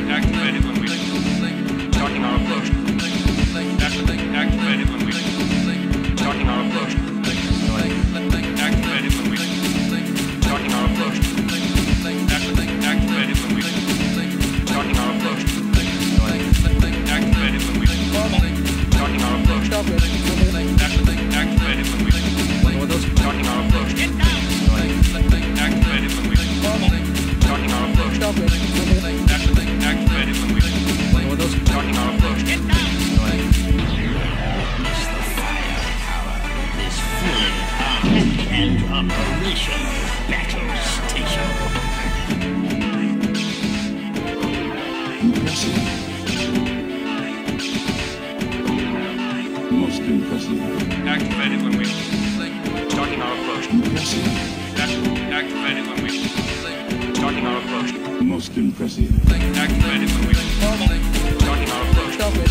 Activated when we starting our approach. Activated when we starting our approach. Activated when we starting our approach. Activated when we starting our approach. Activated when we starting our approach. Activated when we starting our approach. Activated when we starting our approach. Activated when we starting our approach. The firepower is fully armed and operational. Battle station. Impressive. Most impressive. Activated when we starting our approach. Impressive. Activated when we starting our approach. Most impressive. Activated when we starting our approach. Activated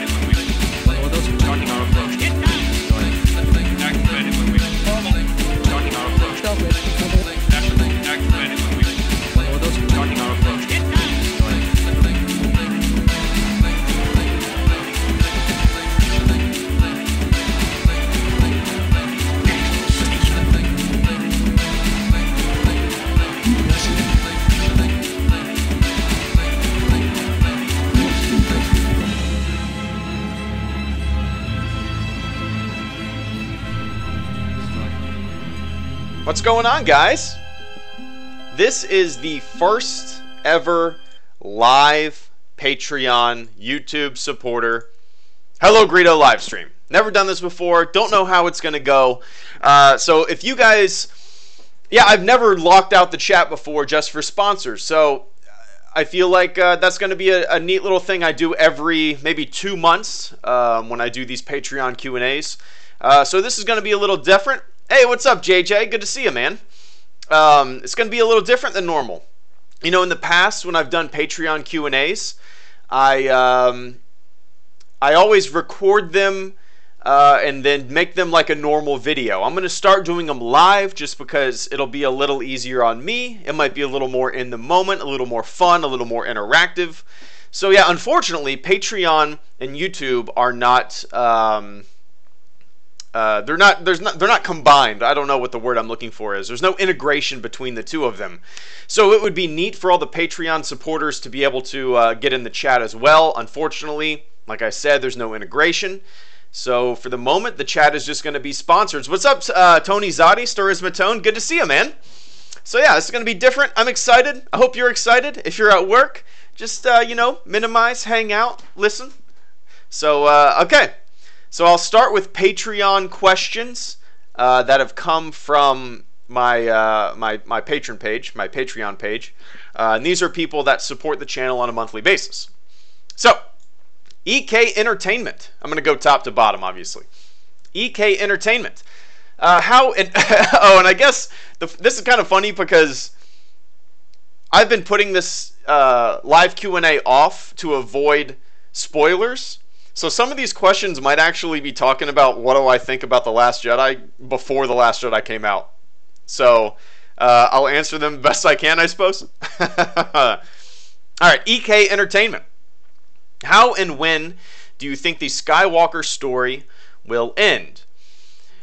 when we starting our approach. Activated when we starting our approach. Activated when we starting our approach. What's going on, guys? This is the first ever live Patreon YouTube supporter HelloGreedo live stream. Never done this before, don't know how it's gonna go. So if you guys, yeah, I've never locked out the chat before just for sponsors. So I feel like that's gonna be a neat little thing I do every maybe 2 months when I do these Patreon Q&As. So this is gonna be a little different. Hey, what's up, JJ? Good to see you, man. It's going to be a little different than normal. You know, in the past, when I've done Patreon Q&As, I always record them and then make them like a normal video. I'm going to start doing them live just because it'll be a little easier on me. It might be a little more in the moment, a little more fun, a little more interactive. So yeah, unfortunately, Patreon and YouTube are not... they're not combined. I don't know what the word I'm looking for is. There's no integration between the two of them. So it would be neat for all the Patreon supporters to be able to get in the chat as well. Unfortunately, like I said, there's no integration. So for the moment, the chat is just going to be sponsors. What's up, Tony Zotti, Storismatone? Good to see you, man. So yeah, this is going to be different. I'm excited. I hope you're excited. If you're at work, just, you know, minimize, hang out, listen. So, okay. So I'll start with Patreon questions that have come from my my patron page, my Patreon page. And these are people that support the channel on a monthly basis. So, EK Entertainment. I'm going to go top to bottom, obviously. EK Entertainment. Oh, and I guess this is kind of funny because I've been putting this live Q&A off to avoid spoilers. So some of these questions might actually be talking about what do I think about The Last Jedi before The Last Jedi came out. So I'll answer them best I can, I suppose. Alright, EK Entertainment. How and when do you think the Skywalker story will end?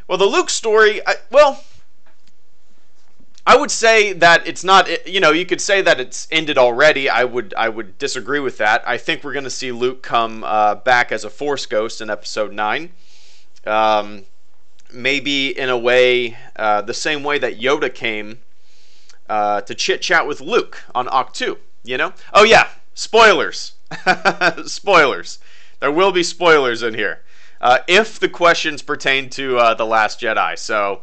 Well, the Luke story, I would say that it's not, you know, you could say that it's ended already. I would disagree with that. I think we're going to see Luke come back as a Force ghost in Episode 9. Maybe in a way, the same way that Yoda came to chit-chat with Luke on Octu, you know? Oh yeah, spoilers. Spoilers. There will be spoilers in here. If the questions pertain to The Last Jedi, so...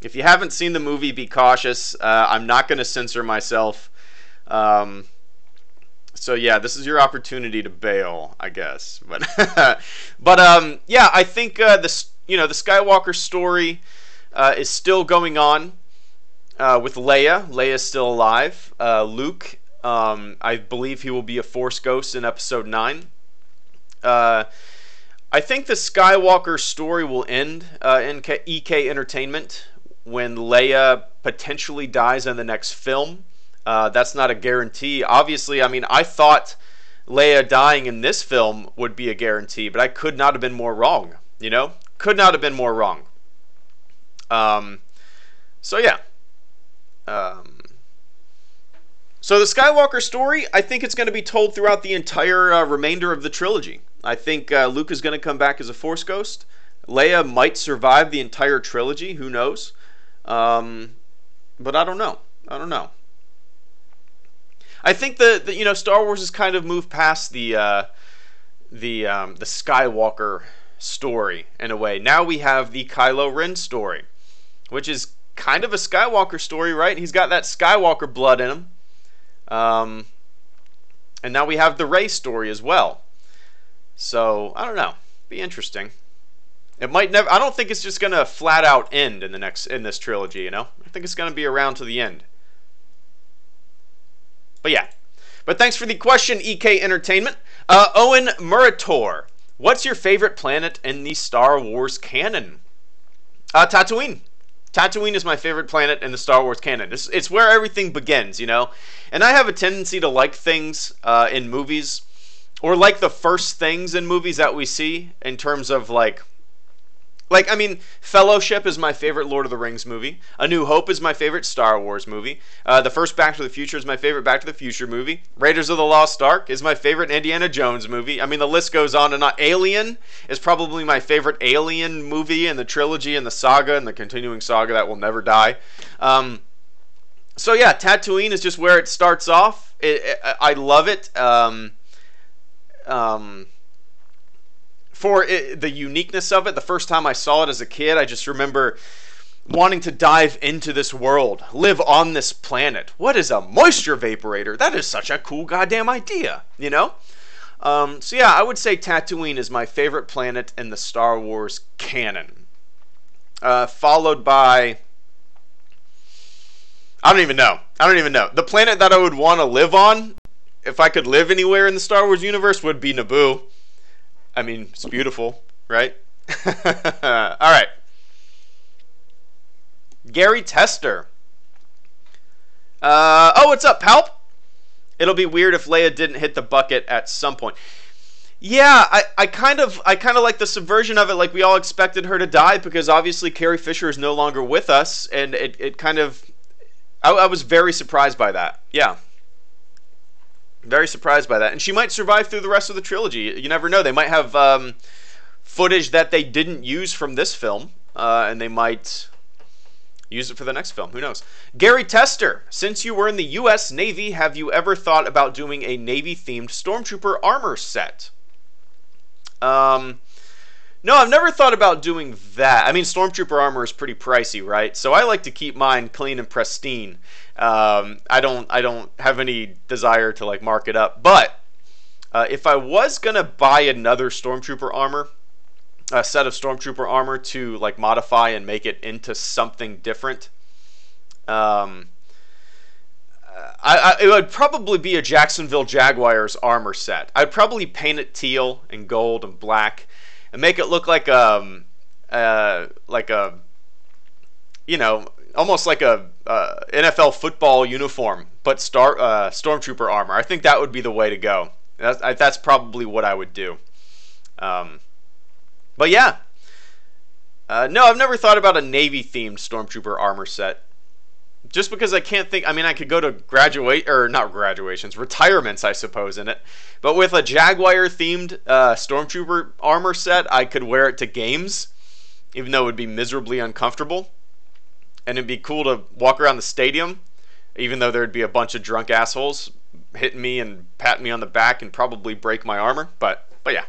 If you haven't seen the movie, be cautious. I'm not going to censor myself. So yeah, this is your opportunity to bail, I guess. But, yeah, I think the Skywalker story is still going on with Leia. Leia's still alive. Luke, I believe he will be a Force ghost in Episode 9. I think the Skywalker story will end in EK Entertainment when Leia potentially dies in the next film. That's not a guarantee. Obviously, I mean, I thought Leia dying in this film would be a guarantee, but I could not have been more wrong. You know? Could not have been more wrong. So yeah. So the Skywalker story, I think it's going to be told throughout the entire remainder of the trilogy. I think Luke is going to come back as a Force ghost. Leia might survive the entire trilogy. Who knows? But I don't know. I don't know. I think that you know, Star Wars has kind of moved past the Skywalker story in a way. Now we have the Kylo Ren story, which is kind of a Skywalker story, right? He's got that Skywalker blood in him. And now we have the Rey story as well. So I don't know. Be interesting. It might never. I don't think it's just gonna flat out end in this trilogy. You know, I think it's gonna be around to the end. But yeah. But thanks for the question, EK Entertainment. Owen Murator, what's your favorite planet in the Star Wars canon? Tatooine. Tatooine is my favorite planet in the Star Wars canon. It's where everything begins, you know? And I have a tendency to like things in movies, or like the first things in movies that we see in terms of like, I mean, Fellowship is my favorite Lord of the Rings movie. A New Hope is my favorite Star Wars movie. The first Back to the Future is my favorite Back to the Future movie. Raiders of the Lost Ark is my favorite Indiana Jones movie. I mean, the list goes on and on. Alien is probably my favorite Alien movie in the trilogy and the saga and the continuing saga that will never die. So yeah, Tatooine is just where it starts off. I love it. For the uniqueness of it, the first time I saw it as a kid, I just remember wanting to dive into this world, live on this planet. What is a moisture vaporator? That is such a cool goddamn idea, you know? So yeah, I would say Tatooine is my favorite planet in the Star Wars canon. Followed by... I don't even know. The planet that I would want to live on, if I could live anywhere in the Star Wars universe, would be Naboo. I mean, it's beautiful, right? All right. Gary Tester. Oh, what's up, Palp? It'll be weird if Leia didn't hit the bucket at some point. Yeah, I kind of like the subversion of it. Like, we all expected her to die because obviously Carrie Fisher is no longer with us, and it kind of... I was very surprised by that. Yeah. Very surprised by that. And she might survive through the rest of the trilogy. You never know. They might have footage that they didn't use from this film, and they might use it for the next film. Who knows? Gary Tester, since you were in the U.S. Navy, have you ever thought about doing a Navy-themed Stormtrooper armor set? No, I've never thought about doing that. I mean, Stormtrooper armor is pretty pricey, right? So I like to keep mine clean and pristine. I don't have any desire to like mark it up. But if I was gonna buy another Stormtrooper armor, a set of Stormtrooper armor to like modify and make it into something different, it would probably be a Jacksonville Jaguars armor set. I'd probably paint it teal and gold and black and make it look like a you know, almost like a NFL football uniform, but Stormtrooper armor. I think that would be the way to go. That's probably what I would do. But yeah. No, I've never thought about a Navy-themed Stormtrooper armor set. Just because I can't think... I mean, I could go to retirements, I suppose, in it. But with a Jaguar-themed Stormtrooper armor set, I could wear it to games, even though it would be miserably uncomfortable. And it'd be cool to walk around the stadium, even though there'd be a bunch of drunk assholes hitting me and patting me on the back and probably break my armor. But yeah.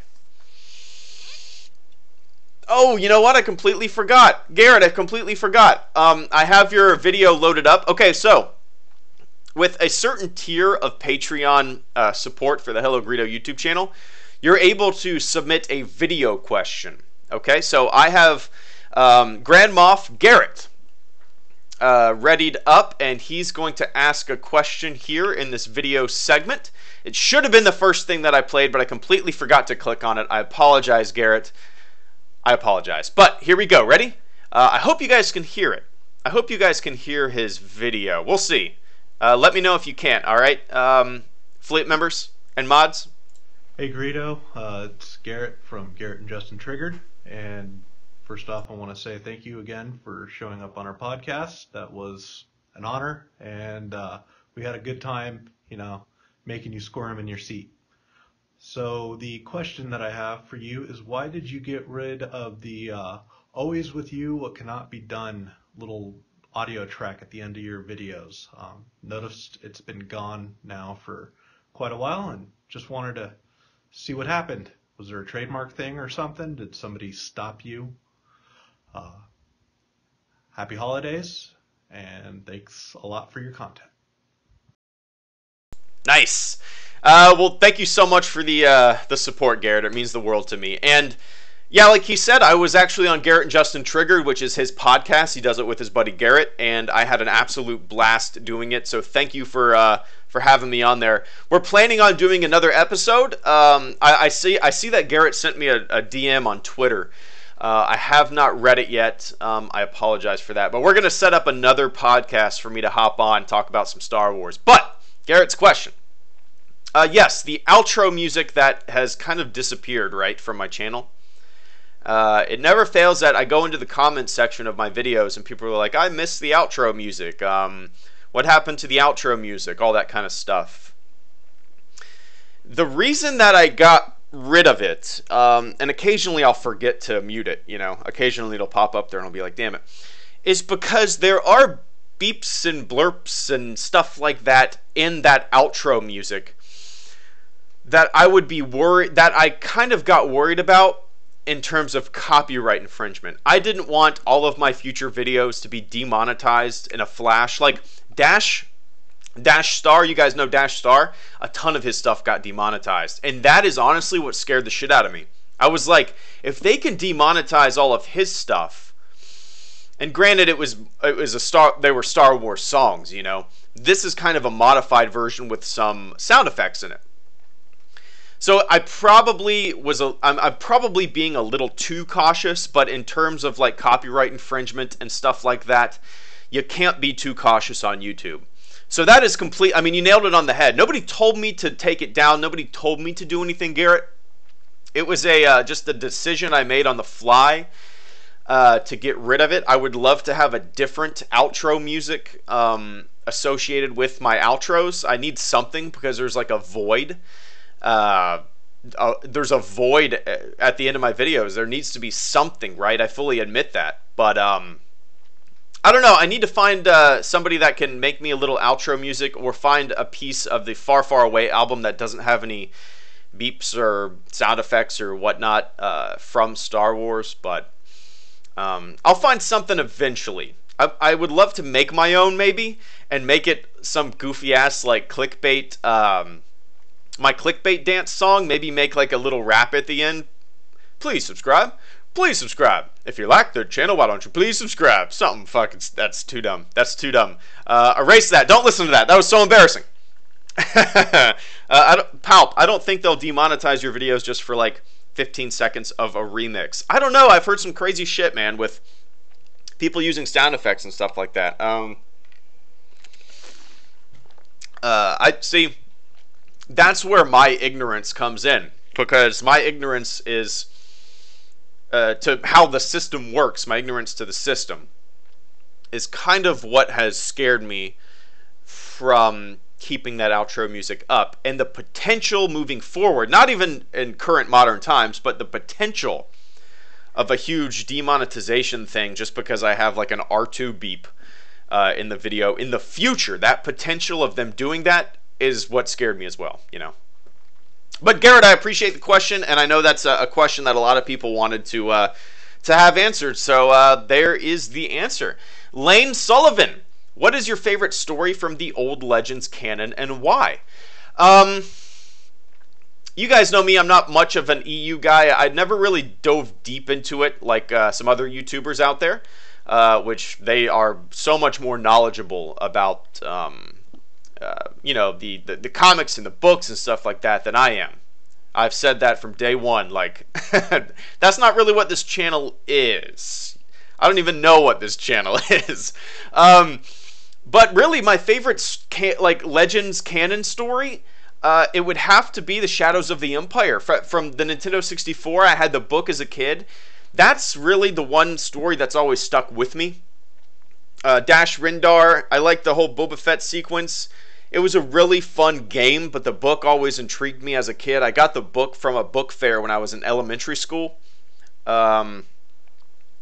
Oh, you know what? I completely forgot. Garrett, I completely forgot. I have your video loaded up. Okay, so with a certain tier of Patreon support for the HelloGreedo YouTube channel, you're able to submit a video question. Okay, so I have Grand Moff Garrett. readied up, and he's going to ask a question here in this video segment. It should have been the first thing that I played, but I completely forgot to click on it. I apologize, Garrett. I apologize. But here we go. Ready? I hope you guys can hear it. I hope you guys can hear his video. We'll see. Let me know if you can't, all right? Fleet members and mods? Hey Greedo, it's Garrett from Garrett and Justin Triggered, and first off I want to say thank you again for showing up on our podcast. That was an honor, and we had a good time, you know, making you squirm in your seat. So the question that I have for you is, why did you get rid of the always with you what cannot be done little audio track at the end of your videos? Noticed it's been gone now for quite a while, and just wanted to see what happened. Was there a trademark thing or something? Did somebody stop you? Happy holidays, and thanks a lot for your content. Nice. Well, thank you so much for the support, Garrett. It means the world to me. And yeah, like he said, I was actually on Garrett and Justin Triggered, which is his podcast. He does it with his buddy Garrett, and I had an absolute blast doing it. So thank you for having me on there. We're planning on doing another episode. I see that Garrett sent me a DM on Twitter. I have not read it yet. I apologize for that. But we're going to set up another podcast for me to hop on, talk about some Star Wars. But Garrett's question. Yes, the outro music that has kind of disappeared, right, from my channel. It never fails that I go into the comments section of my videos and people are like, I miss the outro music. What happened to the outro music? All that kind of stuff. The reason that I got rid of it, and occasionally I'll forget to mute it, you know, occasionally it'll pop up there and I'll be like, damn it, is because there are beeps and blurps and stuff like that in that outro music that I would be worried, that I kind of got worried about in terms of copyright infringement. I didn't want all of my future videos to be demonetized in a flash. Like Dash Star, you guys know Dash Star? A ton of his stuff got demonetized. And that is honestly what scared the shit out of me. I was like, if they can demonetize all of his stuff, and granted they were Star Wars songs, you know. This is kind of a modified version with some sound effects in it. So I'm probably being a little too cautious, but in terms of like copyright infringement and stuff like that, you can't be too cautious on YouTube. So that is complete. I mean, you nailed it on the head. Nobody told me to take it down. Nobody told me to do anything, Garrett. It was just a decision I made on the fly to get rid of it. I would love to have a different outro music associated with my outros. I need something because there's like a void. There's a void at the end of my videos. There needs to be something, right? I fully admit that. But I don't know. I need to find somebody that can make me a little outro music, or find a piece of the Far, Far Away album that doesn't have any beeps or sound effects or whatnot from Star Wars. But I'll find something eventually. I would love to make my own, maybe, and make it some goofy ass like clickbait. My clickbait dance song, maybe make like a little rap at the end. Please subscribe. Please subscribe. If you like the channel, why don't you please subscribe? Something fucking, that's too dumb. That's too dumb. Erase that. Don't listen to that. That was so embarrassing. Palp, I don't think they'll demonetize your videos just for like 15 seconds of a remix. I don't know. I've heard some crazy shit, man, with people using sound effects and stuff like that. I see. That's where my ignorance comes in, because my ignorance is to how the system works. My ignorance to the system is kind of what has scared me from keeping that outro music up, and the potential moving forward, not even in current modern times, but the potential of a huge demonetization thing just because I have like an R2 beep in the video in the future. That potential of them doing that is what scared me as well, you know. But Garrett, I appreciate the question, and I know that's a question that a lot of people wanted to have answered. So there is the answer. Lane Sullivan, what is your favorite story from the old Legends canon, and why? You guys know me. I'm not much of an EU guy. I never really dove deep into it like some other YouTubers out there. which they are so much more knowledgeable about, the comics and the books and stuff like that than I am. I've said that from day one. Like, that's not really what this channel is. I don't even know what this channel is. But really, my favorite Legends canon story, it would have to be the Shadows of the Empire from the Nintendo 64. I had the book as a kid. That's really the one story that's always stuck with me. Dash Rendar, I like the whole Boba Fett sequence. It was a really fun game, but the book always intrigued me as a kid. I got the book from a book fair when I was in elementary school. Yeah,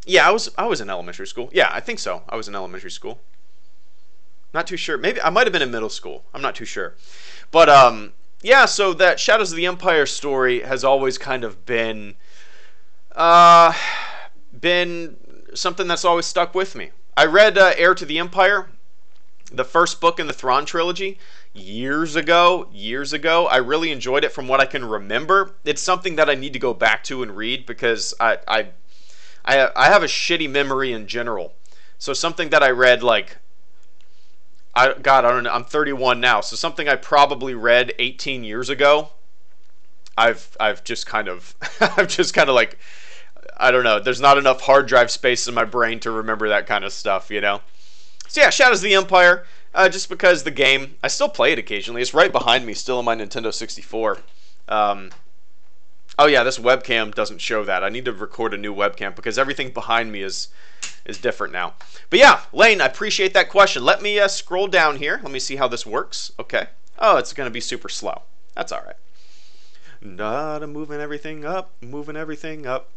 I was in elementary school. Yeah, I think so. I was in elementary school. Not too sure. Maybe I might have been in middle school. I'm not too sure. But yeah, so that Shadows of the Empire story has always kind of been something that's always stuck with me. I read Heir to the Empire, the first book in the Thrawn trilogy, years ago. I really enjoyed it from what I can remember. It's something that I need to go back to and read because I have a shitty memory in general. So something that I read I don't know. I'm 31 now, so something I probably read 18 years ago. I've just kind of like, I don't know. There's not enough hard drive space in my brain to remember that kind of stuff, you know. So yeah, Shadows of the Empire. Just because the game, I still play it occasionally. It's right behind me, still on my Nintendo 64. Oh yeah, this webcam doesn't show that. I need to record a new webcam because everything behind me is different now. But yeah, Lane, I appreciate that question. Let me scroll down here. Let me see how this works. Okay. Oh, it's going to be super slow. That's all right. Not moving everything up, moving everything up,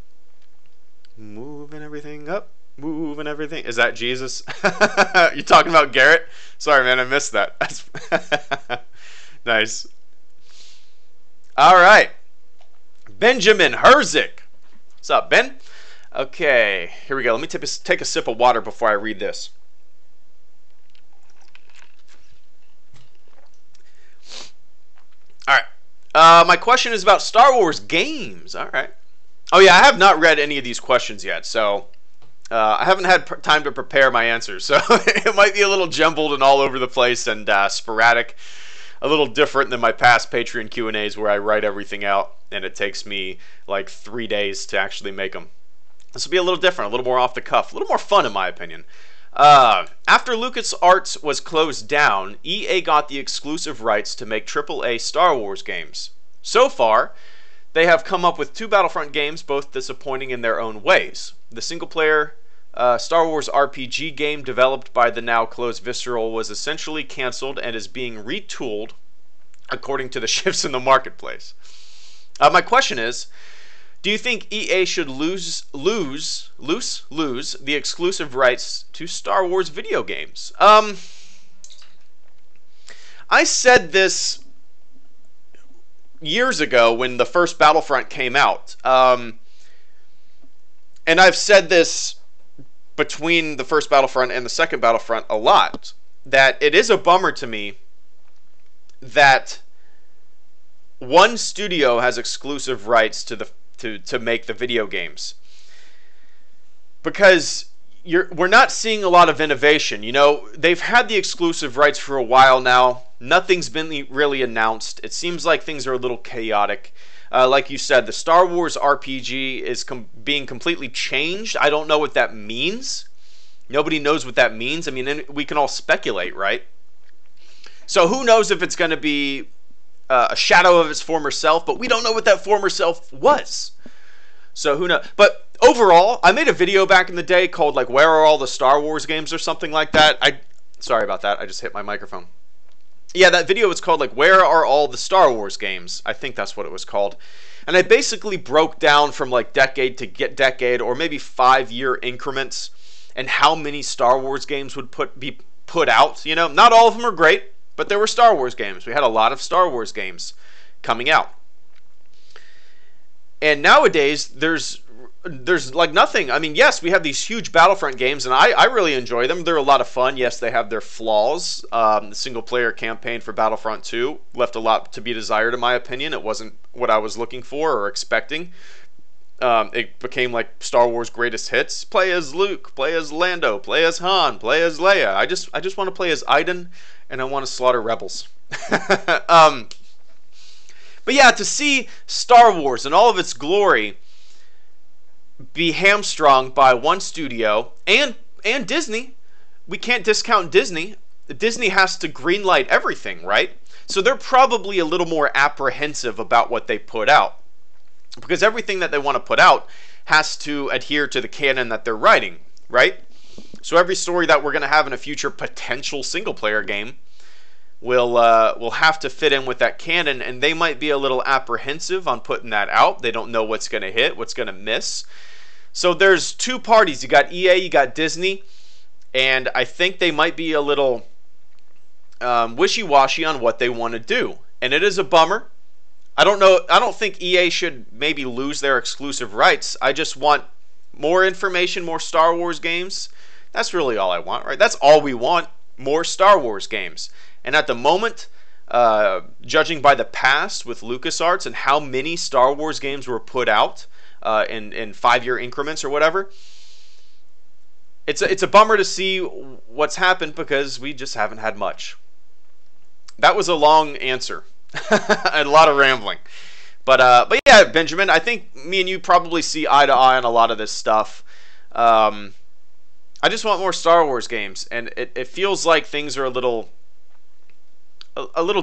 moving everything up, moving everything. Is that Jesus? You talking about Garrett? Sorry, man, I missed that. Nice. All right. Benjamin Herzik. What's up, Ben? Okay, here we go. Let me take a sip of water before I read this. All right. My question is about Star Wars games. All right. Oh, yeah, I have not read any of these questions yet, so I haven't had time to prepare my answers. So it might be a little jumbled and all over the place and sporadic. A little different than my past Patreon Q&As where I write everything out, and it takes me like 3 days to actually make them. This will be a little different, a little more off the cuff, a little more fun in my opinion. After LucasArts was closed down, EA got the exclusive rights to make AAA Star Wars games. So far, they have come up with 2 Battlefront games, both disappointing in their own ways. The single-player Star Wars RPG game developed by the now closed Visceral was essentially canceled and is being retooled according to the shifts in the marketplace. My question is, do you think EA should lose the exclusive rights to Star Wars video games? I said this years ago when the first Battlefront came out. And I've said this between the first Battlefront and the second Battlefront a lot, that it is a bummer to me that one studio has exclusive rights to make the video games, because we're not seeing a lot of innovation. You know, they've had the exclusive rights for a while now. Nothing's been really announced. It seems like things are a little chaotic. Like you said, the Star Wars RPG is being completely changed. I don't know what that means. Nobody knows what that means. I mean, we can all speculate, right? So who knows if it's going to be a shadow of its former self, but we don't know what that former self was. So who knows? But overall, I made a video back in the day called like "Where Are All the Star Wars Games" or something like that. Sorry about that. I just hit my microphone. Yeah, that video was called like "Where Are All the Star Wars Games?" I think that's what it was called. And I basically broke down from like decade to decade, or maybe 5-year increments, and how many Star Wars games would be put out. You know, not all of them are great, but there were Star Wars games. We had a lot of Star Wars games coming out. And nowadays, there's like nothing. I mean, yes, we have these huge Battlefront games, and I really enjoy them. They're a lot of fun. Yes, they have their flaws. The single-player campaign for Battlefront 2 left a lot to be desired, in my opinion. It wasn't what I was looking for or expecting. It became like Star Wars Greatest Hits. Play as Luke, play as Lando, play as Han, play as Leia. I just want to play as Iden, and I want to slaughter rebels. But yeah, to see Star Wars in all of its glory be hamstrung by one studio and Disney. We can't discount Disney. Disney has to greenlight everything, right? So they're probably a little more apprehensive about what they put out, because everything that they want to put out has to adhere to the canon that they're writing, right? So every story that we're going to have in a future potential single-player game will have to fit in with that canon, and they might be a little apprehensive on putting that out. They don't know what's going to hit, what's going to miss. So there's two parties. You got EA, you got Disney, and I think they might be a little wishy-washy on what they want to do, and it is a bummer. I don't think EA should maybe lose their exclusive rights. I just want more information, more Star Wars games. That's really all I want, right? That's all we want, more Star Wars games. And at the moment, judging by the past with LucasArts and how many Star Wars games were put out in 5-year increments or whatever, it's a bummer to see what's happened, because we just haven't had much. That was a long answer and a lot of rambling, but yeah, Benjamin, I think me and you probably see eye to eye on a lot of this stuff. I just want more Star Wars games, and it feels like things are a little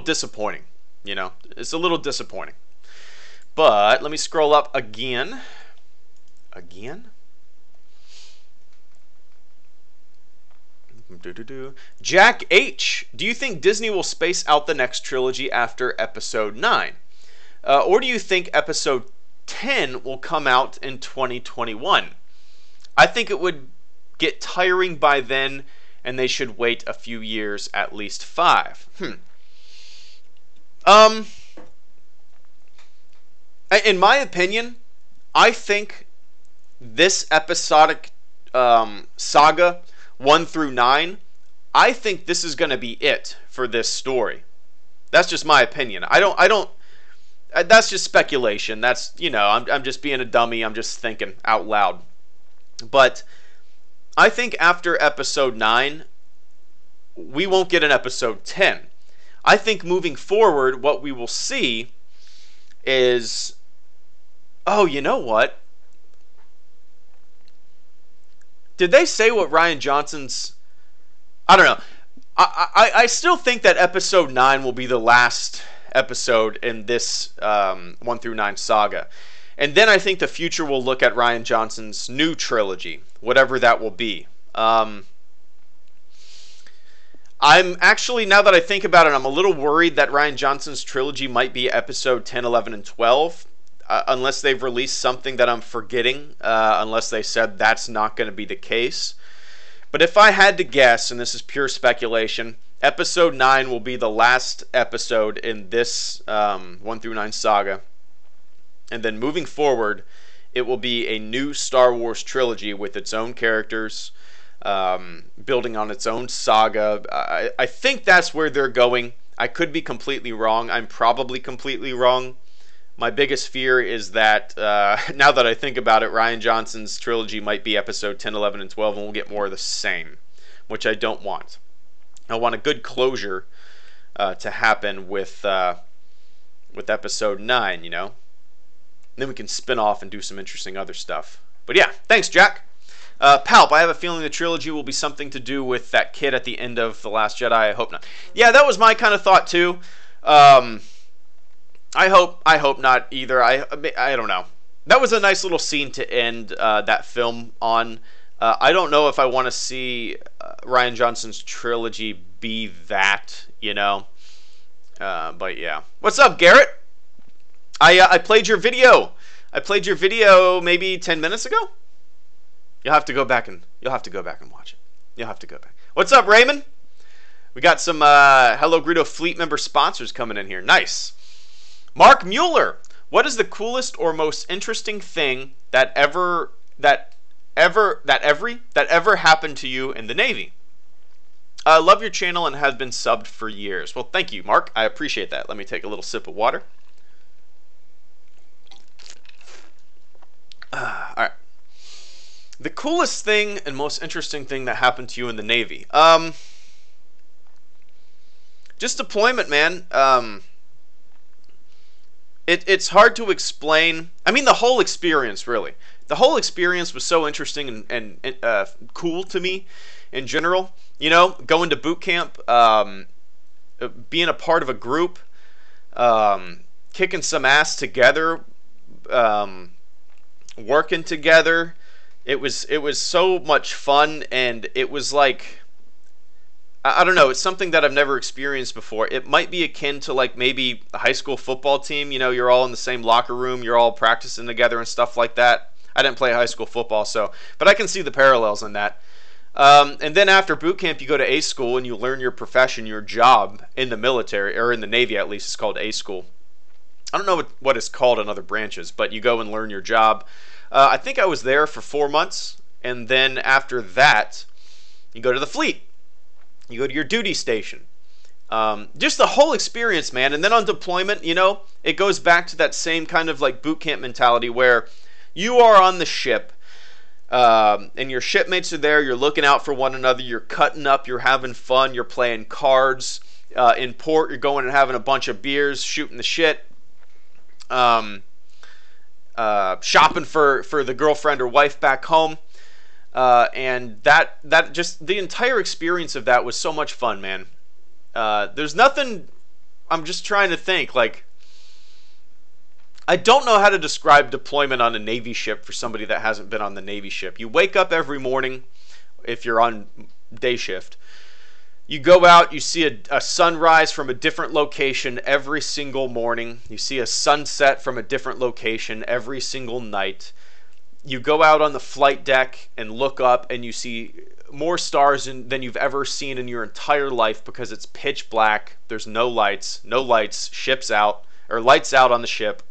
disappointing. You know, it's a little disappointing. But let me scroll up again. Jack H, do you think Disney will space out the next trilogy after Episode 9? Or do you think Episode 10 will come out in 2021? I think it would get tiring by then, and they should wait a few years, at least 5. In my opinion, I think this episodic saga 1 through 9, I think this is going to be it for this story. That's just my opinion. I don't. That's just speculation. That's, you know, I'm just being a dummy. I'm just thinking out loud. But I think after Episode 9, we won't get an Episode 10. I think moving forward, what we will see is, oh, you know what? Did they say what Rian Johnson's... I don't know. I still think that Episode 9 will be the last episode in this 1 through 9 saga. And then I think the future will look at Rian Johnson's new trilogy, whatever that will be. I'm actually, now that I think about it, I'm a little worried that Rian Johnson's trilogy might be Episode 10, 11, and 12. Unless they've released something that I'm forgetting, unless they said that's not going to be the case. But if I had to guess, and this is pure speculation, Episode 9 will be the last episode in this 1 through 9 saga. And then moving forward, it will be a new Star Wars trilogy with its own characters, building on its own saga. I think that's where they're going. I could be completely wrong. I'm probably completely wrong. My biggest fear is that, now that I think about it, Rian Johnson's trilogy might be Episode 10, 11, and 12, and we'll get more of the same, which I don't want. I want a good closure to happen with Episode 9, you know? And then we can spin off and do some interesting other stuff. But yeah, thanks, Jack. Palp, I have a feeling the trilogy will be something to do with that kid at the end of The Last Jedi. I hope not. Yeah, that was my kind of thought, too. I hope not either. I don't know. That was a nice little scene to end that film on. I don't know if I want to see Rian Johnson's trilogy be that, you know. But yeah. What's up, Garrett? I played your video. I played your video maybe 10 minutes ago. You'll have to go back and watch it. You'll have to go back. What's up, Raymond? We got some HelloGreedo Fleet member sponsors coming in here. Nice. Mark Mueller, what is the coolest or most interesting thing that ever happened to you in the Navy? I love your channel and have been subbed for years. Well, thank you, Mark. I appreciate that. Let me take a little sip of water. All right. The coolest thing and most interesting thing that happened to you in the Navy. Just deployment, man. It's hard to explain. I mean, the whole experience, really. The whole experience was so interesting and cool to me in general. You know, going to boot camp, being a part of a group, kicking some ass together, working together. It was so much fun, and it was like, I don't know, it's something that I've never experienced before. It might be akin to like maybe a high school football team. You know, you're all in the same locker room, you're all practicing together and stuff like that. I didn't play high school football, but I can see the parallels in that. And then after boot camp, you go to A school and you learn your profession, your job in the military, or in the Navy at least. It's called A school. I don't know what it's called in other branches, but you go and learn your job. I think I was there for 4 months, and then after that, you go to the fleet. You go to your duty station. Just the whole experience, man. And then on deployment, you know, it goes back to that same kind of like boot camp mentality where you are on the ship, and your shipmates are there. You're looking out for one another. You're cutting up. You're having fun. You're playing cards. In port, you're going and having a bunch of beers, shooting the shit. Shopping for the girlfriend or wife back home. And that just, the entire experience of that was so much fun, man. There's nothing, I'm just trying to think, like, I don't know how to describe deployment on a Navy ship for somebody that hasn't been on the Navy ship. You wake up every morning, if you're on day shift. You go out, you see a sunrise from a different location every single morning. You see a sunset from a different location every single night. You go out on the flight deck and look up and you see more stars than you've ever seen in your entire life because it's pitch black. There's no lights, ship's out, or lights out on the ship.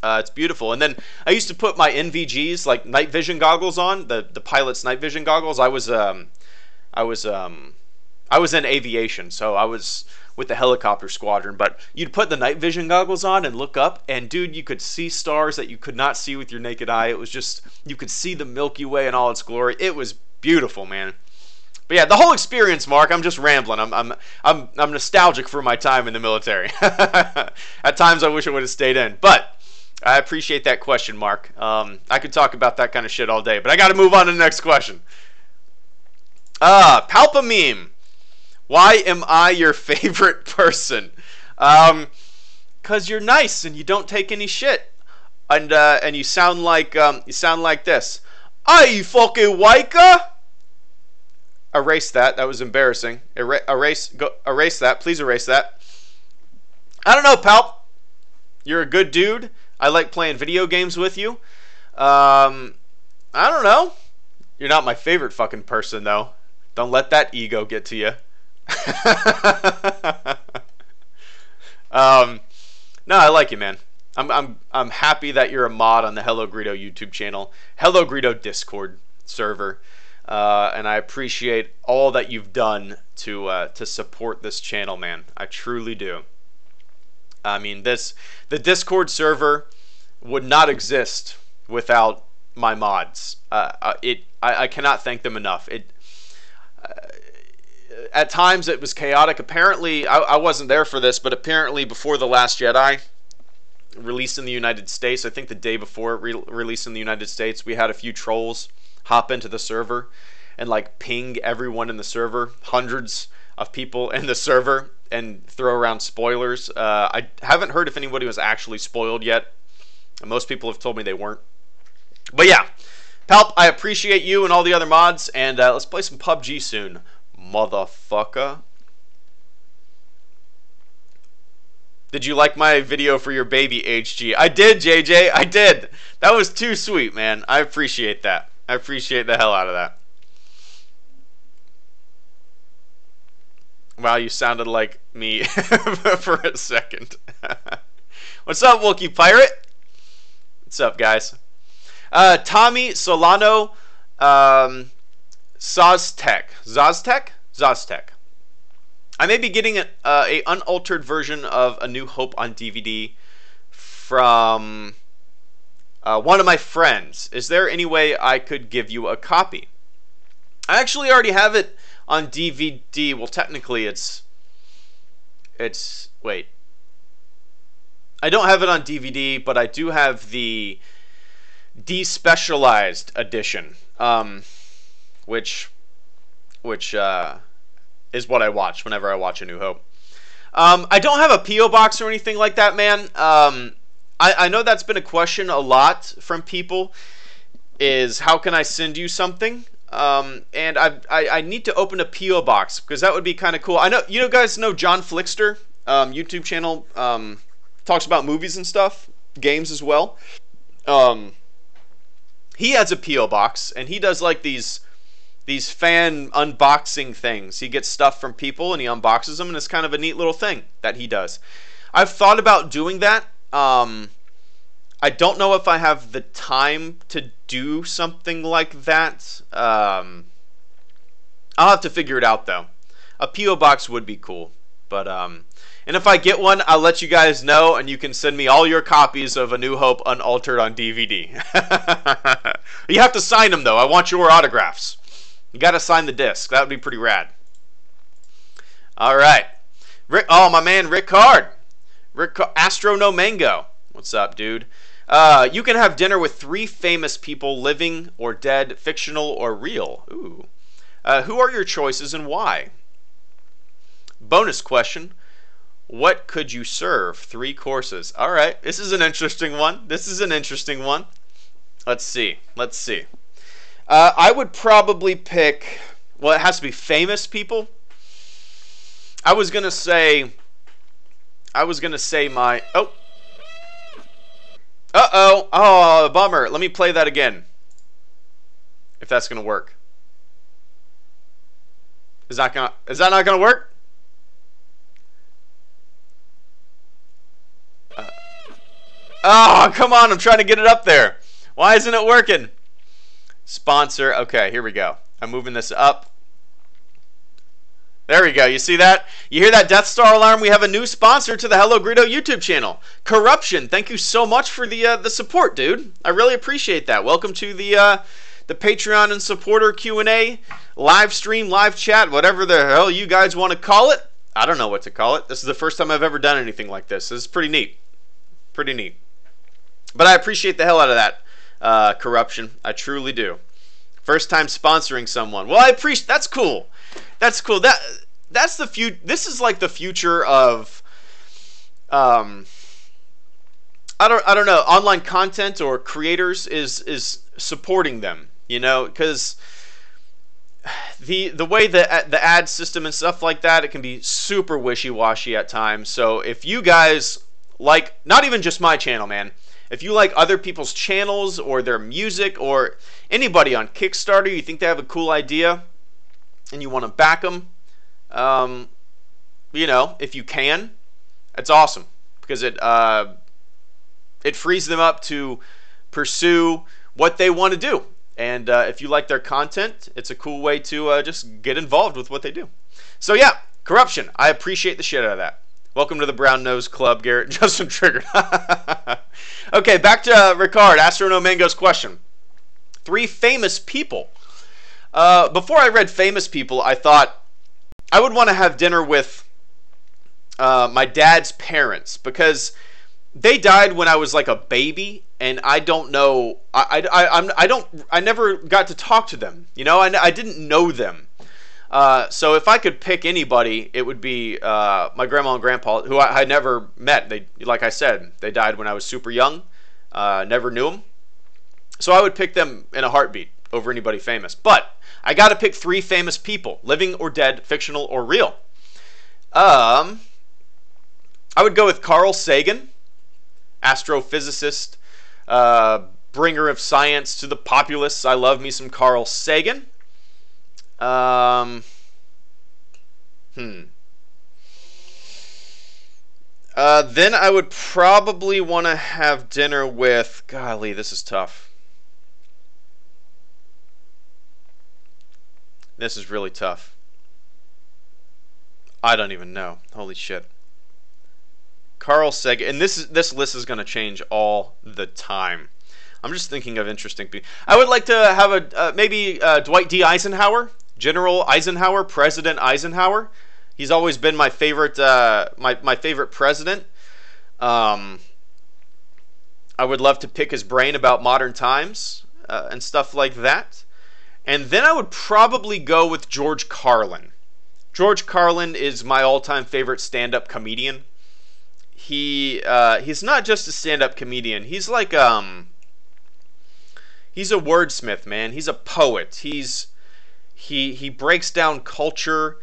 It's beautiful. And then I used to put my NVGs, like night vision goggles on, the pilot's night vision goggles. I was in aviation, so I was with the helicopter squadron, but you'd put the night vision goggles on and look up, and dude, you could see stars that you could not see with your naked eye. It was just, you could see the Milky Way in all its glory. It was beautiful, man. But yeah, the whole experience, Mark, I'm just rambling. I'm nostalgic for my time in the military. At times I wish I would have stayed in, but I appreciate that question, Mark. I could talk about that kind of shit all day, but I got to move on to the next question. Palpameme. Why am I your favorite person? 'Cause you're nice and you don't take any shit, and you sound like this. I fucking Waika. Erase that. That was embarrassing. Erase that. Please erase that. I don't know, Palp. You're a good dude. I like playing video games with you. I don't know. You're not my favorite fucking person though. Don't let that ego get to you. No, I like you, man. I'm happy that you're a mod on the HelloGreedo YouTube channel, HelloGreedo Discord server, and I appreciate all that you've done to support this channel, man. I truly do. I mean, the Discord server would not exist without my mods. I cannot thank them enough. At times it was chaotic. Apparently, I wasn't there for this, but apparently before The Last Jedi released in the United States, I think the day before it released in the United States, we had a few trolls hop into the server and like ping everyone in the server, hundreds of people in the server, and throw around spoilers. I haven't heard if anybody was actually spoiled yet. Most people have told me they weren't. But yeah, Palp, I appreciate you and all the other mods, and let's play some PUBG soon, motherfucker. Did you like my video for your baby, HG? I did, JJ. I did. That was too sweet, man. I appreciate that. I appreciate the hell out of that. Wow, you sounded like me for a second. What's up, Wookie Pirate? What's up, guys? Tommy Solano, Zaztec. I may be getting a unaltered version of A New Hope on DVD from one of my friends. Is there any way I could give you a copy? I actually already have it on DVD. Well, technically it's wait. I don't have it on DVD, but I do have the despecialized edition, which is what I watch whenever I watch A New Hope. I don't have a P.O. box or anything like that, man. I know that's been a question a lot from people, is how can I send you something? And I need to open a P.O. box, because that would be kind of cool. I know, you guys know John Flickster, YouTube channel, talks about movies and stuff, games as well. He has a P.O. box, and he does like these fan unboxing things. He gets stuff from people and he unboxes them, and it's kind of a neat little thing that he does. I've thought about doing that. I don't know if I have the time to do something like that. I'll have to figure it out, though. A P.O. box would be cool. But, and if I get one, I'll let you guys know, and you can send me all your copies of A New Hope Unaltered on DVD. You have to sign them, though. I want your autographs. You got to sign the disc. That would be pretty rad. All right. Oh, my man, Rick Card. Astro No Mango. What's up, dude? You can have dinner with 3 famous people, living or dead, fictional or real. Ooh. Who are your choices and why? Bonus question. What could you serve? 3 courses. All right. This is an interesting one. Let's see. I would probably pick, well, it has to be famous people. I was going to say my, oh, bummer. Let me play that again, if that's going to work. Is that not going to work? Oh, come on. I'm trying to get it up there. Why isn't it working? Sponsor. Okay, here we go. I'm moving this up. There we go. You see that? You hear that Death Star alarm? We have a new sponsor to the HelloGreedo YouTube channel. Corruption. Thank you so much for the support, dude. I really appreciate that. Welcome to the Patreon and supporter Q&A, live stream, live chat, whatever the hell you guys want to call it. I don't know what to call it. This is the first time I've ever done anything like this. This is pretty neat. Pretty neat. But I appreciate the hell out of that. Corruption. I truly do. First time sponsoring someone. Well, I appreciate. That's cool. That's cool. That's the future. This is like the future of I don't know, online content or creators is supporting them, because the way the ad system and stuff like that, it can be super wishy-washy at times. So if you guys like, not even just my channel, man, if you like other people's channels or their music or anybody on Kickstarter, you think they have a cool idea and you want to back them, if you can, it's awesome, because it frees them up to pursue what they want to do. And if you like their content, it's a cool way to just get involved with what they do. So yeah, Corruption. I appreciate the shit out of that. Welcome to the Brown Nose Club, Garrett. Justin triggered. Okay, back to Ricard, Astro No Mango's question. 3 famous people. Before I read famous people, I thought I would want to have dinner with my dad's parents, because they died when I was like a baby, and I don't know. I never got to talk to them. I didn't know them. So if I could pick anybody, it would be my grandma and grandpa, who I never met. Like I said, they died when I was super young. Never knew them. So I would pick them in a heartbeat over anybody famous. But I got to pick 3 famous people, living or dead, fictional or real. I would go with Carl Sagan, astrophysicist, bringer of science to the populace. I love me some Carl Sagan. Then I would probably want to have dinner with, golly, this is tough. This is really tough. I don't even know. Holy shit. Carl Sagan, and this list is going to change all the time. I'm just thinking of interesting people. I would like to have maybe Dwight D. Eisenhower, General Eisenhower, President Eisenhower. He's always been my favorite, my favorite president. I would love to pick his brain about modern times and stuff like that. And then I would probably go with George Carlin. George Carlin is my all-time favorite stand-up comedian. He's not just a stand-up comedian. He's like he's a wordsmith, man. He's a poet. He breaks down culture.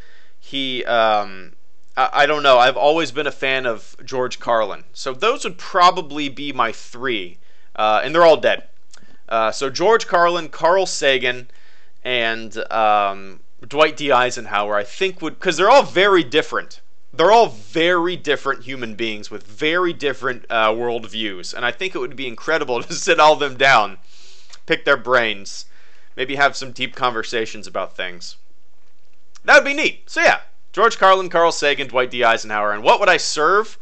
I don't know. I've always been a fan of George Carlin. So those would probably be my three, and they're all dead. So George Carlin, Carl Sagan, and Dwight D. Eisenhower, I think would, because they're all very different. They're all very different human beings with very different worldviews, and I think it would be incredible to sit all of them down, pick their brains, maybe have some deep conversations about things. That would be neat. So yeah, George Carlin, Carl Sagan, Dwight D. Eisenhower. And what would I serve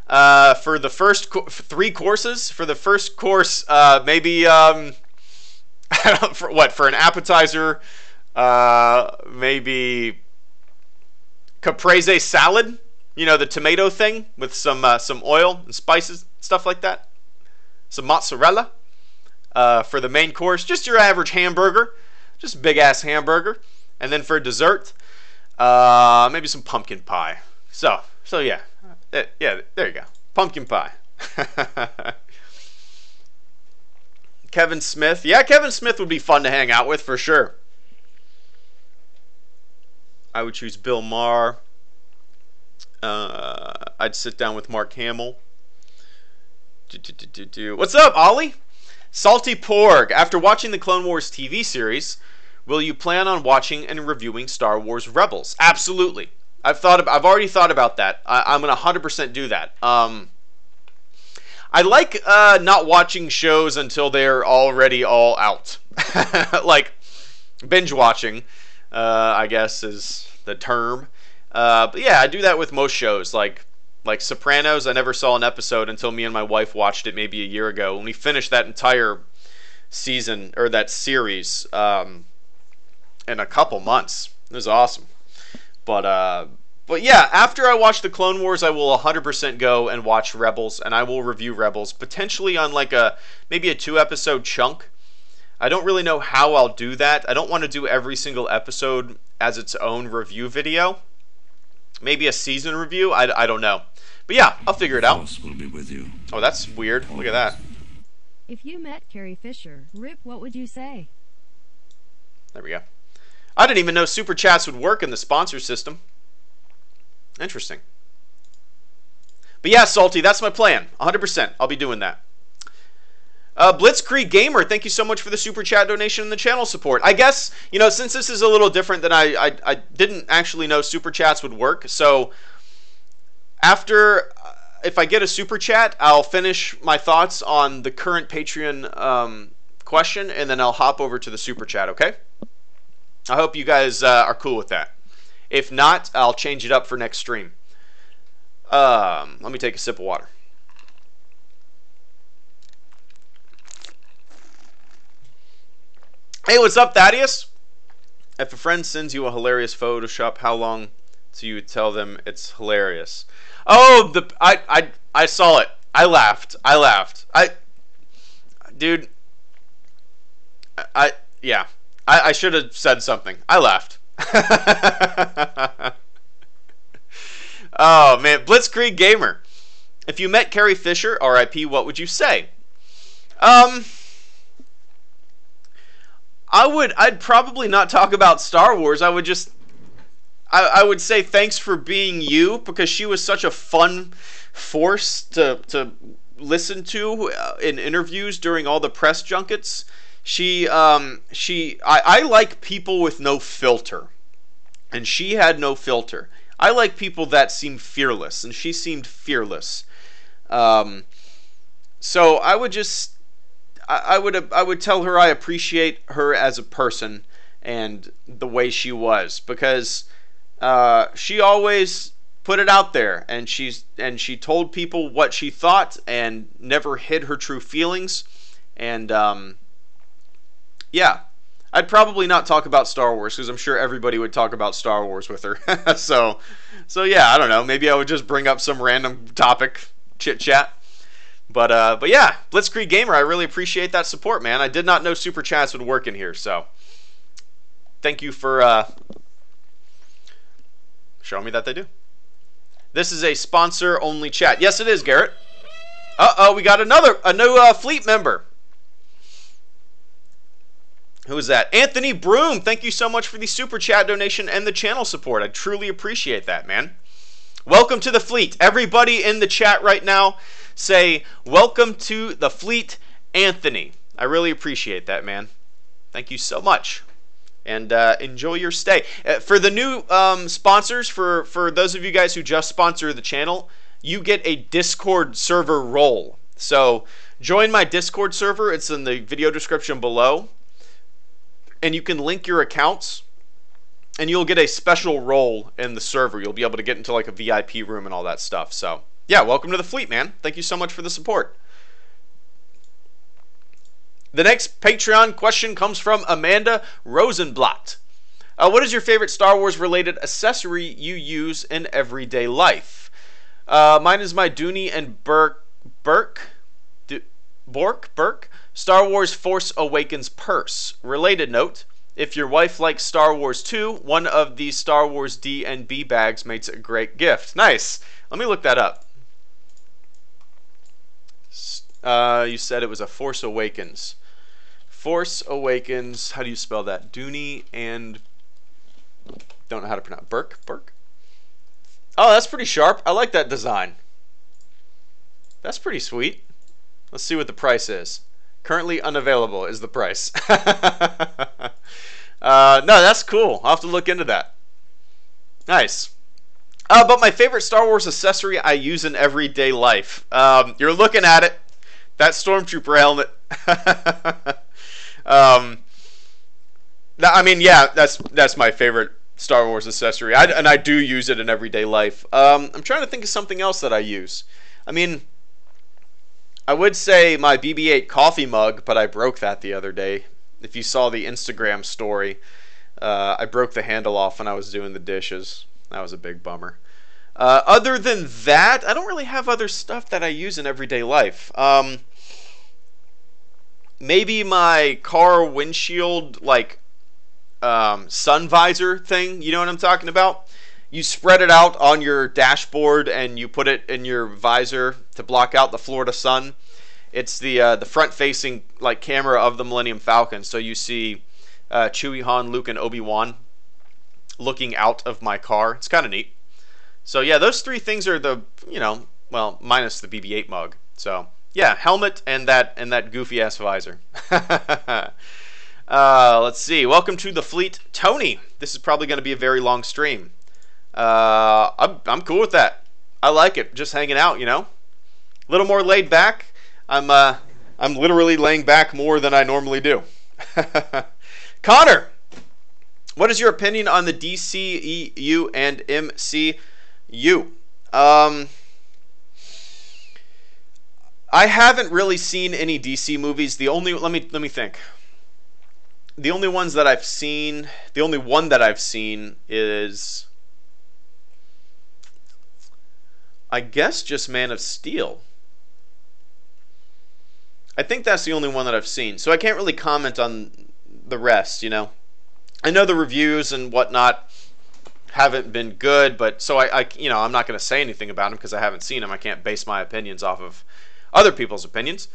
for the first 3 courses? For the first course, maybe for an appetizer, maybe caprese salad. You know, the tomato thing with some oil and spices, stuff like that. Some mozzarella. For the main course, just your average hamburger, just a big ass hamburger. And then for dessert, maybe some pumpkin pie. So yeah, there you go, pumpkin pie. Kevin Smith, yeah, Kevin Smith would be fun to hang out with for sure. I would choose Bill Maher. I'd sit down with Mark Hamill. What's up, Ollie? Salty Porg. After watching the Clone Wars TV series, will you plan on watching and reviewing Star Wars Rebels? Absolutely. I've already thought about that. I'm gonna 100% do that. I like not watching shows until they're already all out. Like binge watching, I guess is the term. But yeah, I do that with most shows. Like Sopranos, I never saw an episode until me and my wife watched it maybe a year ago. And we finished that entire season, or that series, in a couple months. It was awesome. But yeah, after I watch the Clone Wars, I will 100% go and watch Rebels, and I will review Rebels, potentially on like maybe a 2-episode chunk. I don't really know how I'll do that. I don't want to do every single episode as its own review video. Maybe a season review? I don't know. But yeah, I'll figure it out. Force will be with you. Oh, that's weird. Look at that. If you met Carrie Fisher, Rip, what would you say? There we go. I didn't even know Super Chats would work in the sponsor system. Interesting. But yeah, Salty, that's my plan. 100%. I'll be doing that. Blitzkrieg Gamer, thank you so much for the Super Chat donation and the channel support. I guess, you know, since this is a little different than I didn't actually know Super Chats would work. So after, if I get a Super Chat, I'll finish my thoughts on the current Patreon question, and then I'll hop over to the Super Chat, okay? I hope you guys are cool with that. If not, I'll change it up for next stream. Let me take a sip of water. Hey, what's up, Thaddeus? If a friend sends you a hilarious Photoshop, how long do you tell them it's hilarious? Oh, I saw it. I laughed. Dude, yeah. I should have said something. I laughed. Oh, man. Blitzkrieg Gamer. If you met Carrie Fisher, RIP, what would you say? I'd probably not talk about Star Wars. I would say thanks for being you, because she was such a fun force to listen to in interviews during all the press junkets. I like people with no filter, and she had no filter. I like people that seem fearless, and she seemed fearless. So I would tell her I appreciate her as a person and the way she was, because she always put it out there, and she told people what she thought and never hid her true feelings. And yeah, I'd probably not talk about Star Wars because I'm sure everybody would talk about Star Wars with her. so yeah, I don't know. Maybe I would just bring up some random topic, chit chat. But yeah, Blitzkrieg Gamer, I really appreciate that support, man. I did not know super chats would work in here, so thank you for showing me that they do. This is a sponsor-only chat. Yes, it is, Garrett. Uh-oh, we got a new fleet member. Who is that? Anthony Broom. Thank you so much for the super chat donation and the channel support. I truly appreciate that, man. Welcome to the fleet. Everybody in the chat right now, say, welcome to the fleet, Anthony. I really appreciate that, man. Thank you so much. And enjoy your stay. For the new sponsors, for those of you guys who just sponsor the channel, you get a Discord server role. So join my Discord server. It's in the video description below. And you can link your accounts, and you'll get a special role in the server. You'll be able to get into like a VIP room and all that stuff. So yeah, welcome to the fleet, man. Thank you so much for the support. The next Patreon question comes from Amanda Rosenblatt. What is your favorite Star Wars related accessory you use in everyday life? Mine is my Dooney and Burke Star Wars Force Awakens purse. Related note, if your wife likes Star Wars too, one of these Star Wars D&B bags makes a great gift. Nice. Let me look that up. You said it was a Force Awakens. Force Awakens. How do you spell that? Dooney and... Don't know how to pronounce... Burke? Oh, that's pretty sharp. I like that design. That's pretty sweet. Let's see what the price is. Currently unavailable is the price. No, that's cool. I'll have to look into that. Nice. But my favorite Star Wars accessory I use in everyday life. You're looking at it. That Stormtrooper helmet. I mean, yeah, that's my favorite Star Wars accessory. And I do use it in everyday life. I'm trying to think of something else that I use. I mean, I would say my BB-8 coffee mug, but I broke that the other day. If you saw the Instagram story, I broke the handle off when I was doing the dishes. That was a big bummer. Other than that, I don't really have other stuff that I use in everyday life. Maybe my car windshield, like, sun visor thing. You know what I'm talking about? You spread it out on your dashboard and you put it in your visor to block out the Florida sun. It's the front-facing like camera of the Millennium Falcon, so you see Chewie, Han, Luke, and Obi-Wan looking out of my car. It's kind of neat. So yeah, those three things are the, you know, well, minus the BB-8 mug. So yeah, helmet and that goofy-ass visor. Let's see. Welcome to the fleet, Tony. This is probably going to be a very long stream. I'm cool with that. I like it. Just hanging out, you know. A little more laid back. I'm literally laying back more than I normally do. Connor, what is your opinion on the DCEU and MCU? I haven't really seen any DC movies. The only let me think. The only ones that I've seen, the only one that I've seen is, I guess, just Man of Steel. I think that's the only one that I've seen. So I can't really comment on the rest, you know. I know the reviews and whatnot haven't been good, but so I you know, I'm not going to say anything about them because I haven't seen them. I can't base my opinions off of other people's opinions.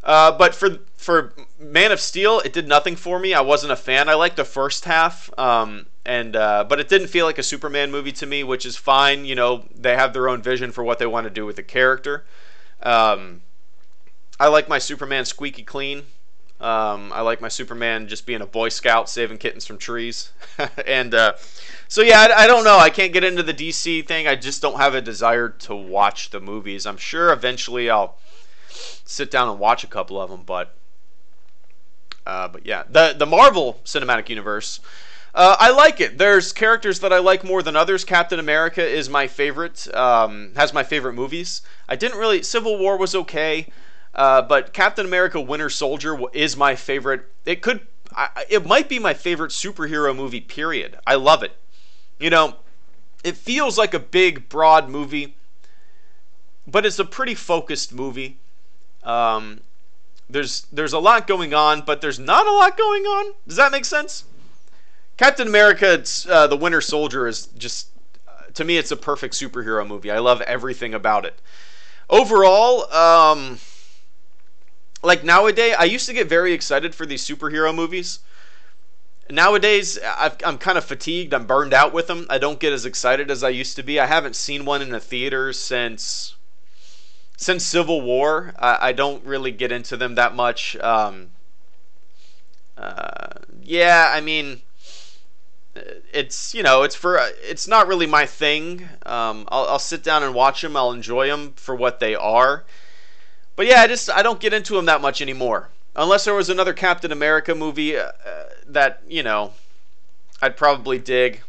But for Man of Steel, it did nothing for me. I wasn't a fan. I liked the first half, but it didn't feel like a Superman movie to me, which is fine. You know, they have their own vision for what they want to do with the character. I like my Superman squeaky clean. I like my Superman just being a Boy Scout saving kittens from trees. And so yeah, I don't know. I can't get into the DC thing. I just don't have a desire to watch the movies. I'm sure eventually I'll sit down and watch a couple of them, but yeah, the Marvel Cinematic Universe, I like it. There's characters that I like more than others. Captain America is my favorite. Has my favorite movies. I didn't really. Civil War was okay. But Captain America: Winter Soldier is my favorite. It might be my favorite superhero movie. Period. I love it. You know, it feels like a big, broad movie, but it's a pretty focused movie. There's a lot going on, but there's not a lot going on. Does that make sense? Captain America, the Winter Soldier, is just, to me, it's a perfect superhero movie. I love everything about it. Overall, like nowadays, I used to get very excited for these superhero movies. Nowadays, I'm kind of fatigued. I'm burned out with them. I don't get as excited as I used to be. I haven't seen one in a theater since Civil War. I don't really get into them that much. Yeah, I mean, it's it's not really my thing. I'll sit down and watch them. I'll enjoy them for what they are. But yeah, I don't get into them that much anymore. Unless there was another Captain America movie that, I'd probably dig.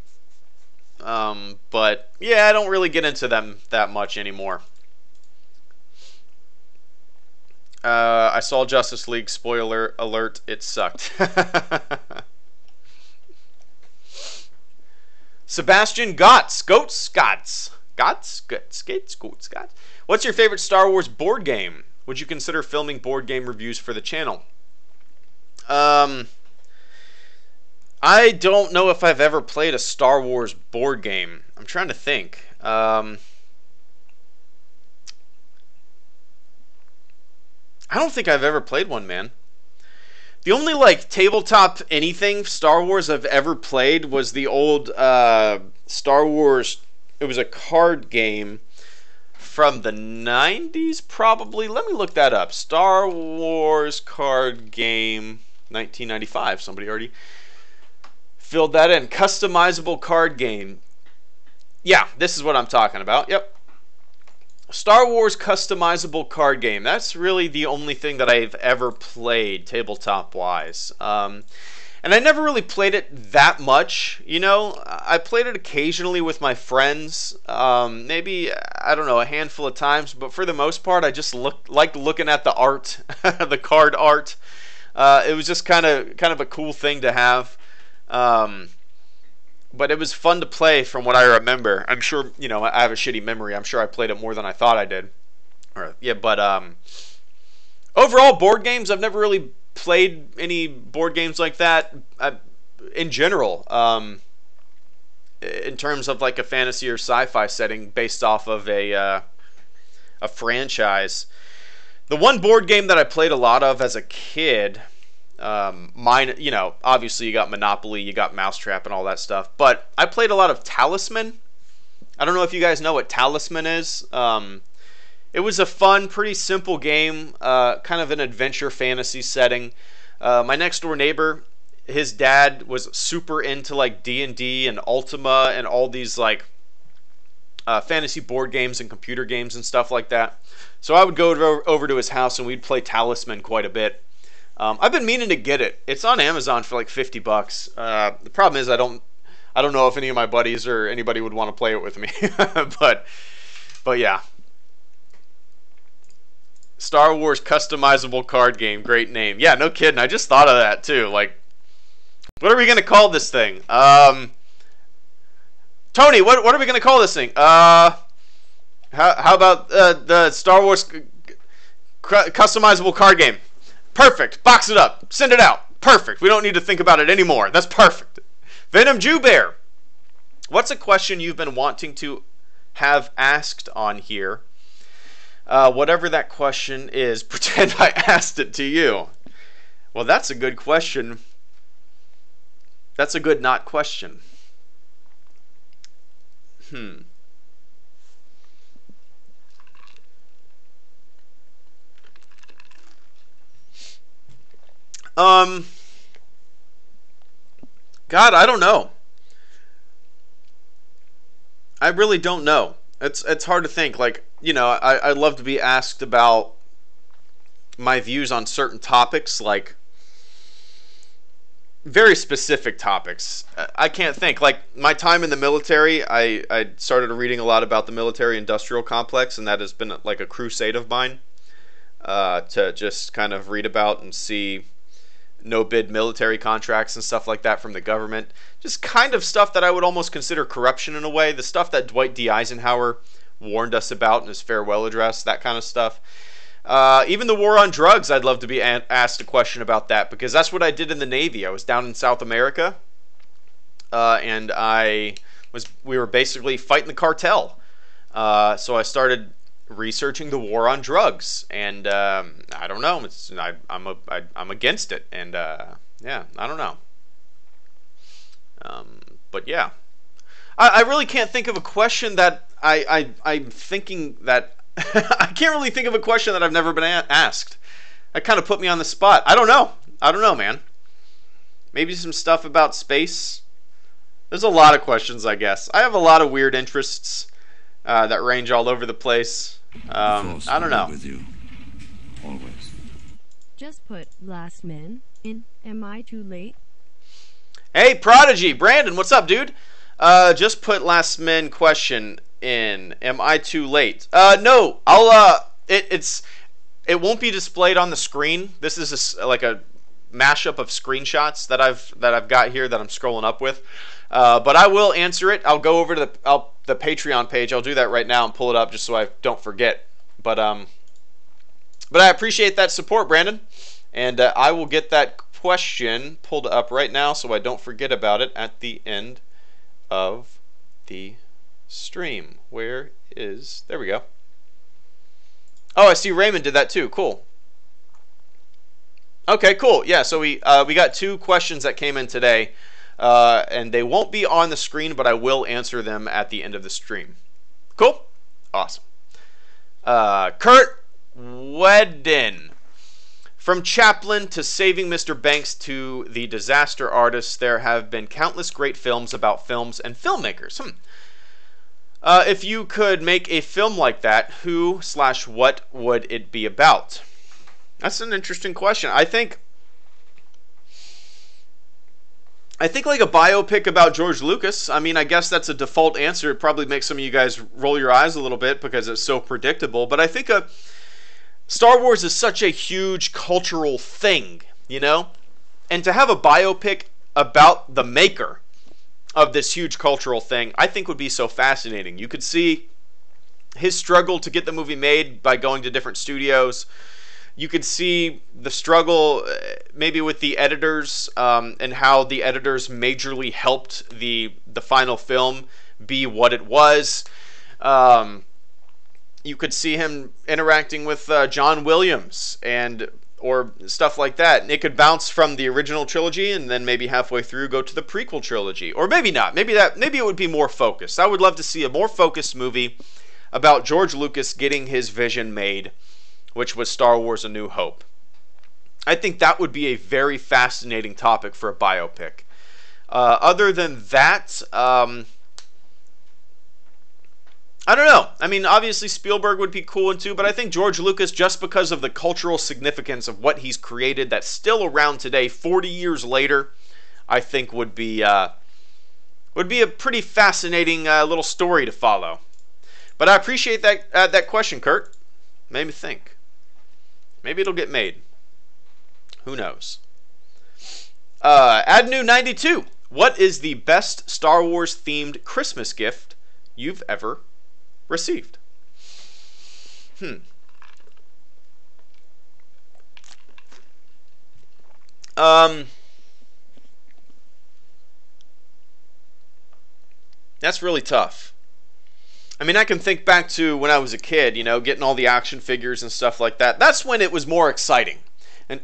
But yeah, I don't really get into them that much anymore. I saw Justice League. Spoiler alert, it sucked. Sebastian Gotts. What's your favorite Star Wars board game? Would you consider filming board game reviews for the channel? I don't know if I've ever played a Star Wars board game. I'm trying to think. I don't think I've ever played one, man. The only, tabletop anything Star Wars I've ever played was the old Star Wars. It was a card game from the 90s, probably. Let me look that up. Star Wars card game, 1995. Somebody already filled that in. Customizable card game. Yeah, this is what I'm talking about. Yep. Star Wars customizable card game. That's really the only thing that I've ever played tabletop-wise. And I never really played it that much, I played it occasionally with my friends, maybe, I don't know, a handful of times, but for the most part, I just liked looking at the art, the card art. It was just kind of a cool thing to have, but it was fun to play from what I remember. I'm sure, I have a shitty memory. I'm sure I played it more than I thought I did. Overall, board games, I've never really played any board games like that in general, in terms of like a fantasy or sci-fi setting based off of a franchise. The one board game that I played a lot of as a kid, obviously you got Monopoly, you got Mousetrap and all that stuff, but I played a lot of Talisman. I don't know if you guys know what Talisman is. It was a fun, pretty simple game, kind of an adventure fantasy setting. My next door neighbor, his dad was super into like D&D and Ultima and all these fantasy board games and computer games and stuff like that. So I would go over to his house and we'd play Talisman quite a bit. I've been meaning to get it. It's on Amazon for like $50. The problem is I don't know if any of my buddies or anybody would want to play it with me. but yeah. Star Wars customizable card game. Great name. Yeah, no kidding. I just thought of that too. Like, what are we going to call this thing? Tony, what are we going to call this thing? How about the Star Wars customizable card game? Perfect. Box it up. Send it out. Perfect. We don't need to think about it anymore. That's perfect. Venom Jew Bear. What's a question you've been wanting to have asked on here? Whatever that question is, pretend I asked it to you. Well, that's a good question. That's a good not question. God, I don't know. I really don't know. It's hard to think. Like, I'd love to be asked about my views on certain topics, like very specific topics. I can't think. Like, my time in the military, I started reading a lot about the military-industrial complex, and that has been like a crusade of mine. to just kind of read about and see no-bid military contracts and stuff like that from the government. Just kind of stuff that I would almost consider corruption in a way. The stuff that Dwight D. Eisenhower warned us about in his farewell address, that kind of stuff. Even the war on drugs, I'd love to be asked a question about that, because that's what I did in the Navy. I was down in South America, and we were basically fighting the cartel. So I started researching the war on drugs, and I don't know. I'm against it, and yeah, I don't know. But yeah, I really can't think of a question that I'm thinking that I can't really think of a question that I've never been asked. That kind of put me on the spot. I don't know, man. Maybe some stuff about space. There's a lot of questions, I guess. I have a lot of weird interests that range all over the place. I don't know. With you, always. Just put last men in. Am I too late? Hey, Prodigy, Brandon, what's up, dude? Just put last men question in. Am I too late? No, I'll. It won't be displayed on the screen. This is like a mashup of screenshots that I've got here that I'm scrolling up with. But I will answer it. I'll go over to the Patreon page. I'll do that right now and pull it up just so I don't forget. But I appreciate that support, Brandon, and I will get that question pulled up right now so I don't forget about it at the end of the stream. Where is... There we go. Oh, I see Raymond did that too. Cool. Okay, cool. Yeah, so we got 2 questions that came in today, and they won't be on the screen, but I will answer them at the end of the stream. Cool? Awesome. Kurt Wedden. From Chaplin to Saving Mr. Banks to The Disaster Artist, there have been countless great films about films and filmmakers. If you could make a film like that, who/what would it be about? That's an interesting question. I think like a biopic about George Lucas. I mean, I guess that's a default answer. It probably makes some of you guys roll your eyes a little bit because it's so predictable. But I think Star Wars is such a huge cultural thing, you know? And to have a biopic about the maker of this huge cultural thing, I think would be so fascinating. You could see his struggle to get the movie made by going to different studios. You could see the struggle maybe with the editors, and how the editors majorly helped the final film be what it was. You could see him interacting with John Williams or stuff like that. And it could bounce from the original trilogy and then maybe halfway through go to the prequel trilogy. Or maybe not. Maybe it would be more focused. I would love to see a more focused movie about George Lucas getting his vision made, which was Star Wars A New Hope. I think that would be a very fascinating topic for a biopic. Other than that, I don't know. I mean, obviously Spielberg would be cool too, but I think George Lucas, just because of the cultural significance of what he's created that's still around today, 40 years later, I think would be a pretty fascinating little story to follow. But I appreciate that question, Kurt. Made me think. Maybe it'll get made. Who knows? Adnu92. What is the best Star Wars themed Christmas gift you've ever received? That's really tough. I mean, I can think back to when I was a kid, you know, getting all the action figures and stuff like that. That's when it was more exciting. And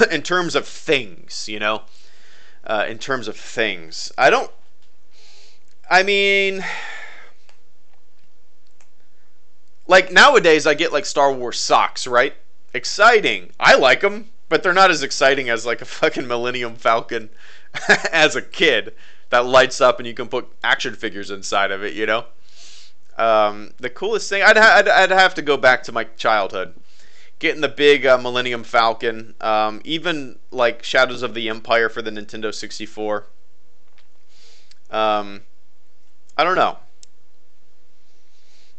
in terms of things, you know, in terms of things. Like nowadays I get like Star Wars socks, right? Exciting. I like them, but they're not as exciting as like a fucking Millennium Falcon as a kid that lights up and you can put action figures inside of it, you know? The coolest thing, I'd have to go back to my childhood. Getting the big Millennium Falcon, even like Shadows of the Empire for the Nintendo 64. I don't know.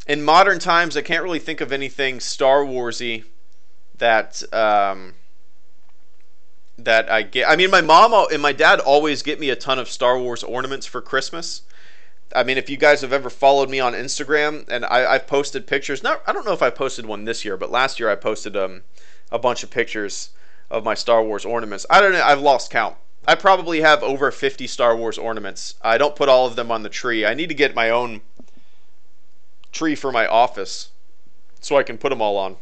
In modern times, I can't really think of anything Star Warsy that that I get. I mean, my mom and my dad always get me a ton of Star Wars ornaments for Christmas. I mean, if you guys have ever followed me on Instagram, and I've posted pictures. I don't know if I posted one this year, but last year I posted a bunch of pictures of my Star Wars ornaments. I don't know. I've lost count. I probably have over 50 Star Wars ornaments. I don't put all of them on the tree. I need to get my own tree for my office so I can put them all on.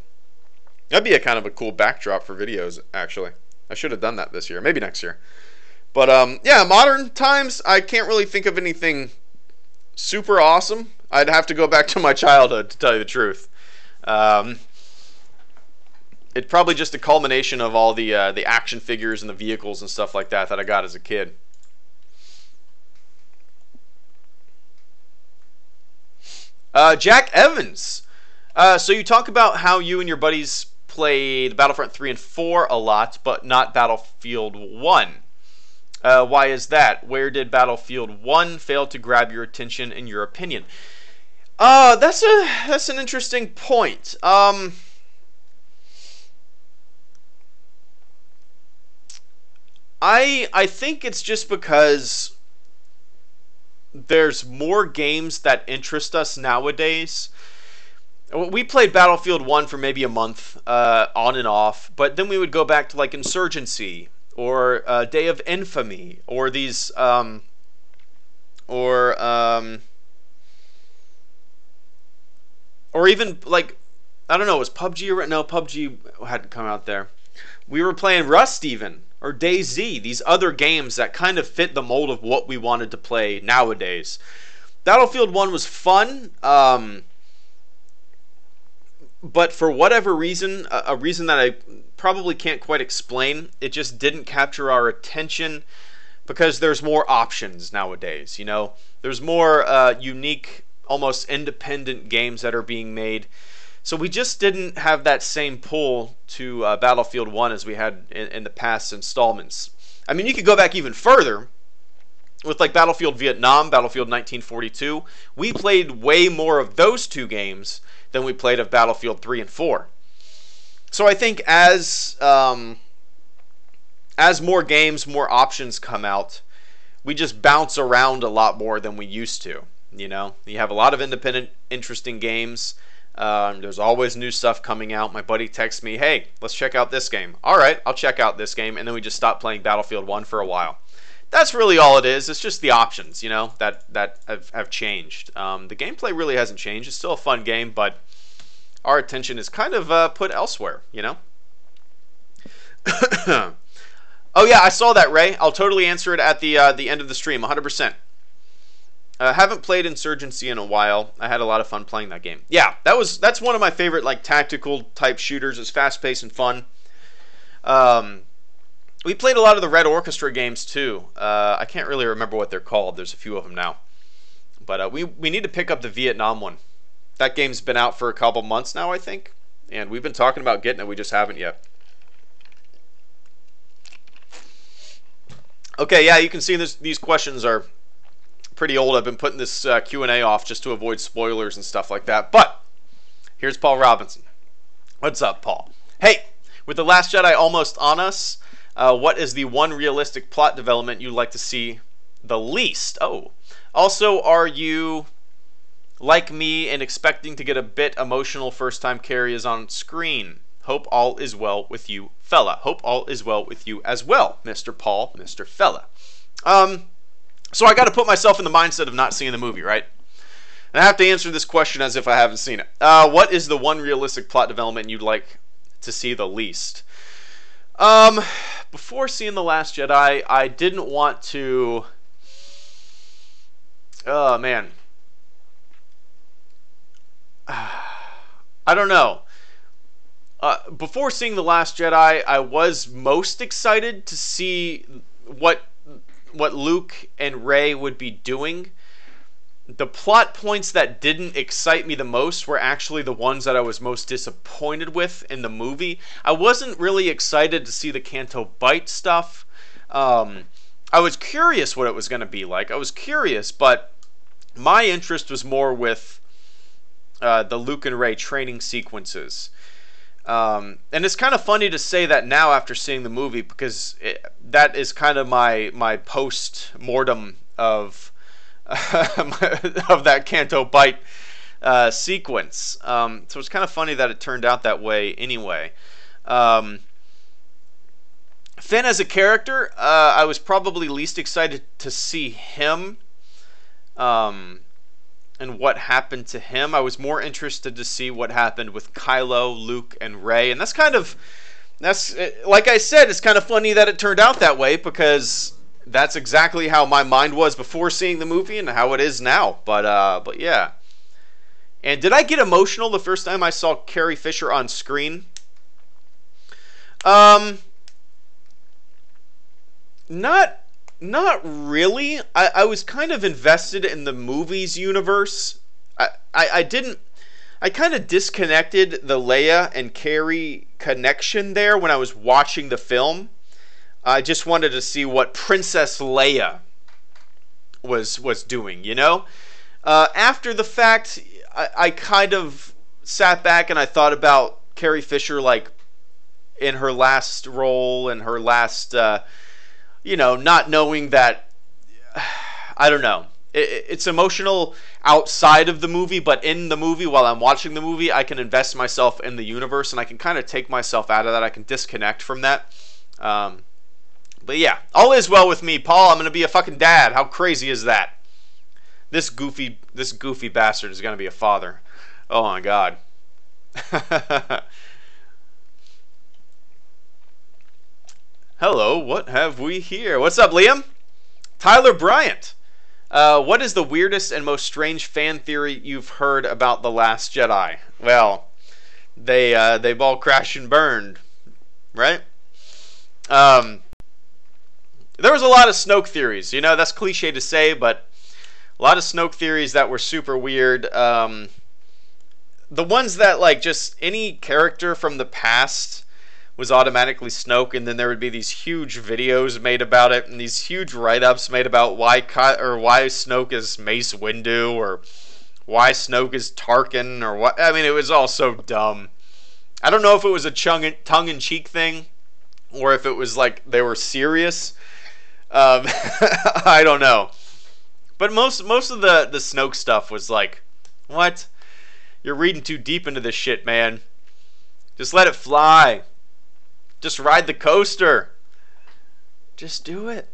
That'd be a kind of a cool backdrop for videos, actually. I should have done that this year. Maybe next year. But, yeah, modern times, I can't really think of anything super awesome. I'd have to go back to my childhood, to tell you the truth. It's probably just a culmination of all the action figures and the vehicles and stuff like that I got as a kid. Jack Evans. So you talk about how you and your buddies played Battlefront 3 and 4 a lot, but not Battlefield 1. Why is that? Where did Battlefield 1 fail to grab your attention, in your opinion? That's an interesting point. I think it's just because there's more games that interest us nowadays. We played Battlefield 1 for maybe a month, on and off, but then we would go back to like Insurgency or Day of Infamy or these or even like, I don't know, was PUBG or no, PUBG hadn't come out there. We were playing Rust even, or DayZ, these other games that kind of fit the mold of what we wanted to play nowadays. Battlefield 1 was fun, but for whatever reason, a reason that I probably can't quite explain, it just didn't capture our attention because there's more options nowadays, you know? There's more unique, almost independent games that are being made. So we just didn't have that same pull to Battlefield 1 as we had in the past installments. I mean, you could go back even further with like Battlefield Vietnam, Battlefield 1942. We played way more of those two games than we played of Battlefield 3 and 4. So I think as more games, more options come out, we just bounce around a lot more than we used to. You know, you have a lot of independent, interesting games. There's always new stuff coming out. My buddy texts me, hey, let's check out this game. All right, I'll check out this game. And then we just stop playing Battlefield 1 for a while. That's really all it is. It's just the options, you know, that have changed. The gameplay really hasn't changed. It's still a fun game, but our attention is kind of put elsewhere, you know? Oh, yeah, I saw that, Ray. I'll totally answer it at the end of the stream, 100%. Haven't played Insurgency in a while. I had a lot of fun playing that game. Yeah, that's one of my favorite like tactical type shooters. It's fast paced and fun. We played a lot of the Red Orchestra games too. I can't really remember what they're called. There's a few of them now. But we need to pick up the Vietnam one. That game's been out for a couple months now, I think. And we've been talking about getting it. We just haven't yet. Okay, yeah, you can see these questions are pretty old. I've been putting this Q&A off just to avoid spoilers and stuff like that. But here's Paul Robinson. What's up, Paul? Hey, with The Last Jedi almost on us, what is the one realistic plot development you'd like to see the least? Oh, also, are you like me and expecting to get a bit emotional first time Carrie is on screen? Hope all is well with you, fella. Hope all is well with you as well, Mr. Paul, Mr. Fella. So I got to put myself in the mindset of not seeing the movie, right? And I have to answer this question as if I haven't seen it. What is the one realistic plot development you'd like to see the least? Before seeing The Last Jedi, I didn't want to... Oh, man. I don't know. Before seeing The Last Jedi, I was most excited to see what Luke and Rey would be doing. The plot points that didn't excite me the most were actually the ones that I was most disappointed with in the movie. I wasn't really excited to see the Canto Bight stuff. I was curious what it was going to be like. I was curious, but my interest was more with the Luke and Rey training sequences. And it's kind of funny to say that now after seeing the movie, because that is kind of my post-mortem of of that Canto Bite sequence. So it's kind of funny that it turned out that way anyway. Finn as a character, I was probably least excited to see him and what happened to him. I was more interested to see what happened with Kylo, Luke, and Rey. And that's like I said, it's kind of funny that it turned out that way, because that's exactly how my mind was before seeing the movie and how it is now. But yeah. And did I get emotional the first time I saw Carrie Fisher on screen? Not really. I was kind of invested in the movie's universe. I kind of disconnected the Leia and Carrie connection there when I was watching the film. I just wanted to see what Princess Leia was doing, you know? After the fact, I kind of sat back and I thought about Carrie Fisher, like, in her last role and her last, not knowing that, I don't know. It's emotional outside of the movie, but in the movie, while I'm watching the movie, I can invest myself in the universe, and I can kind of take myself out of that. I can disconnect from that. But yeah, all is well with me, Paul. I'm going to be a fucking dad. How crazy is that? This goofy bastard is going to be a father. Oh my god. Hello, what have we here? What's up, Liam? Tyler Bryant. What is the weirdest and most strange fan theory you've heard about The Last Jedi? Well, they've all crashed and burned, right? There was a lot of Snoke theories. You know, that's cliche to say, but a lot of Snoke theories that were super weird. The ones that, like, just any character from the past was automatically Snoke, and then there would be these huge videos made about it, and these huge write-ups made about why Snoke is Mace Windu, or why Snoke is Tarkin, or what. I mean, it was all so dumb. I don't know if it was a tongue-in-cheek thing, or if it was like they were serious. I don't know. But most of the Snoke stuff was like, what? You're reading too deep into this shit, man. Just let it fly. Just ride the coaster. Just do it.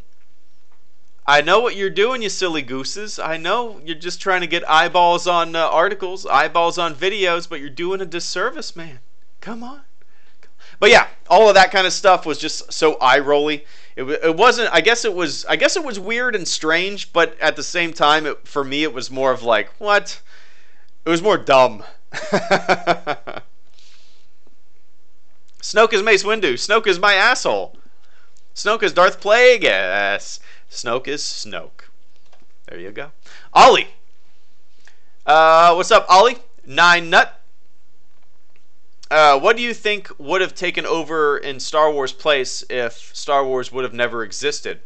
I know what you're doing, you silly gooses. I know you're just trying to get eyeballs on articles, eyeballs on videos, but you're doing a disservice, man. Come on. But yeah, all of that kind of stuff was just so eye-rolly. It wasn't. I guess it was weird and strange, but at the same time, for me, it was more of like, what? It was more dumb. Snoke is Mace Windu. Snoke is my asshole. Snoke is Darth Plagueis. Snoke is Snoke. There you go. Ollie. What's up, Ollie? 9nut. What do you think would have taken over in Star Wars' place if Star Wars would have never existed?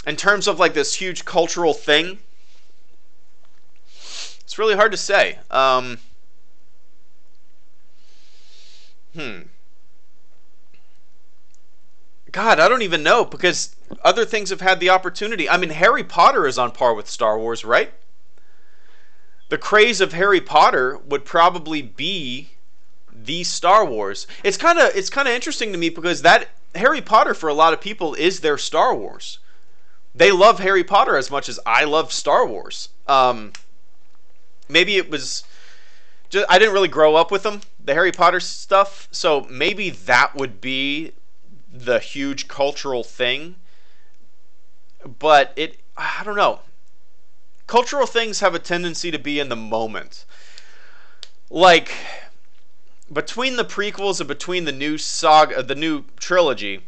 In terms of like this huge cultural thing, it's really hard to say. God, I don't even know, because other things have had the opportunity. I mean, Harry Potter is on par with Star Wars, right? The craze of Harry Potter would probably be the Star Wars. It's kind of interesting to me, because that Harry Potter for a lot of people is their Star Wars. They love Harry Potter as much as I love Star Wars. Maybe it was just I didn't really grow up with them, the Harry Potter stuff, so maybe that would be the huge cultural thing. But I don't know. Cultural things have a tendency to be in the moment. Like, between the prequels and between the new saga, the new trilogy,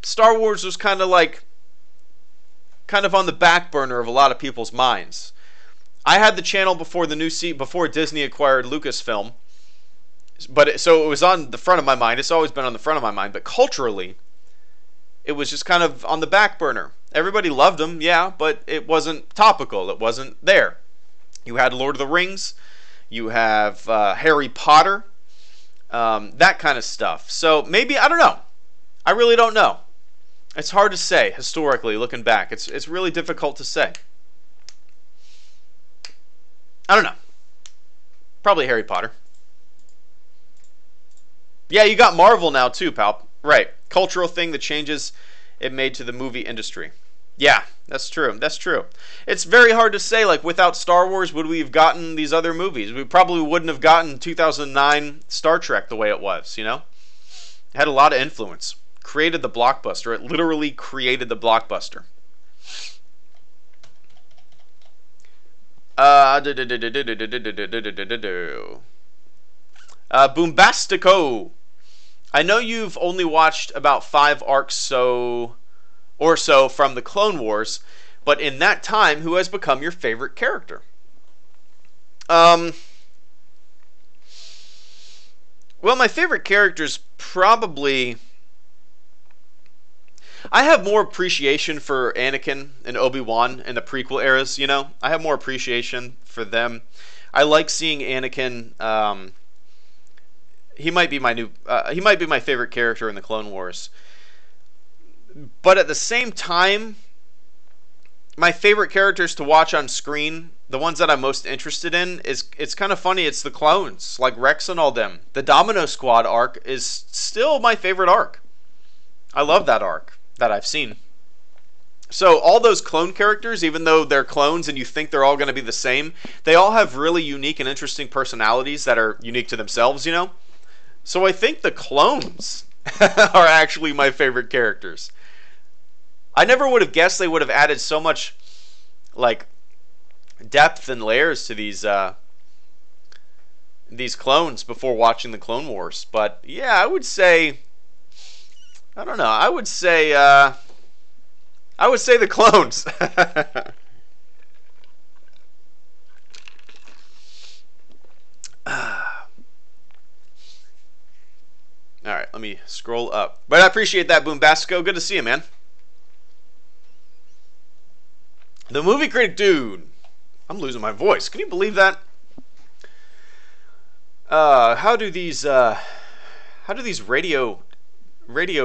Star Wars was kind of on the back burner of a lot of people's minds. I had the channel before Disney acquired Lucasfilm, so it was on the front of my mind. It's always been on the front of my mind, but culturally, it was just kind of on the back burner. Everybody loved them, yeah, but it wasn't topical. It wasn't there. You had Lord of the Rings. You have Harry Potter. that kind of stuff. So maybe, I don't know. I really don't know. It's hard to say historically looking back. It's really difficult to say. I don't know. Probably Harry Potter. Yeah, you got Marvel now too, pal. Right. Cultural thing, the changes it made to the movie industry. Yeah, that's true. That's true. It's very hard to say, like, without Star Wars, would we have gotten these other movies? We probably wouldn't have gotten 2009 Star Trek the way it was, you know? It had a lot of influence. Created the blockbuster. It literally created the blockbuster. Boombastico. I know you've only watched about 5 arcs or so from the Clone Wars, but in that time, who has become your favorite character? Well, my favorite characters probably... I have more appreciation for Anakin and Obi-Wan in the prequel eras, you know? I have more appreciation for them. I like seeing Anakin. He might be my favorite character in the Clone Wars. But at the same time, my favorite characters to watch on screen, the ones that I'm most interested in, it's kind of funny, it's the clones, like Rex and all them. The Domino Squad arc is still my favorite arc. I love that arc that I've seen. So all those clone characters, even though they're clones and you think they're all going to be the same, they all have really unique and interesting personalities that are unique to themselves, you know? So I think the clones are actually my favorite characters. I never would have guessed they would have added so much, like, depth and layers to these clones before watching the Clone Wars. But yeah, I would say, I don't know. I would say the clones. All right, let me scroll up. But I appreciate that, Boombasco. Good to see you, man. The movie critic dude. I'm losing my voice. Can you believe that? How do these radio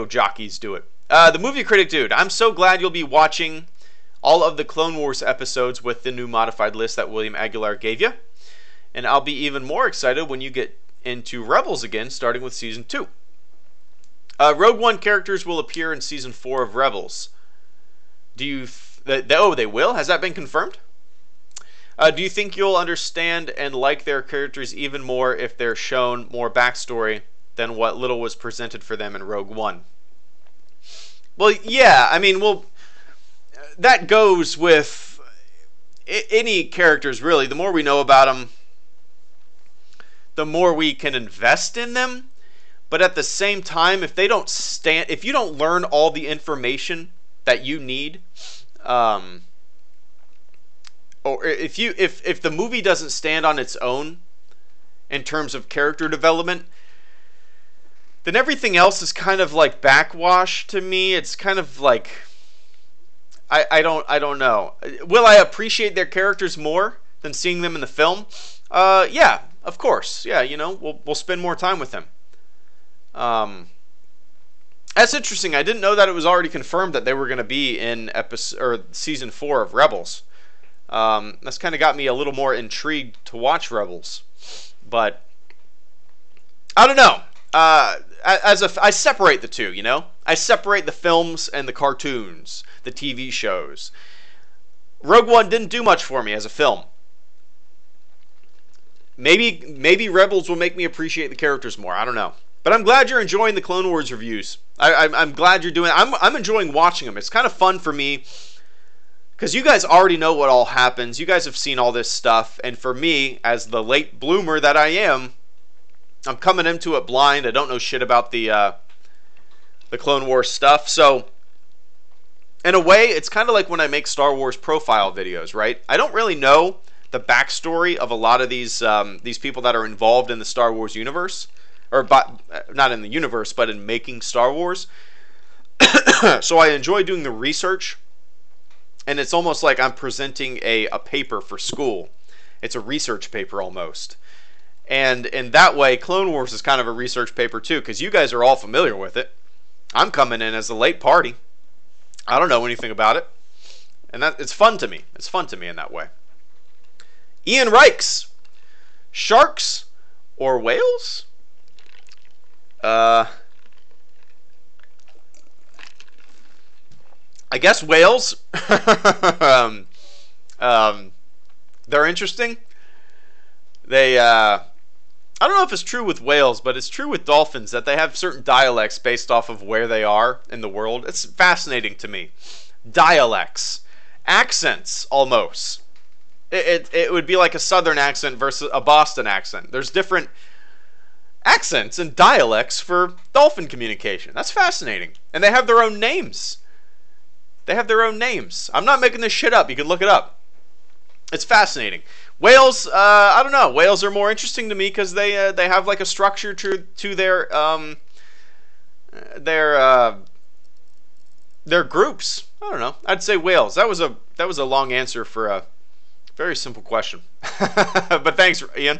jockeys do it? The movie critic dude. I'm so glad you'll be watching all of the Clone Wars episodes with the new modified list that William Aguilar gave you. And I'll be even more excited when you get into Rebels again, starting with Season 2. Rogue One characters will appear in Season 4 of Rebels. Do you... oh, they will? Has that been confirmed? Do you think you'll understand and like their characters even more if they're shown more backstory than what little was presented for them in Rogue One? Well, yeah, I mean, well, that goes with any characters, really. The more we know about them, the more we can invest in them. But at the same time, if you don't learn all the information that you need, or if the movie doesn't stand on its own in terms of character development, then everything else is kind of like backwash to me. It's kind of like I don't know. Will I appreciate their characters more than seeing them in the film? Yeah, of course. Yeah, you know, we'll spend more time with them. That's interesting. I didn't know that it was already confirmed that they were going to be in Season 4 of Rebels. That's kind of got me a little more intrigued to watch Rebels. But I don't know. I separate the two, you know? I separate the films and the cartoons, the TV shows. Rogue One didn't do much for me as a film. Maybe Rebels will make me appreciate the characters more. I don't know. But I'm glad you're enjoying the Clone Wars reviews. I'm glad you're doing. I'm enjoying watching them. It's kind of fun for me because you guys already know what all happens. You guys have seen all this stuff, and for me, as the late bloomer that I am, I'm coming into it blind. I don't know shit about the Clone Wars stuff. So, in a way, it's kind of like when I make Star Wars profile videos, right? I don't really know the backstory of a lot of these people that are involved in the Star Wars universe. Or not in the universe, but in making Star Wars. So I enjoy doing the research. And it's almost like I'm presenting a paper for school. It's a research paper almost. And in that way, Clone Wars is kind of a research paper too, because you guys are all familiar with it. I'm coming in as a late party. I don't know anything about it. And that it's fun to me. It's fun to me in that way. Ian Reichs. Sharks or whales? I guess whales. They're interesting. I don't know if it's true with whales, but it's true with dolphins that they have certain dialects based off of where they are in the world. It's fascinating to me. Dialects. Accents, almost. It would be like a southern accent versus a Boston accent. There's different accents and dialects for dolphin communication. That's fascinating. And they have their own names. They have their own names. I'm not making this shit up. You can look it up. It's fascinating. Whales, I don't know. Whales are more interesting to me because they have like a structure to their groups. I don't know. I'd say whales. That was a long answer for a very simple question. But thanks, Ian.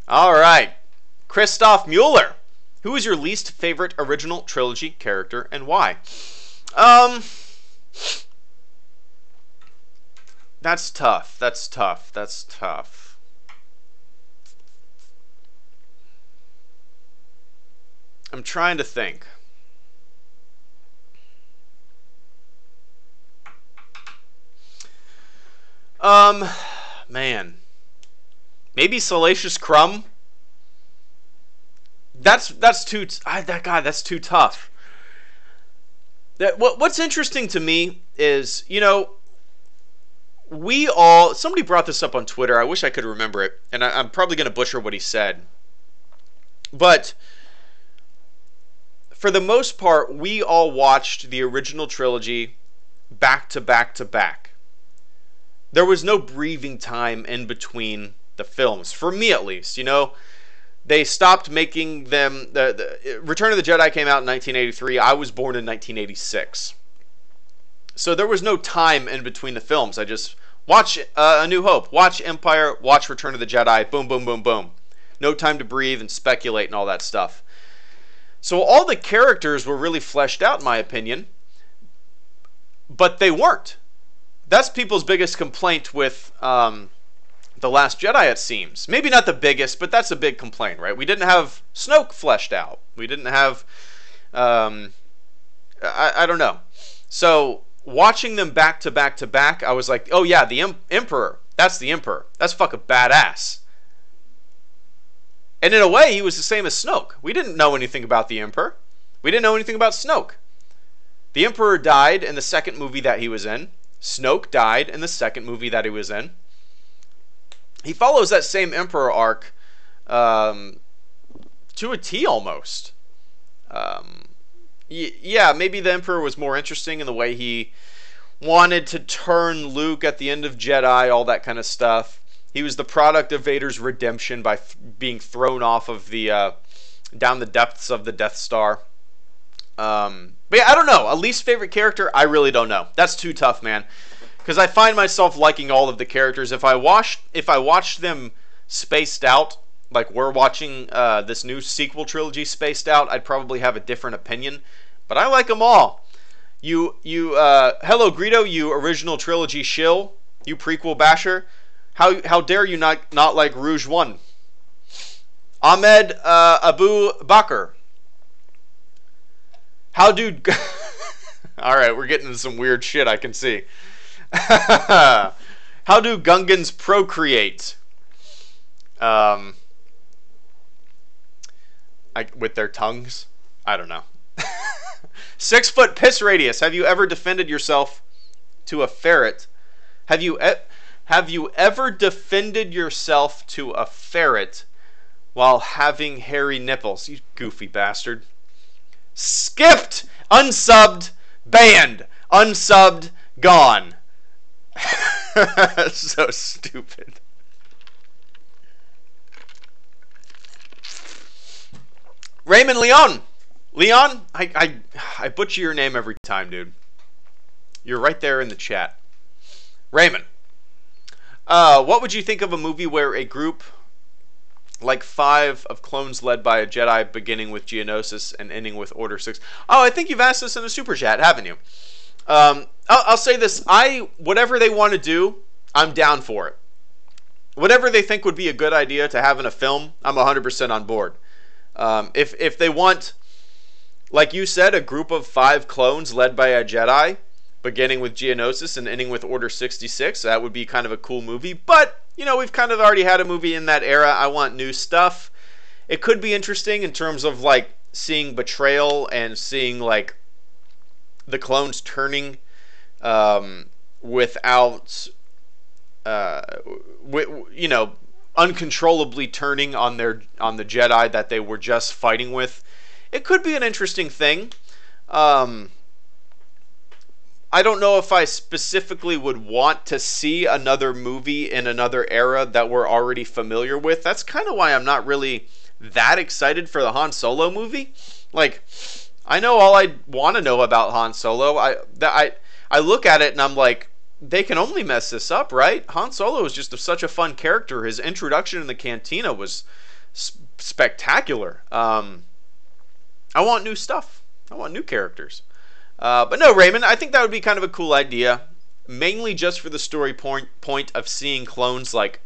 All right, Christoph Mueller. Who is your least favorite original trilogy character and why? That's tough. That's tough. That's tough. I'm trying to think. Man. Maybe Salacious Crumb? That's too that's too tough. What's interesting to me is, you know, somebody brought this up on Twitter. I wish I could remember it, and I'm probably going to butcher what he said. But for the most part, we all watched the original trilogy back to back to back. There was no breathing time in between the films, for me at least. You know, they stopped making them. The Return of the Jedi came out in 1983. I was born in 1986. So there was no time in between the films. I just watch A New Hope, watch Empire, watch Return of the Jedi, boom, boom, boom, boom. No time to breathe and speculate and all that stuff. So all the characters were really fleshed out, in my opinion, but they weren't. That's people's biggest complaint with The Last Jedi, it seems. Maybe not the biggest, but that's a big complaint, right? We didn't have Snoke fleshed out. We didn't have, I don't know. So watching them back to back to back, I was like, oh yeah, the Emperor. That's the Emperor. That's fucking badass. And in a way, he was the same as Snoke. We didn't know anything about the Emperor. We didn't know anything about Snoke. The Emperor died in the second movie that he was in. Snoke died in the second movie that he was in. He follows that same Emperor arc to a T almost. Yeah, maybe the Emperor was more interesting in the way he wanted to turn Luke at the end of Jedi, all that kind of stuff. He was the product of Vader's redemption by being thrown off of the down the depths of the Death Star. But yeah, I don't know. A least favorite character, I really don't know. That's too tough, man. Because I find myself liking all of the characters. If I watched them spaced out, like we're watching this new sequel trilogy spaced out, I'd probably have a different opinion. But I like them all. You HelloGreedo, you original trilogy shill, you prequel basher. How dare you not like Rouge One? Ahmed Abu Bakr. How do... Alright, we're getting into some weird shit, I can see. How do Gungans procreate? With their tongues? I don't know. 6 foot piss radius. Have you ever defended yourself to a ferret? Have you ever defended yourself to a ferret while having hairy nipples? You goofy bastard. Skipped, unsubbed, banned, unsubbed, gone. So stupid. Raymond Leon. Leon, I butcher your name every time, dude. You're right there in the chat. Raymond, What would you think of a movie where a group like 5 of clones led by a Jedi, beginning with Geonosis and ending with Order 6? Oh, I think you've asked this in a super chat, haven't you? I'll say this: whatever they want to do, I'm down for it. Whatever they think would be a good idea to have in a film, I'm 100% on board. If they want, like you said, a group of 5 clones led by a Jedi, beginning with Geonosis and ending with Order 66, that would be kind of a cool movie. But, you know, we've kind of already had a movie in that era. I want new stuff. It could be interesting in terms of, like, seeing betrayal and seeing, like, the clones turning without, you know, uncontrollably turning on the Jedi that they were just fighting with. It could be an interesting thing. I don't know if I specifically would want to see another movie in another era that we're already familiar with. That's kind of why I'm not really that excited for the Han Solo movie. Like, I know all I want to know about Han Solo. I look at it and I'm like, they can only mess this up, right? Han Solo is just such a fun character. His introduction in the cantina was spectacular. I want new stuff. I want new characters. But no, Raymond, I think that would be kind of a cool idea. Mainly just for the story point of seeing clones, like,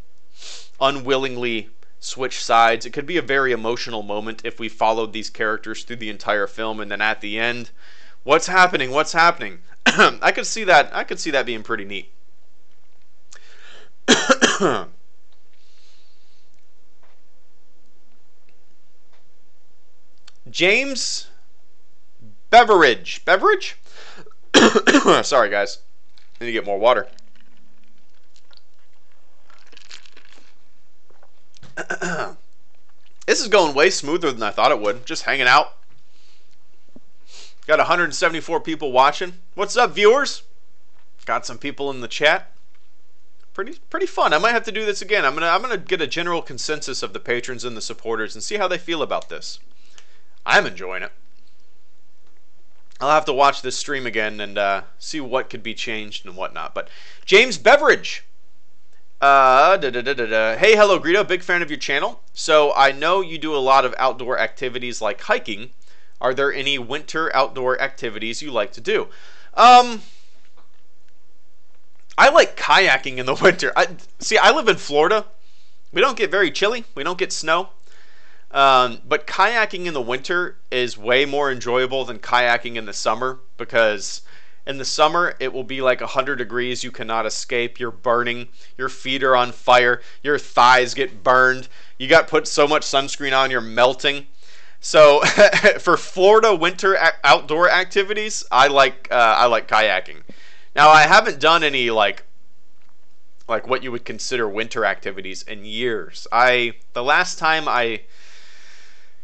unwillingly switch sides. It could be a very emotional moment if we followed these characters through the entire film, and then at the end, what's happening? What's happening? I could see that. I could see that being pretty neat. James Beverage. Sorry, guys. I need to get more water. This is going way smoother than I thought it would. Just hanging out. Got 174 people watching. What's up, viewers? Got some people in the chat. Pretty fun. I might have to do this again. I'm gonna get a general consensus of the patrons and the supporters and see how they feel about this. I'm enjoying it. I'll have to watch this stream again and see what could be changed and whatnot. But James Beverage. Hey, HelloGreedo, big fan of your channel. So I know you do a lot of outdoor activities like hiking. Are there any winter outdoor activities you like to do? I like kayaking in the winter. I live in Florida. We don't get very chilly. We don't get snow. But kayaking in the winter is way more enjoyable than kayaking in the summer, because in the summer it will be like 100 degrees. You cannot escape. You're burning. Your feet are on fire. Your thighs get burned. You got put so much sunscreen on, you're melting. So for Florida winter outdoor activities, I like kayaking. Now, I haven't done any like what you would consider winter activities in years. The last time I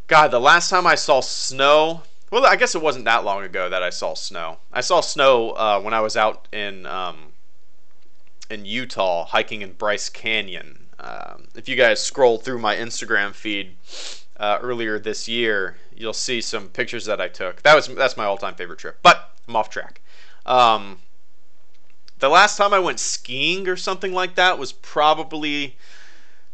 saw snow, well, I guess it wasn't that long ago that I saw snow. I saw snow when I was out in Utah hiking in Bryce Canyon. If you guys scroll through my Instagram feed earlier this year, you'll see some pictures that I took. That's my all-time favorite trip. But I'm off track. The last time I went skiing or something like that was probably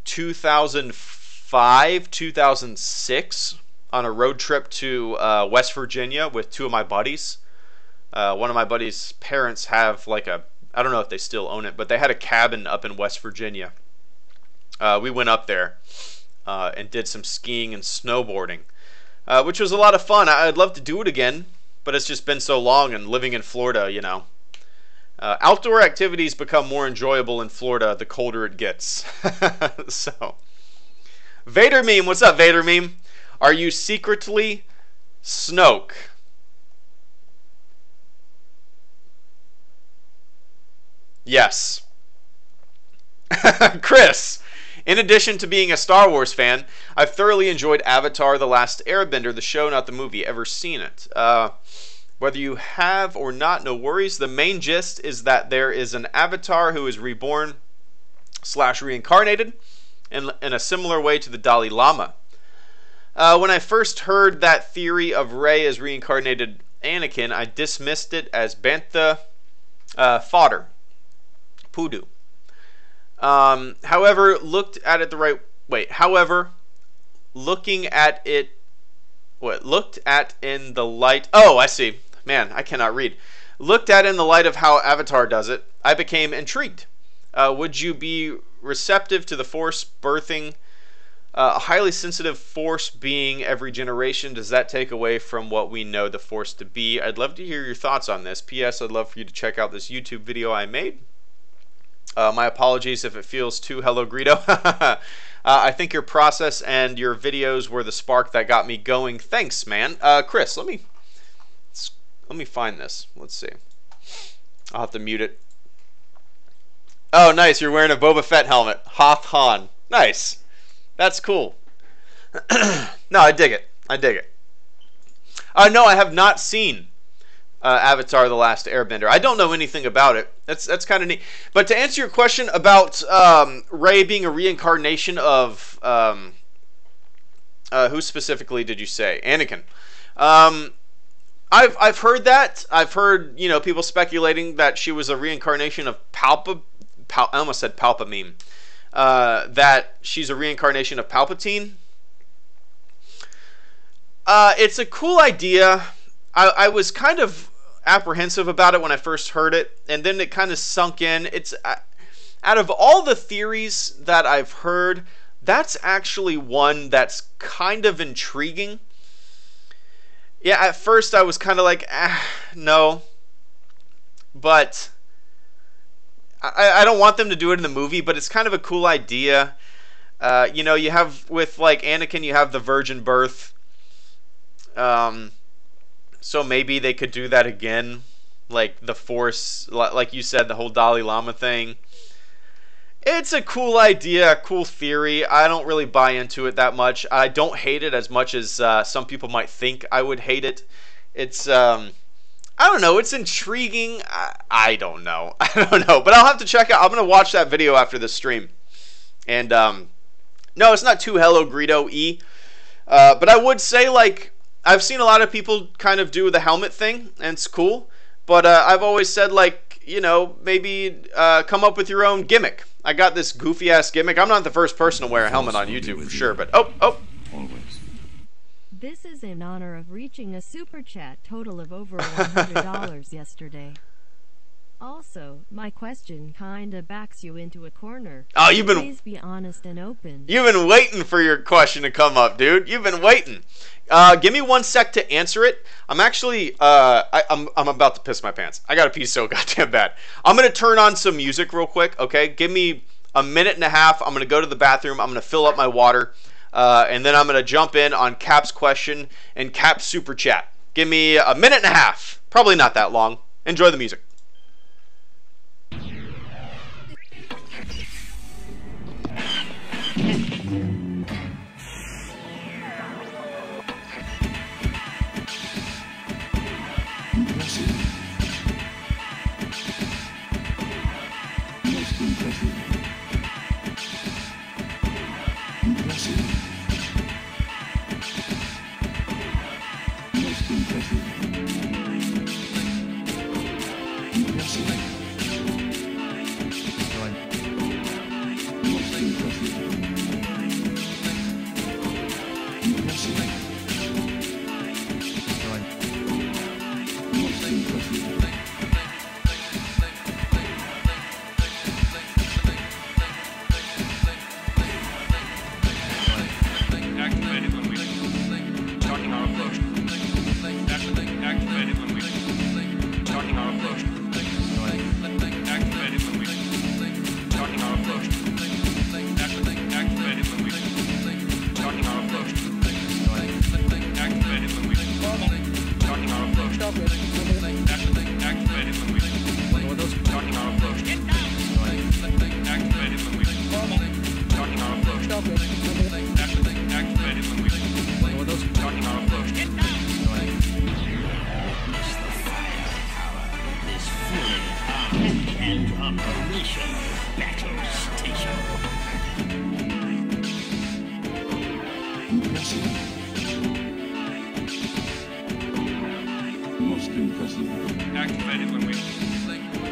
2005, 2006 on a road trip to West Virginia with 2 of my buddies. One of my buddies' parents have I don't know if they still own it, but they had a cabin up in West Virginia. We went up there and did some skiing and snowboarding, which was a lot of fun. I'd love to do it again, but it's just been so long, and living in Florida, you know. Outdoor activities become more enjoyable in Florida the colder it gets. So, Vader Meme, what's up, Vader Meme? Are you secretly Snoke? Yes. Chris, in addition to being a Star Wars fan, I've thoroughly enjoyed Avatar: The Last Airbender, the show, not the movie. Ever seen it? Whether you have or not, no worries. The main gist is that there is an avatar who is reborn / reincarnated in a similar way to the Dalai Lama. When I first heard that theory of Rey as reincarnated Anakin, I dismissed it as bantha fodder. Poodoo. However, looked at it the right... Wait, however, looking at it... What? Looked at in the light... Oh, I see. Man, I cannot read. Looked at in the light of how Avatar does it, I became intrigued. Would you be receptive to the Force birthing a highly sensitive Force being every generation? Does that take away from what we know the Force to be? I'd love to hear your thoughts on this. P.S. I'd love for you to check out this YouTube video I made. My apologies if it feels too HelloGreedo. I think your process and your videos were the spark that got me going. Thanks, man. Chris, let me find this. Let's see. I'll have to mute it. Oh, nice. You're wearing a Boba Fett helmet. Hoth Han. Nice. That's cool. No, I dig it. I dig it. No, I have not seen Avatar: The Last Airbender. I don't know anything about it. That's kind of neat. But to answer your question about Rey being a reincarnation of who specifically did you say? Anakin. I've heard that. I've heard, you know, people speculating that she was a reincarnation of I almost said Palpameme. That she's a reincarnation of Palpatine. It's a cool idea. I was kind of apprehensive about it when I first heard it, and then it kind of sunk in. It's out of all the theories that I've heard, that's actually one that's kind of intriguing. Yeah, at first I was kind of like, no. But I don't want them to do it in the movie, but it's kind of a cool idea. You know, you have, with like Anakin, you have the virgin birth. So maybe they could do that again. Like the Force, like you said, the whole Dalai Lama thing. It's a cool idea, a cool theory. I don't really buy into it that much. I don't hate it as much as some people might think I would hate it. It's, I don't know, it's intriguing. I don't know. I don't know. But I'll have to check out. I'm going to watch that video after this stream. And, no, it's not too HelloGreedo-y. But I would say, like, I've seen a lot of people kind of do the helmet thing, and it's cool. But I've always said, like, you know, maybe come up with your own gimmick. I got this goofy-ass gimmick. I'm not the first person to wear a helmet on YouTube, for sure, but... Oh! Always. This is in honor of reaching a super chat total of over $100 yesterday. Also, my question kinda backs you into a corner. Oh, you've been... Please be honest and open. You've been waiting for your question to come up, dude. You've been waiting. Give me 1 sec to answer it. I'm actually, I'm about to piss my pants. I gotta pee so goddamn bad. I'm gonna turn on some music real quick, okay? Give me a minute and a half. I'm gonna go to the bathroom. I'm gonna fill up my water. And then I'm gonna jump in on Cap's question and Cap's super chat. Give me a minute and a half. Probably not that long. Enjoy the music. Activated when we starting our approach. Activated when we starting our approach. Activated when we starting our approach. Activated when we starting our approach. Activated when we starting our approach. Activated when we starting our approach. Activated when we starting our approach. Activated when we starting our approach. Witness the firepower of this fully armed and operational battle station. Most impressive. Activated when we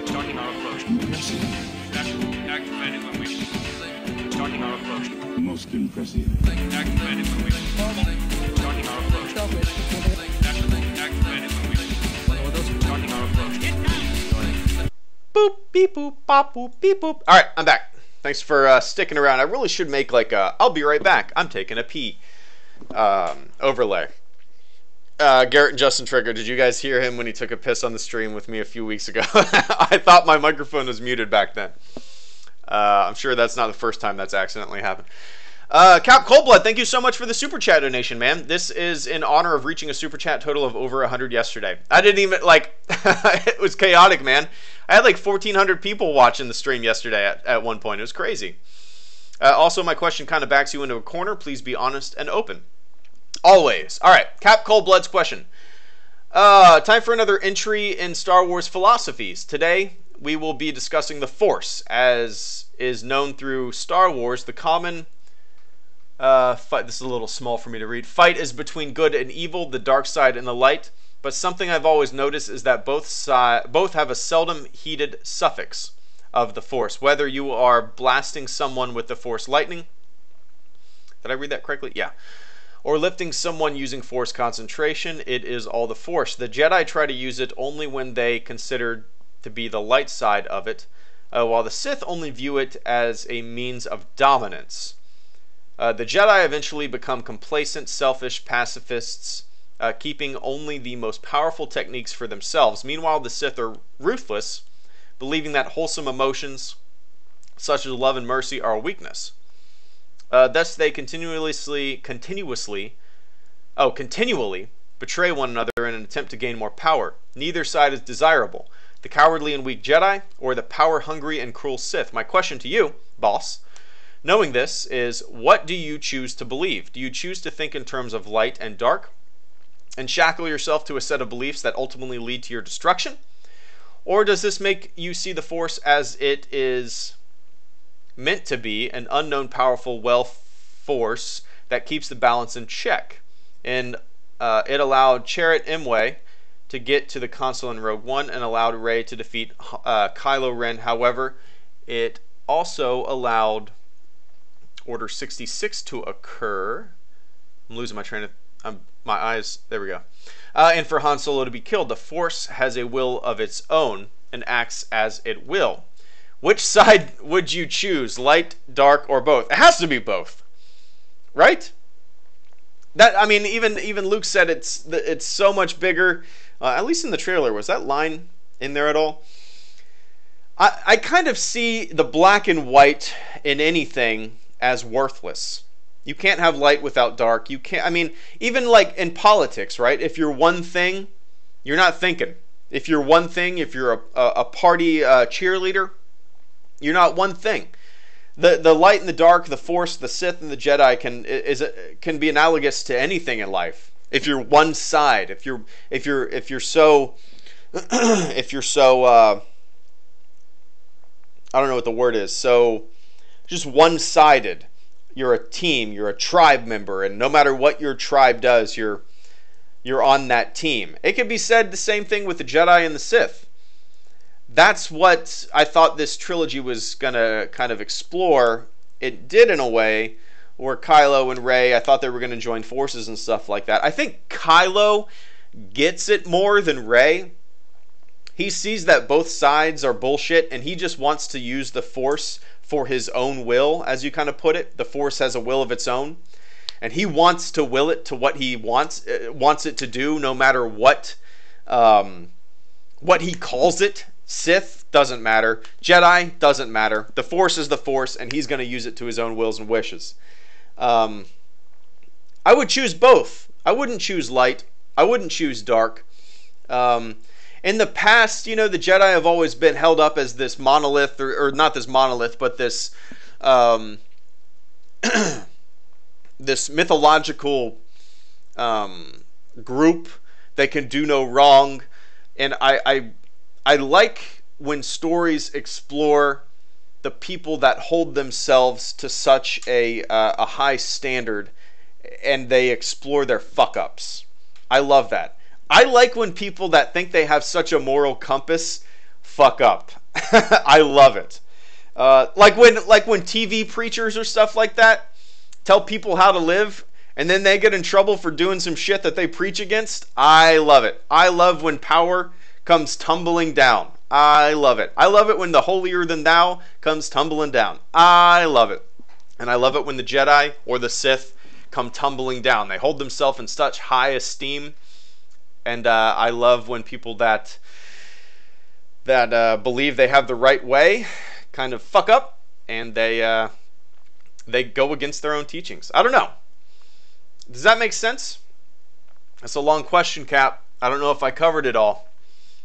starting our approach. Activated when we starting our approach. Most impressive. Activated when we starting our approach. Activated when we starting our approach. Boop, beep, boop, bop, boop, beep, boop. All right, I'm back. Thanks for sticking around. I really should make like a "I'll be right back, I'm taking a pee" overlay. Garrett and Justin Trigger, did you guys hear him when he took a piss on the stream with me a few weeks ago? I thought my microphone was muted back then. I'm sure that's not the first time that's accidentally happened. Cap Coldblood, thank you so much for the super chat donation, man. This is in honor of reaching a super chat total of over 100 yesterday. I didn't even, like, it was chaotic, man. I had like 1,400 people watching the stream yesterday at one point. It was crazy. Also, my question kind of backs you into a corner. Please be honest and open. Always. All right, Cap Coldblood's question. Time for another entry in Star Wars philosophies. Today, we will be discussing the Force, as is known through Star Wars. The common fight. This is a little small for me to read. Fight is between good and evil, the dark side and the light. But something I've always noticed is that both have a seldom heeded suffix of the Force. Whether you are blasting someone with the Force lightning. Did I read that correctly? Yeah. Or lifting someone using Force concentration, it is all the Force. The Jedi try to use it only when they consider to be the light side of it, while the Sith only view it as a means of dominance. The Jedi eventually become complacent, selfish pacifists, keeping only the most powerful techniques for themselves. Meanwhile, the Sith are ruthless, believing that wholesome emotions, such as love and mercy, are a weakness. Thus, they continually betray one another in an attempt to gain more power. Neither side is desirable. The cowardly and weak Jedi, or the power-hungry and cruel Sith. My question to you, boss, knowing this, is what do you choose to believe? Do you choose to think in terms of light and dark, and shackle yourself to a set of beliefs that ultimately lead to your destruction? Or does this make you see the Force as it is meant to be, an unknown, powerful, force that keeps the balance in check? And it allowed Chirrut Imwe to get to the console in Rogue One and allowed Rey to defeat Kylo Ren. However, it also allowed Order 66 to occur. I'm losing my train of my eyes. There we go. And for Han Solo to be killed. The Force has a will of its own and acts as it will. Which side would you choose? Light, dark, or both? It has to be both, right? That, I mean, even Luke said it's so much bigger. At least in the trailer, was that line in there at all? I kind of see the black and white in anything as worthless. You can't have light without dark. You can't. I mean, even like in politics, right? If you're one thing, you're not thinking. If you're one thing, if you're a party cheerleader, you're not one thing. The light and the dark, the Force, the Sith, and the Jedi can be analogous to anything in life. If you're one side, if you're so I don't know what the word is. So just one-sided. You're a team. You're a tribe member, and no matter what your tribe does, you're on that team. It could be said the same thing with the Jedi and the Sith. That's what I thought this trilogy was going to kind of explore. It did in a way, where Kylo and Rey, I thought they were going to join forces and stuff like that. I think Kylo gets it more than Rey. He sees that both sides are bullshit, and he just wants to use the Force for his own will, as you kind of put it. The Force has a will of its own, and he wants to will it to what he wants it to do, no matter what he calls it. Sith doesn't matter. Jedi doesn't matter. The Force is the Force, and he's going to use it to his own wills and wishes. I would choose both. I wouldn't choose light. I wouldn't choose dark. In the past, the Jedi have always been held up as this monolith, or not this monolith, but this this mythological group that can do no wrong. And I like when stories explore the people that hold themselves to such a high standard, and they explore their fuck-ups. I love that. I like when people that think they have such a moral compass fuck up. I love it. Like when TV preachers or stuff like that tell people how to live, and then they get in trouble for doing some shit that they preach against. I love it. I love when power comes tumbling down. I love it. I love it when the holier than thou comes tumbling down. I love it. And I love it when the Jedi or the Sith come tumbling down. They hold themselves in such high esteem. And I love when people that believe they have the right way kind of fuck up, and they go against their own teachings. I don't know. Does that make sense? That's a long question, Cap. I don't know if I covered it all.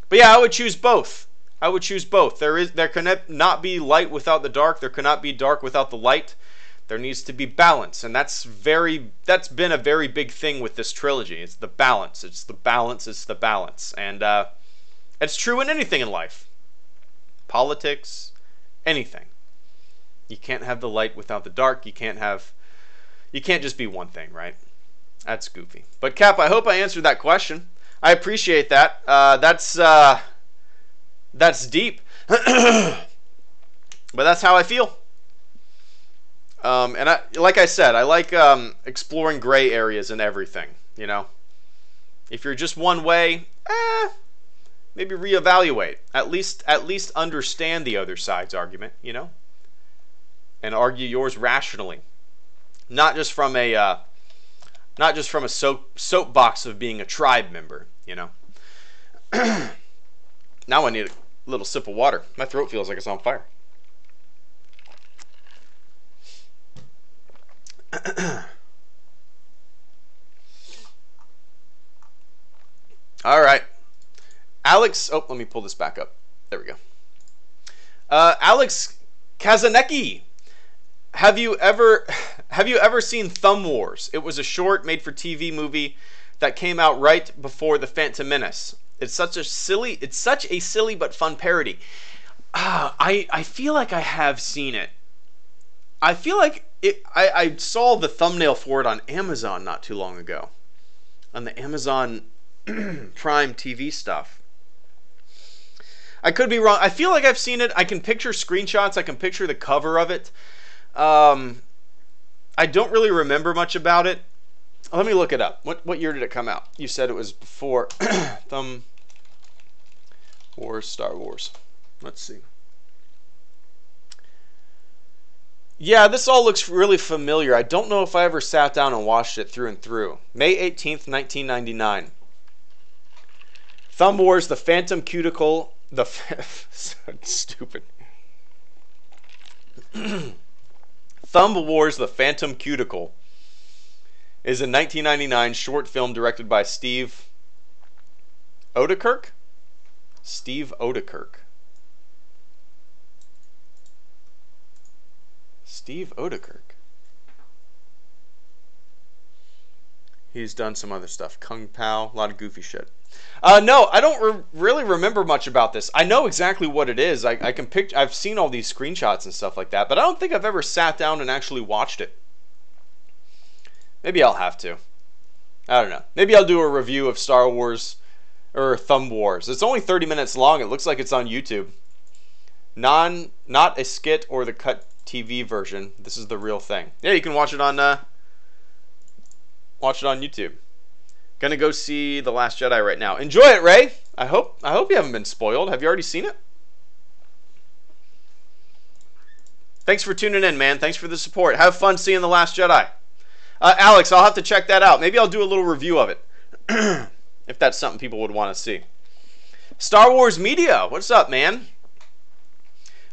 But yeah, I would choose both. I would choose both. There cannot be light without the dark. There cannot be dark without the light. There needs to be balance, and that's been a very big thing with this trilogy. It's the balance. It's the balance. It's the balance. And it's true in anything in life. Politics, anything. You can't have the light without the dark. You can't just be one thing, right? That's goofy. But Cap, I hope I answered that question. I appreciate that. That's deep. But that's how I feel. And like I said, I like exploring gray areas in everything, you know. If you're just one way, maybe reevaluate. At least understand the other side's argument, you know, and argue yours rationally, not just from a soapbox of being a tribe member, you know. Now I need a little sip of water. My throat feels like it's on fire. All right, Alex. Oh, let me pull this back up. There we go. Alex Kazanecki, have you ever seen Thumb Wars? It was a short made-for-TV movie that came out right before The Phantom Menace. It's such a silly but fun parody. I feel like I have seen it. I feel like I saw the thumbnail for it on Amazon not too long ago. On the Amazon Prime TV stuff. I could be wrong. I feel like I've seen it. I can picture screenshots. I can picture the cover of it. I don't really remember much about it. Let me look it up. What year did it come out? You said it was before Thumb Wars, Star Wars. Let's see. Yeah, this all looks really familiar. I don't know if I ever sat down and watched it through and through. May 18th, 1999. Thumb Wars, The Phantom Cuticle. So stupid. Thumb Wars, The Phantom Cuticle is a 1999 short film directed by Steve Odekirk? Steve Odekirk. Steve Odekirk. He's done some other stuff. Kung Pao, a lot of goofy shit. No, I don't really remember much about this. I know exactly what it is. I can picture. I've seen all these screenshots and stuff like that, but I don't think I've ever sat down and actually watched it. Maybe I'll have to. I don't know. Maybe I'll do a review of Star Wars or Thumb Wars. It's only 30 minutes long. It looks like it's on YouTube. Not a skit or the cut TV version. This is the real thing. Yeah, you can watch it on YouTube. Gonna go see The Last Jedi right now. Enjoy it, Ray. I hope you haven't been spoiled. Have you already seen it? Thanks for tuning in, man. Thanks for the support. Have fun seeing The Last Jedi. Alex, I'll have to check that out. Maybe I'll do a little review of it. If that's something people would want to see. Star Wars Media, what's up, man?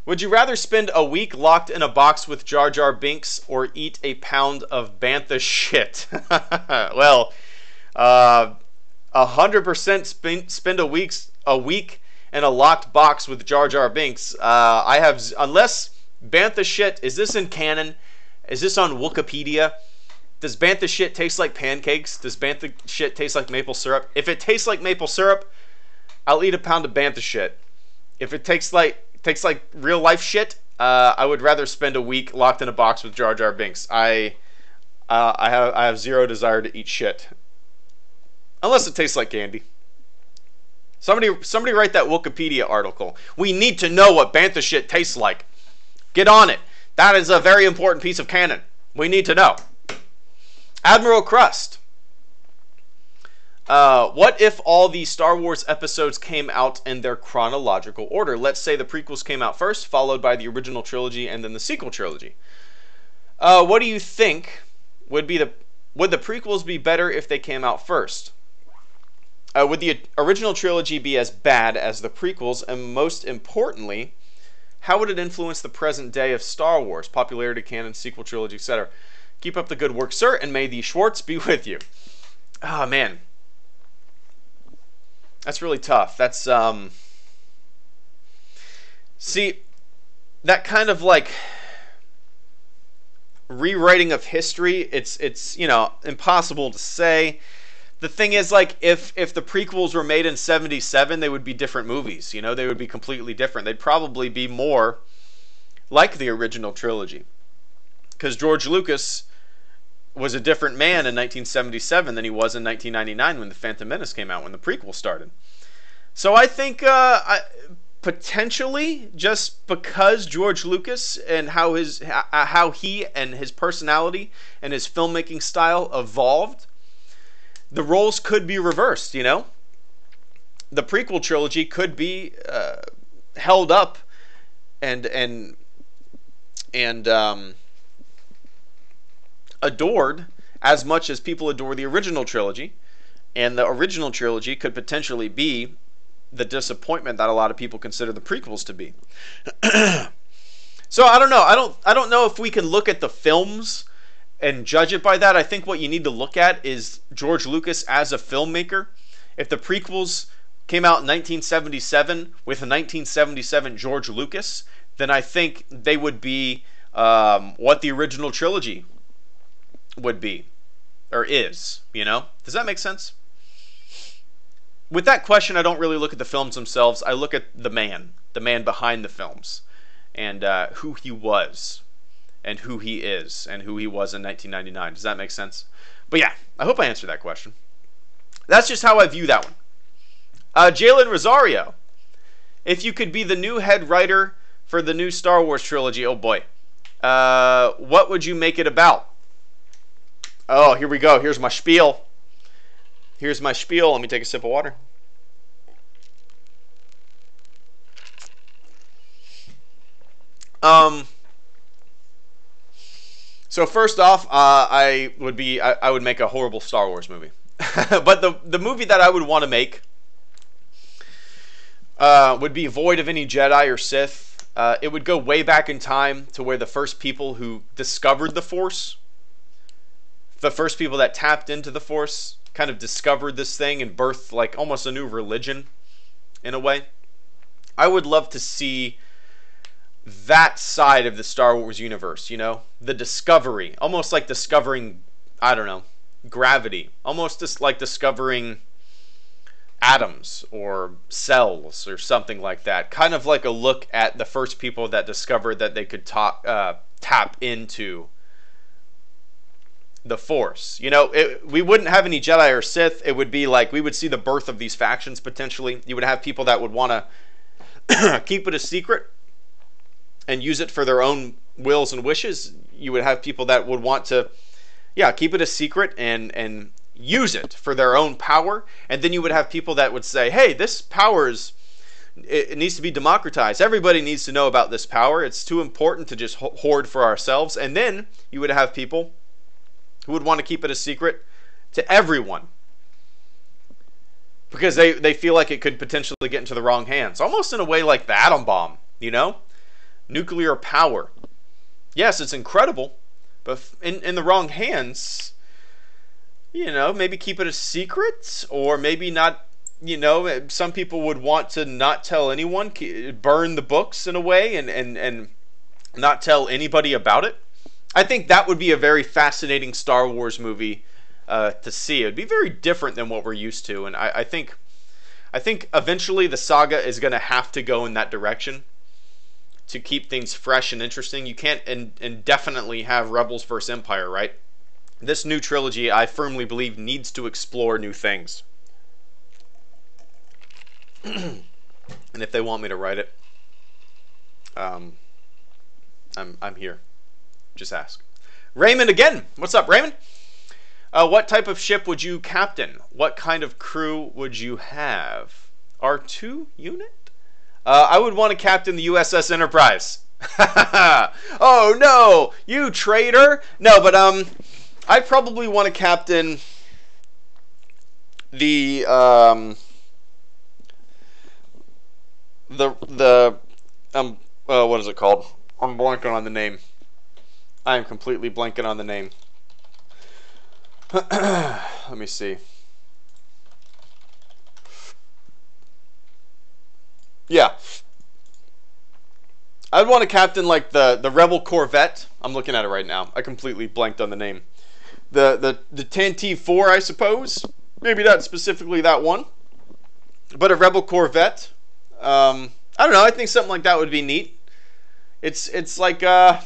Would you rather spend a week locked in a box with Jar Jar Binks or eat a pound of bantha shit? Well, 100% spend a week in a locked box with Jar Jar Binks. I have, unless bantha shit, is this in canon? Is this on Wikipedia? Does bantha shit taste like pancakes? Does bantha shit taste like maple syrup? If it tastes like maple syrup, I'll eat a pound of bantha shit. If it tastes like real life shit, I would rather spend a week locked in a box with Jar Jar Binks. I have zero desire to eat shit, unless it tastes like candy. Somebody write that Wikipedia article. We need to know what bantha shit tastes like. Get on it. That is a very important piece of canon. We need to know. Admiral Crust. What if all the Star Wars episodes came out in their chronological order? Let's say the prequels came out first, followed by the original trilogy, and then the sequel trilogy. What do you think would the prequels be better if they came out first? Would the original trilogy be as bad as the prequels? And most importantly, how would it influence the present day of Star Wars, popularity, canon, sequel trilogy, etc.? Keep up the good work, sir, and may the Schwartz be with you. Oh, man. That's really tough. That's, see, that kind of, like, rewriting of history, it's you know, impossible to say. The thing is, like, if the prequels were made in 77, they would be different movies. You know, they would be completely different. They'd probably be more like the original trilogy. Because George Lucas was a different man in 1977 than he was in 1999 when The Phantom Menace came out, when the prequel started. So I think potentially, just because George Lucas and how he and his personality and his filmmaking style evolved, the roles could be reversed, you know? The prequel trilogy could be held up and adored as much as people adore the original trilogy, and the original trilogy could potentially be the disappointment that a lot of people consider the prequels to be. So I don't know. I don't know if we can look at the films and judge it by that. I think what you need to look at is George Lucas as a filmmaker. If the prequels came out in 1977 with a 1977 George Lucas, then I think they would be what the original trilogy would be, or is, you know? Does that make sense? With that question, I don't really look at the films themselves. I look at the man behind the films, and who he was, and who he is, and who he was in 1999. Does that make sense? But yeah, I hope I answered that question. That's just how I view that one. Jalen Rosario, if you could be the new head writer for the new Star Wars trilogy, oh boy, what would you make it about? Oh, here we go. Here's my spiel. Here's my spiel. Let me take a sip of water. So first off, I would make a horrible Star Wars movie. But the movie that I would want to make would be void of any Jedi or Sith. It would go way back in time to where the first people who discovered the Force, the first people that tapped into the Force, kind of discovered this thing and birthed like almost a new religion in a way. I would love to see that side of the Star Wars universe, you know? The discovery. Almost like discovering, I don't know, gravity. Almost just like discovering atoms or cells or something like that. Kind of like a look at the first people that discovered that they could tap into the Force. You know, we wouldn't have any Jedi or Sith. It would be like we would see the birth of these factions potentially. You would have people that would want to keep it a secret and use it for their own wills and wishes. You would have people that would want to, yeah, keep it a secret and use it for their own power. And then you would have people that would say, hey, this power it needs to be democratized. Everybody needs to know about this power. It's too important to just hoard for ourselves. And then you would have people who would want to keep it a secret to everyone because they feel like it could potentially get into the wrong hands. Almost in a way like the atom bomb, you know? Nuclear power. Yes, it's incredible, but in the wrong hands, you know, maybe keep it a secret, or maybe not, you know, some people would want to not tell anyone, burn the books in a way and not tell anybody about it. I think that would be a very fascinating Star Wars movie to see. It would be very different than what we're used to, and I think eventually the saga is going to have to go in that direction to keep things fresh and interesting. You can't indefinitely have Rebels vs. Empire, right? This new trilogy, I firmly believe, needs to explore new things. And if they want me to write it, I'm here. Just ask. Raymond again. What's up, Raymond? What type of ship would you captain? What kind of crew would you have? R2 unit? I would want to captain the USS Enterprise. Oh no, you traitor! No, but I'd probably want to captain the what is it called? I'm blanking on the name. I am completely blanking on the name. Let me see. Yeah. I'd want to captain like the Rebel Corvette. I'm looking at it right now. I completely blanked on the name. The Tantive 4, I suppose. Maybe not specifically that one. But a Rebel Corvette. I don't know. I think something like that would be neat. It's like I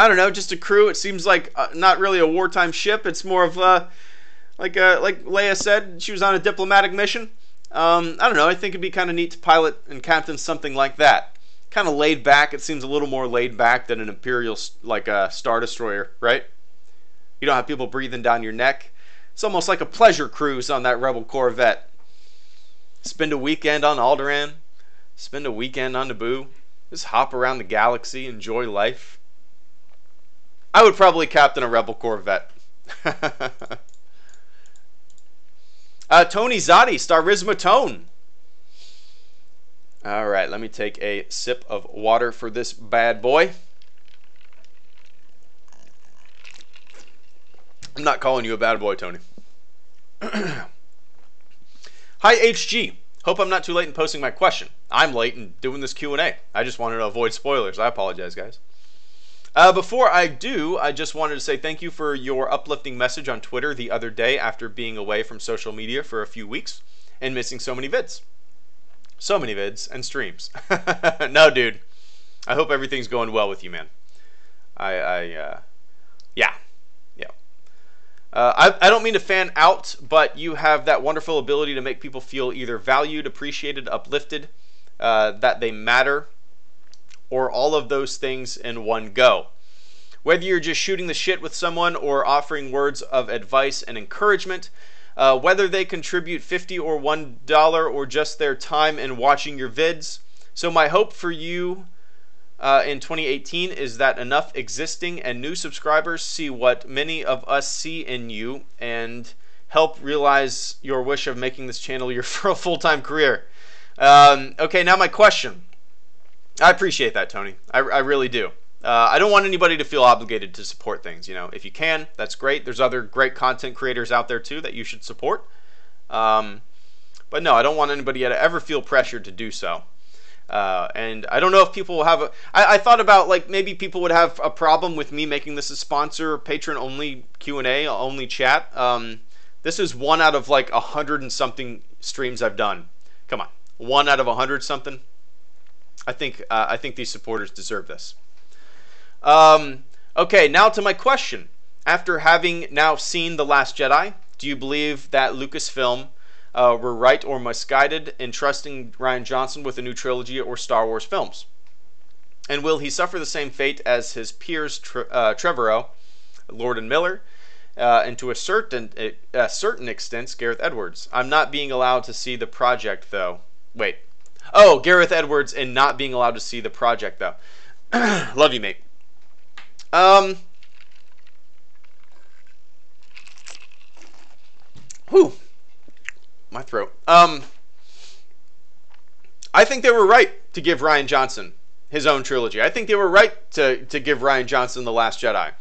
don't know, just a crew. It seems like not really a wartime ship. It's more of like Leia said, she was on a diplomatic mission. I don't know. I think it'd be kind of neat to pilot and captain something like that. Kind of laid back. It seems a little more laid back than an Imperial, like a Star Destroyer, right? You don't have people breathing down your neck. It's almost like a pleasure cruise on that Rebel Corvette. Spend a weekend on Alderaan. Spend a weekend on Naboo. Just hop around the galaxy. Enjoy life. I would probably captain a Rebel Corvette. Tony Zotti, Starisma Tone. All right, let me take a sip of water for this bad boy. I'm not calling you a bad boy, Tony. Hi, HG. Hope I'm not too late in posting my question. I'm late in doing this Q&A. I just wanted to avoid spoilers. I apologize, guys. Before I do, I just wanted to say thank you for your uplifting message on Twitter the other day after being away from social media for a few weeks and missing so many vids. So many vids and streams. No, dude. I hope everything's going well with you, man. Yeah. I don't mean to fan out, but you have that wonderful ability to make people feel either valued, appreciated, uplifted, that they matter, or all of those things in one go. Whether you're just shooting the shit with someone or offering words of advice and encouragement, whether they contribute $50 or $1 or just their time in watching your vids. So my hope for you in 2018 is that enough existing and new subscribers see what many of us see in you and help realize your wish of making this channel your full-time career. Okay, now my question. I appreciate that, Tony. I really do. I don't want anybody to feel obligated to support things. You know, if you can, that's great. There's other great content creators out there too that you should support. But no, I don't want anybody to ever feel pressured to do so. And I don't know if people will have I thought about like maybe people would have a problem with me making this a sponsor patron only Q&A only chat. This is 1 out of like 100 and something streams I've done. Come on, 1 out of 100 something. I think these supporters deserve this. Okay, now to my question. After having now seen The Last Jedi, do you believe that Lucasfilm were right or misguided in trusting Rian Johnson with a new trilogy or Star Wars films? And will he suffer the same fate as his peers Trevorrow, Lord and Miller, and to a certain extent Gareth Edwards? I'm not being allowed to see the project though. Wait. Oh, Gareth Edwards and not being allowed to see the project though. Love you, mate. Whew. My throat. I think they were right to give Rian Johnson his own trilogy. I think they were right to give Rian Johnson The Last Jedi.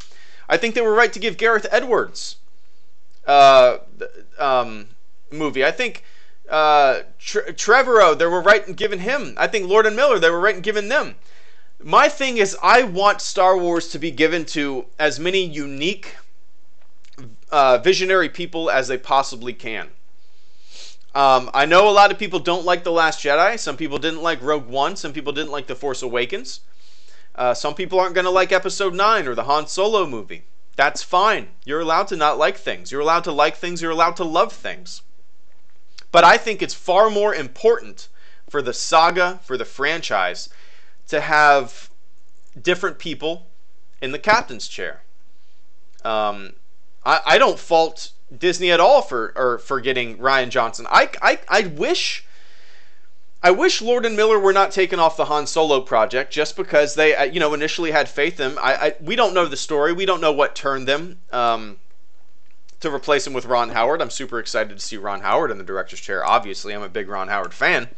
I think they were right to give Gareth Edwards movie. I think Trevorrow, they were right in giving him. I think Lord and Miller, they were right in giving them. My thing is, I want Star Wars to be given to as many unique, visionary people as they possibly can. I know a lot of people don't like The Last Jedi. Some people didn't like Rogue One. Some people didn't like The Force Awakens. Some people aren't going to like Episode 9 or the Han Solo movie. That's fine. You're allowed to not like things. You're allowed to like things. You're allowed to love things. But I think it's far more important for the saga, for the franchise, to have different people in the captain's chair. I don't fault Disney at all for getting Rian Johnson. I wish Lord and Miller were not taken off the Han Solo project just because they initially had faith in him. We don't know the story. We don't know what turned them to replace him with Ron Howard. I'm super excited to see Ron Howard in the director's chair. Obviously, I'm a big Ron Howard fan.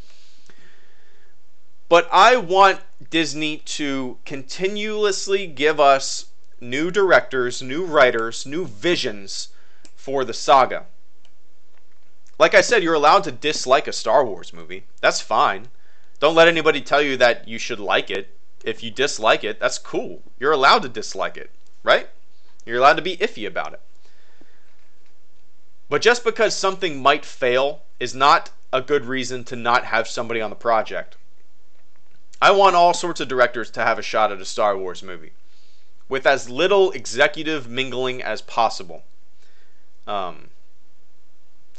But I want Disney to continuously give us new directors, new writers, new visions for the saga. Like I said, you're allowed to dislike a Star Wars movie. That's fine. Don't let anybody tell you that you should like it. If you dislike it, that's cool. You're allowed to dislike it, right? You're allowed to be iffy about it. But just because something might fail is not a good reason to not have somebody on the project. I want all sorts of directors to have a shot at a Star Wars movie with as little executive mingling as possible. So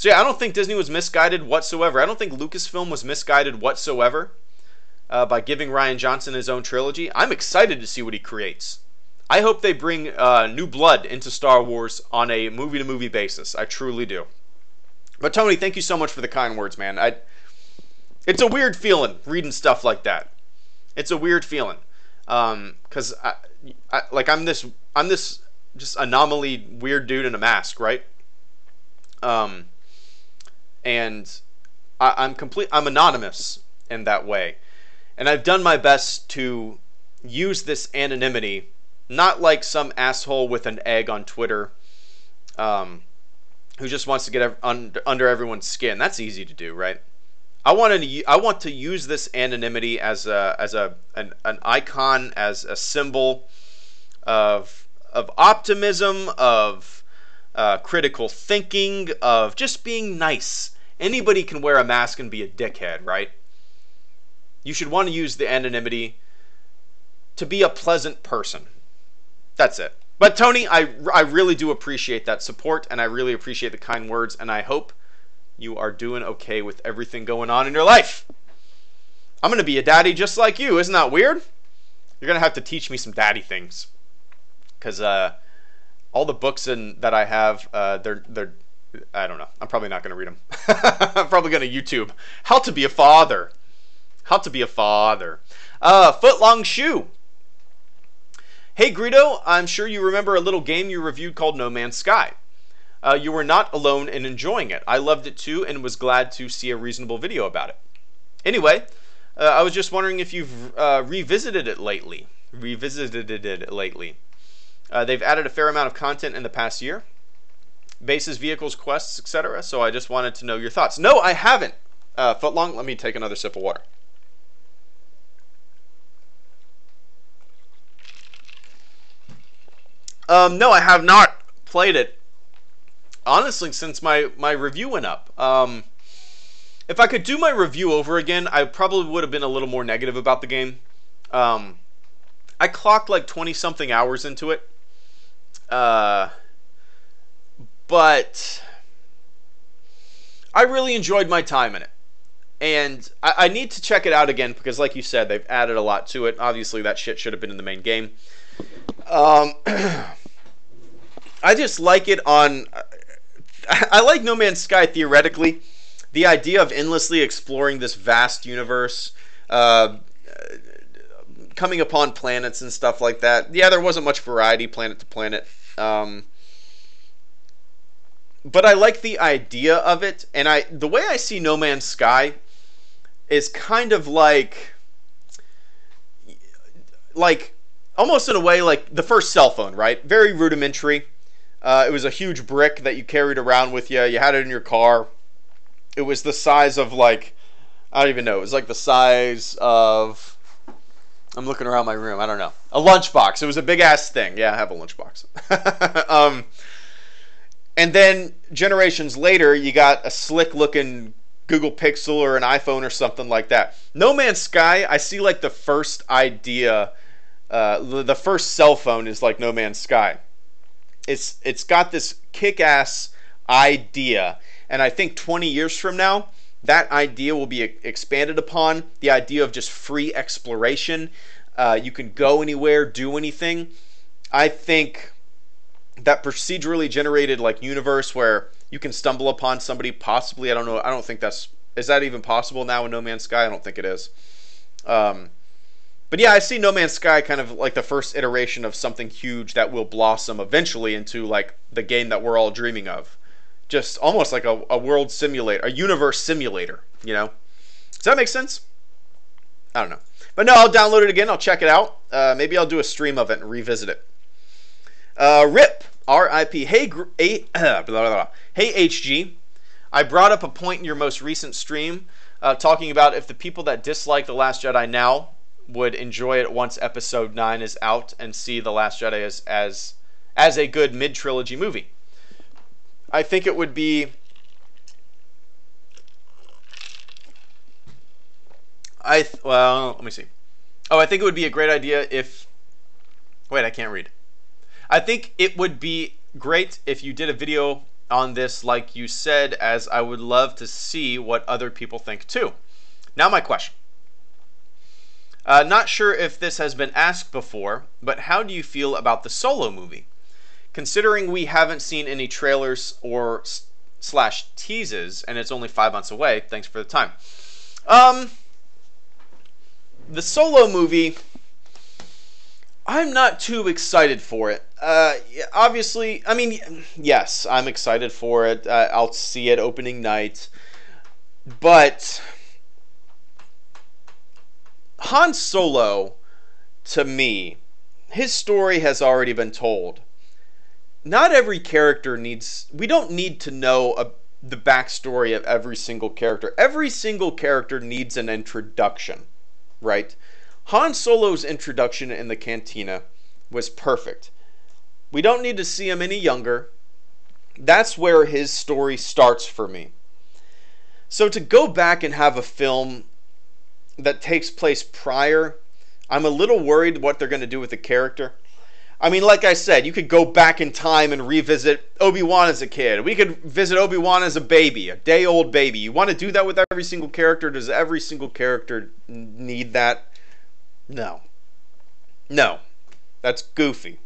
yeah, I don't think Disney was misguided whatsoever. I don't think Lucasfilm was misguided whatsoever by giving Rian Johnson his own trilogy. I'm excited to see what he creates. I hope they bring new blood into Star Wars on a movie-to-movie basis. I truly do. But Tony, thank you so much for the kind words, man. It's a weird feeling reading stuff like that. It's a weird feeling, because I'm this just anomaly weird dude in a mask, right? And I'm anonymous in that way, and I've done my best to use this anonymity, not like some asshole with an egg on Twitter, who just wants to get under everyone's skin. That's easy to do, right? I want to use this anonymity as an icon, as a symbol of optimism, of critical thinking, of just being nice. Anybody can wear a mask and be a dickhead, right? You should want to use the anonymity to be a pleasant person. That's it. But Tony, I really do appreciate that support, and I really appreciate the kind words, and I hope you are doing okay with everything going on in your life. I'm going to be a daddy just like you. Isn't that weird? You're going to have to teach me some daddy things, because all the books that I have, they're I don't know. I'm probably not going to read them. I'm probably going to YouTube how to be a father. How to be a father. Footlong Shoe. Hey Greedo, I'm sure you remember a little game you reviewed called No Man's Sky. You were not alone in enjoying it. I loved it too and was glad to see a reasonable video about it. Anyway, I was just wondering if you've revisited it lately. They've added a fair amount of content in the past year. Bases, vehicles, quests, etc. So I just wanted to know your thoughts. No, I haven't. Footlong, let me take another sip of water. No, I have not played it, honestly, since my review went up. If I could do my review over again, I probably would have been a little more negative about the game. I clocked like 20-something hours into it. But I really enjoyed my time in it. And I need to check it out again because, like you said, they've added a lot to it. Obviously, that shit should have been in the main game. I just like it on... I like No Man's Sky theoretically. The idea of endlessly exploring this vast universe, coming upon planets and stuff like that. Yeah, there wasn't much variety planet to planet. But I like the idea of it. And the way I see No Man's Sky is kind of like almost in a way like the first cell phone, right? Very rudimentary. It was a huge brick that you carried around with you. You had it in your car. It was the size of like, I don't even know. It was like the size of, I'm looking around my room. I don't know. A lunchbox. It was a big ass thing. Yeah, I have a lunchbox. And then generations later, you got a slick looking Google Pixel or an iPhone or something like that. No Man's Sky, I see like the first idea, the first cell phone is like No Man's Sky. It's got this kick-ass idea, and I think 20 years from now, that idea will be expanded upon. The idea of just free exploration. You can go anywhere, do anything. I think that procedurally generated like universe where you can stumble upon somebody possibly, I don't know, I don't think is that even possible now in No Man's Sky? I don't think it is. But yeah, I see No Man's Sky kind of like the first iteration of something huge that will blossom eventually into like the game that we're all dreaming of. Just almost like a world simulator, a universe simulator, you know? Does that make sense? I don't know. But no, I'll download it again. I'll check it out. Maybe I'll do a stream of it and revisit it. RIP. R-I-P. Hey, blah, blah, blah. Hey, HG. I brought up a point in your most recent stream talking about if the people that dislike The Last Jedi now would enjoy it once Episode 9 is out and see The Last Jedi as a good mid-trilogy movie. I think it would be... well, let me see. Oh, I think it would be a great idea if... Wait, I can't read. I think it would be great if you did a video on this like you said, as I would love to see what other people think too. Now my question. Not sure if this has been asked before, but how do you feel about the Solo movie? Considering we haven't seen any trailers or / teases, and it's only 5 months away, thanks for the time. The Solo movie, I'm not too excited for it. Obviously, I mean, yes, I'm excited for it. I'll see it opening night. But Han Solo, to me, his story has already been told. Not every character needs... We don't need to know the backstory of every single character. Every single character needs an introduction, right? Han Solo's introduction in the cantina was perfect. We don't need to see him any younger. That's where his story starts for me. So to go back and have a film that takes place prior, I'm a little worried what they're going to do with the character. I mean, like I said, you could go back in time and revisit Obi-Wan as a kid. We could visit Obi-Wan as a baby, a day-old baby. You want to do that with every single character? Does every single character need that? No. No. That's goofy.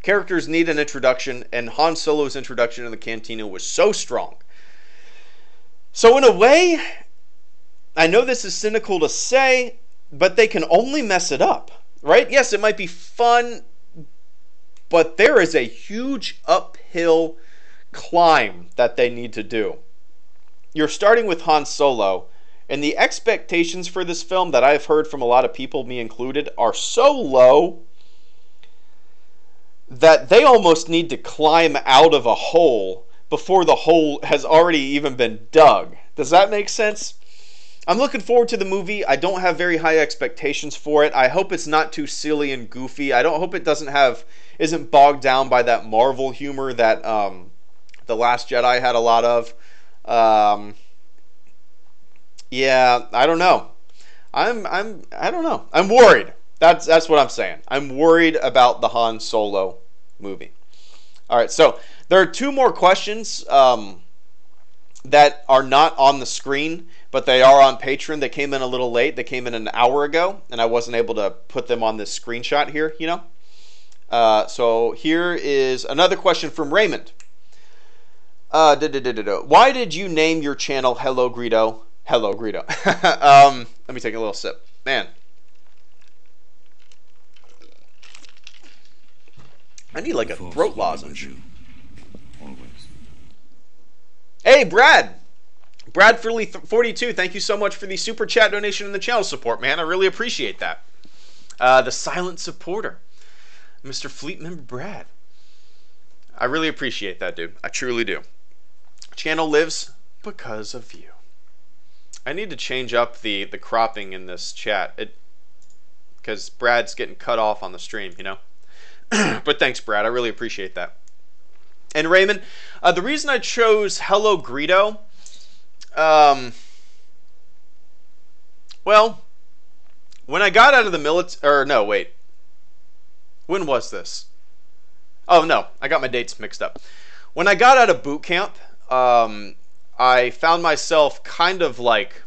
Characters need an introduction, and Han Solo's introduction in the cantina was so strong. So in a way, I know this is cynical to say, but they can only mess it up, right? Yes, it might be fun, but there is a huge uphill climb that they need to do. You're starting with Han Solo, and the expectations for this film that I've heard from a lot of people, me included, are so low that they almost need to climb out of a hole before the hole has already even been dug. Does that make sense? I'm looking forward to the movie. I don't have very high expectations for it. I hope it's not too silly and goofy. I don't hope it isn't bogged down by that Marvel humor that The Last Jedi had a lot of. Yeah, I don't know. I don't know. I'm worried. That's what I'm saying. I'm worried about the Han Solo movie. All right, so there are two more questions that are not on the screen, but they are on Patreon. They came in a little late. They came in an hour ago, and I wasn't able to put them on this screenshot here, you know. So here is another question from Raymond. Why did you name your channel HelloGreedo? HelloGreedo. Let me take a little sip. Man. I need like a throat lozenge. Always. Hey, Brad. Brad42, thank you so much for the super chat donation and the channel support, man. I really appreciate that. The silent supporter, Mr. Fleet Member Brad. I really appreciate that, dude. I truly do. Channel lives because of you. I need to change up the cropping in this chat, because Brad's getting cut off on the stream, you know. But thanks, Brad. I really appreciate that. And Raymond, the reason I chose HelloGreedo, well, when I got out of the military, or no, wait. When was this? Oh, no, I got my dates mixed up. When I got out of boot camp, I I found myself kind of like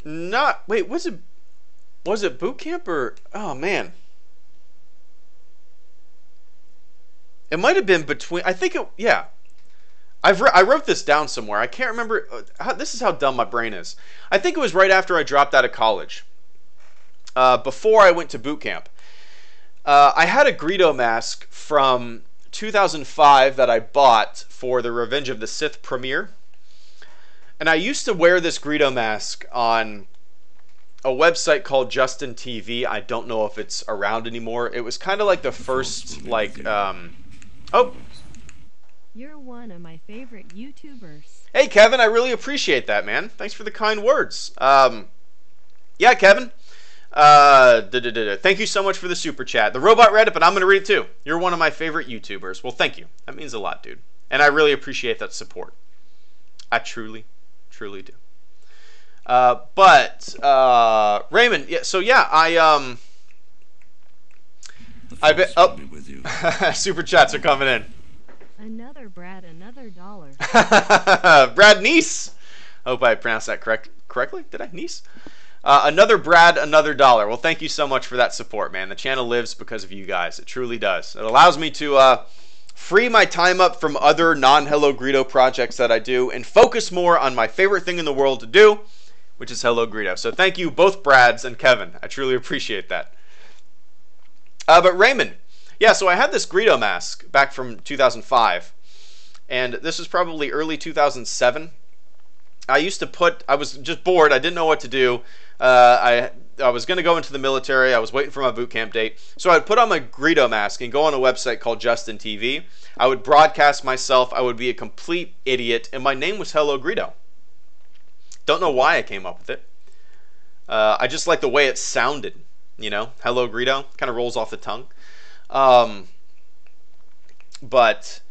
not. Wait, was it boot camp or? Oh man, it might have been between. I think it. Yeah, I wrote this down somewhere. I can't remember. This is how dumb my brain is. I think it was right after I dropped out of college. Before I went to boot camp. I had a Greedo mask from 2005 that I bought for the Revenge of the Sith premiere. And I used to wear this Greedo mask on a website called Justin TV. I don't know if it's around anymore. It was kind of like the first, like, oh. You're one of my favorite YouTubers. Hey, Kevin, I really appreciate that, man. Thanks for the kind words. Yeah, Kevin. Thank you so much for the super chat. The robot read it, but I'm going to read it too. You're one of my favorite YouTubers. Well, thank you. That means a lot, dude. And I really appreciate that support. I truly, truly do. Raymond, yeah, so yeah, I bet, oh, super chats are coming in. Another Brad, another dollar. Brad Neese. Hope I pronounced that correctly. Did I? Neese? Another Brad, another dollar. Well, thank you so much for that support, man. The channel lives because of you guys. It truly does. It allows me to free my time up from other non-HelloGreedo projects that I do and focus more on my favorite thing in the world to do, which is HelloGreedo. So thank you, both Brads and Kevin. I truly appreciate that. But Raymond, yeah, so I had this Greedo mask back from 2005, and this was probably early 2007. I was just bored. I didn't know what to do. I was going to go into the military. I was waiting for my boot camp date. So I'd put on my Greedo mask and go on a website called Justin TV. I would broadcast myself. I would be a complete idiot, and my name was HelloGreedo. Don't know why I came up with it. I just like the way it sounded, you know, HelloGreedo. Kind of rolls off the tongue. But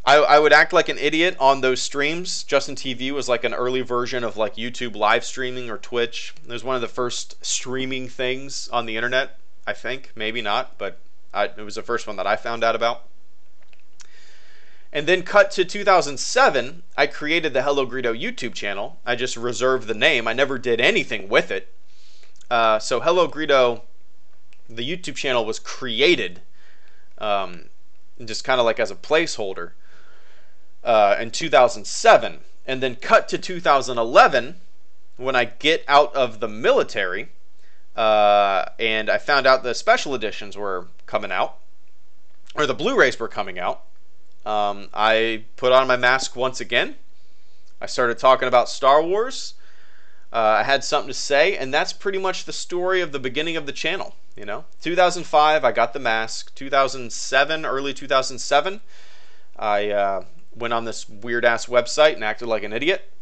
I would act like an idiot on those streams. Justin TV was like an early version of like YouTube live streaming or Twitch. It was one of the first streaming things on the internet, I think. Maybe not, but it was the first one that I found out about. And then cut to 2007, I created the HelloGreedo YouTube channel. I just reserved the name. I never did anything with it. So HelloGreedo, the YouTube channel, was created just kind of like as a placeholder in 2007. And then cut to 2011 when I get out of the military and I found out the special editions were coming out, or the Blu-rays were coming out. I put on my mask once again. I started talking about Star Wars. I had something to say, and that's pretty much the story of the beginning of the channel. You know, 2005, I got the mask. 2007, early 2007, I went on this weird-ass website and acted like an idiot.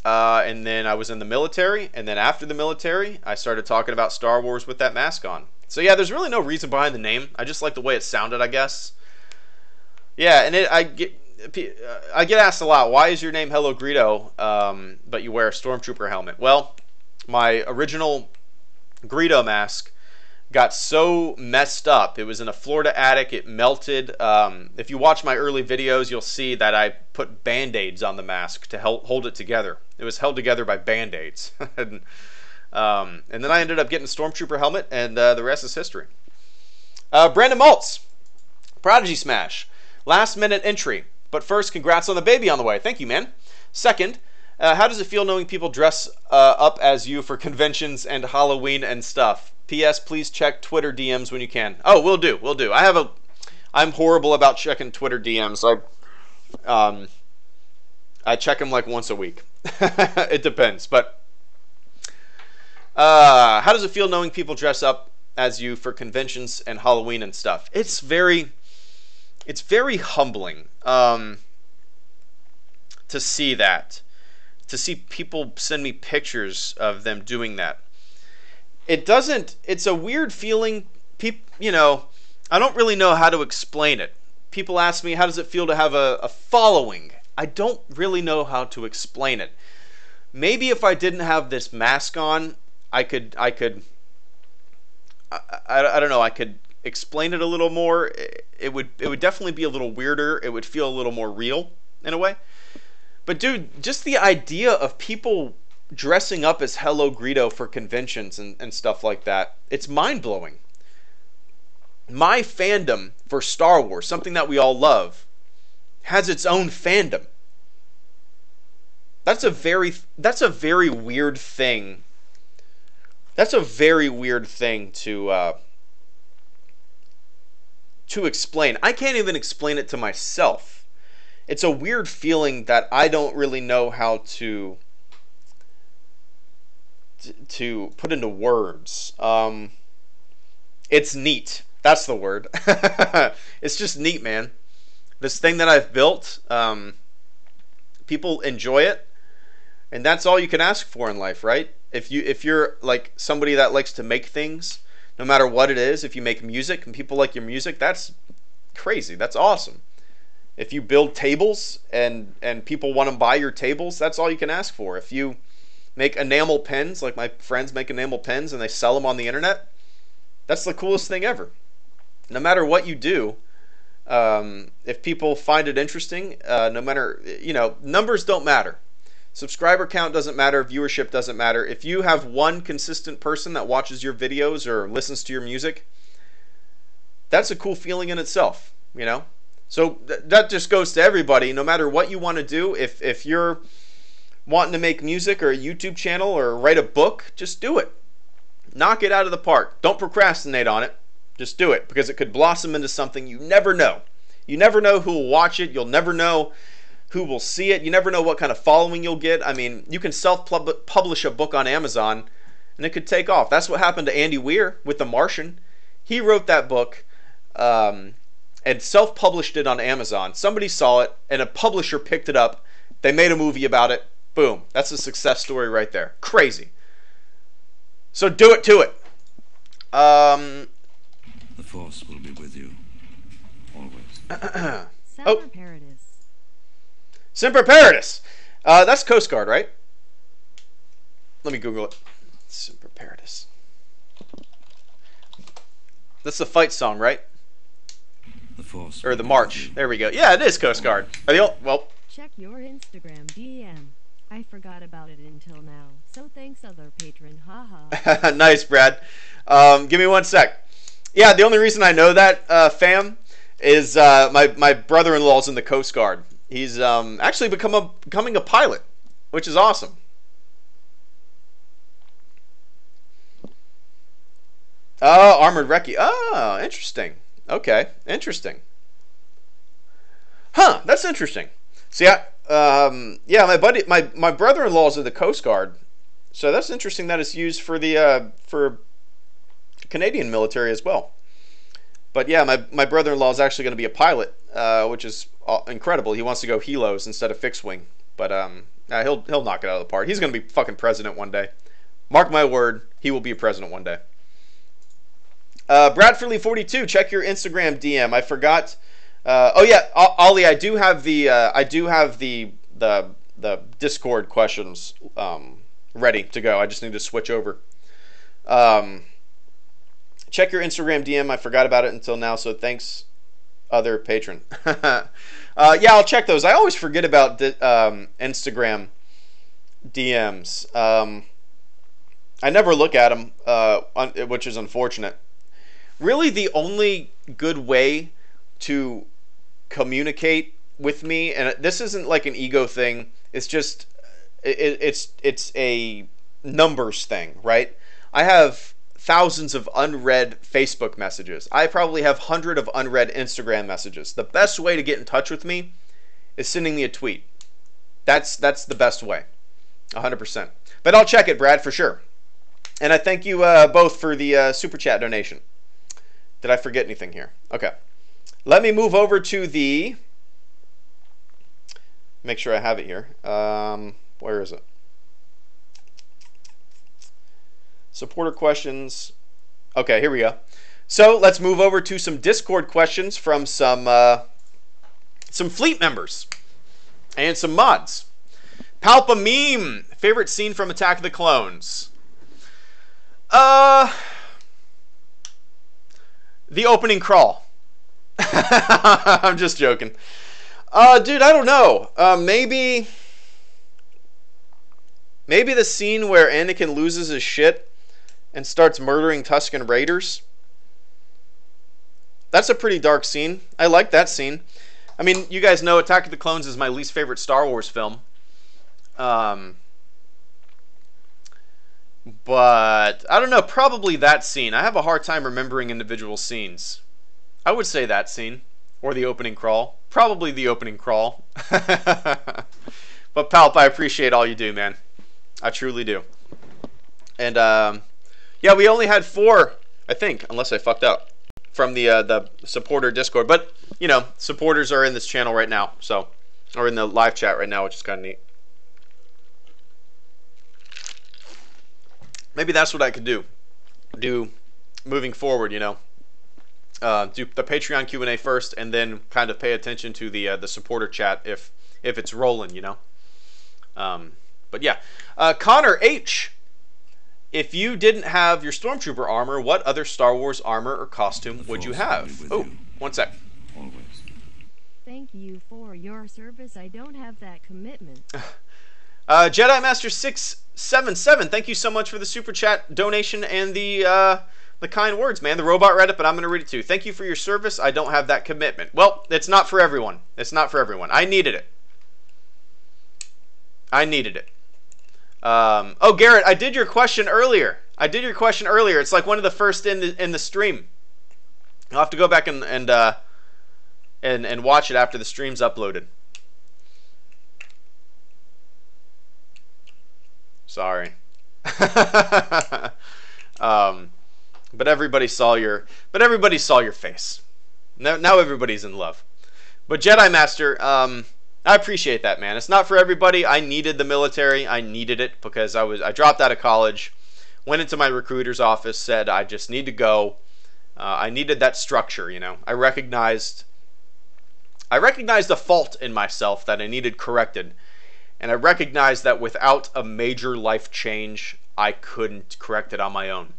And then I was in the military, and then after the military, I started talking about Star Wars with that mask on. So yeah, there's really no reason behind the name. I just like the way it sounded, I guess. Yeah, and I get asked a lot, why is your name HelloGreedo, but you wear a Stormtrooper helmet? Well, my original Greedo mask got so messed up. It was in a Florida attic. It melted. If you watch my early videos, you'll see that I put Band-Aids on the mask to hold it together. It was held together by Band-Aids. And then I ended up getting a Stormtrooper helmet, and the rest is history. Brandon Maltz, Prodigy Smash. Last minute entry. But first, congrats on the baby on the way. Thank you, man. Second, how does it feel knowing people dress up as you for conventions and Halloween and stuff? P.S. Please check Twitter DMs when you can. Oh, will do. I'm horrible about checking Twitter DMs. I check them like once a week. It depends. But how does it feel knowing people dress up as you for conventions and Halloween and stuff? It's very humbling to see that. To see people send me pictures of them doing that. It's a weird feeling. You know, I don't really know how to explain it. People ask me, how does it feel to have a following? I don't really know how to explain it. Maybe if I didn't have this mask on, I don't know, I could explain it a little more, it would definitely be a little weirder. It would feel a little more real in a way. But dude, just the idea of people dressing up as HelloGreedo for conventions and stuff like that, it's mind-blowing. My fandom for Star Wars, something that we all love, has its own fandom. That's a very weird thing. That's a very weird thing to explain. I can't even explain it to myself. It's a weird feeling that I don't really know how to put into words. It's neat. That's the word. It's just neat, man. This thing that I've built, people enjoy it, and that's all you can ask for in life, right? If you're like somebody that likes to make things, no matter what it is, if you make music and people like your music, that's crazy. That's awesome. If you build tables and people want to buy your tables, that's all you can ask for. If you make enamel pens, like my friends make enamel pens and they sell them on the internet, that's the coolest thing ever. No matter what you do, if people find it interesting, no matter, numbers don't matter. Subscriber count doesn't matter. Viewership doesn't matter. If you have one consistent person that watches your videos or listens to your music, that's a cool feeling in itself, So that just goes to everybody. No matter what you want to do, if you're wanting to make music or a YouTube channel or write a book, just do it. Knock it out of the park. Don't procrastinate on it. Just do it, because it could blossom into something you never know. You never know who will watch it. You'll never know who will see it. You never know what kind of following you'll get. I mean, you can self-publish a book on Amazon, and it could take off. That's what happened to Andy Weir with The Martian. He wrote that book and self-published it on Amazon. Somebody saw it, and a publisher picked it up. They made a movie about it. Boom. That's a success story right there. Crazy. So do it to it. The Force will be with you. Always. Semper Paradis. Semper Paradis. That's Coast Guard, right? Let me Google it. Semper Paradis. That's the fight song, right? The Force. Or the march. There we go. Yeah, it is Coast Guard. Well. Check your Instagram DM. I forgot about it until now. So thanks, other patron. Haha. Nice, Brad. Give me 1 sec. Yeah, the only reason I know that, fam, is my brother-in-law's in the Coast Guard. He's actually becoming a pilot, which is awesome. Oh, armored recce. Oh, interesting. Okay, interesting. Huh, that's interesting. See, yeah, my brother-in-law's in the Coast Guard, so that's interesting that it's used for the for Canadian military as well. But yeah, my brother-in-law is actually going to be a pilot, which is incredible. He wants to go helos instead of fixed wing, but he'll knock it out of the park. He's going to be fucking president one day. Mark my word, he will be a president one day. Bradfordly42, check your Instagram DM. I forgot. Oh yeah, Ollie, I do have the Discord questions ready to go. I just need to switch over. Check your Instagram DM. I forgot about it until now, so thanks, other patron. Yeah, I'll check those. I always forget about Instagram DMs. I never look at them, which is unfortunate. Really, the only good way to communicate with me, and this isn't like an ego thing, it's just it's a numbers thing, right? I have thousands of unread Facebook messages. I probably have hundreds of unread Instagram messages. The best way to get in touch with me is sending me a tweet. That's the best way, 100%. But I'll check it, Brad, for sure. And I thank you both for the super chat donation. Did I forget anything here? Okay. Let me move over to the... Make sure I have it here. Where is it? Supporter questions. Okay, here we go. So let's move over to some Discord questions from some fleet members and some mods. Palpa Meme, favorite scene from Attack of the Clones. The opening crawl. I'm just joking. Dude, I don't know. Maybe the scene where Anakin loses his shit and starts murdering Tusken Raiders. That's a pretty dark scene. I like that scene. I mean, you guys know Attack of the Clones is my least favorite Star Wars film. But I don't know, probably that scene. I have a hard time remembering individual scenes. I would say that scene. Or the opening crawl. Probably the opening crawl. But Palp, I appreciate all you do, man. I truly do. And yeah, we only had 4, I think, unless I fucked up, from the supporter Discord. But, you know, supporters are in this channel right now, so, or in the live chat right now, which is kind of neat. Maybe that's what I could do moving forward, you know. Do the Patreon Q&A first, and then kind of pay attention to the supporter chat if it's rolling, you know. But yeah, Connor H, if you didn't have your Stormtrooper armor, what other Star Wars armor or costume would you have? Oh, one sec. Always. Thank you for your service. I don't have that commitment. Jedi Master 677, thank you so much for the super chat donation and the kind words, man. The robot read it, but I'm going to read it too. Thank you for your service. I don't have that commitment. Well, it's not for everyone. It's not for everyone. I needed it. I needed it. Oh, Garrett, I did your question earlier. It's like one of the first in the stream. I'll have to go back and watch it after the stream's uploaded. Sorry. But everybody saw your face. Now everybody's in love. But Jedi Master, I appreciate that, man. It's not for everybody. I needed the military. I needed it because I dropped out of college, went into my recruiter's office, said I just need to go. I needed that structure, you know. I recognized a fault in myself that I needed corrected. And I recognized that without a major life change, I couldn't correct it on my own.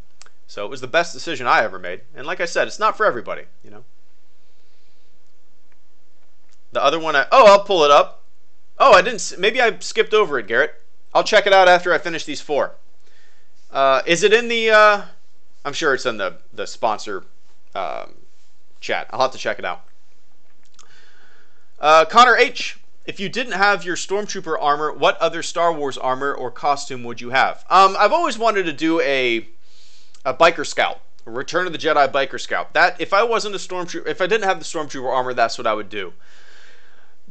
So it was the best decision I ever made. And like I said, it's not for everybody, you know. The other one, I'll pull it up. Oh, maybe I skipped over it, Garrett. I'll check it out after I finish these 4. Is it in the, I'm sure it's in the sponsor chat. I'll have to check it out. Connor H, if you didn't have your Stormtrooper armor, what other Star Wars armor or costume would you have? I've always wanted to do a Biker Scout, a Return of the Jedi Biker Scout. That, if I wasn't a Stormtrooper, if I didn't have the Stormtrooper armor, that's what I would do.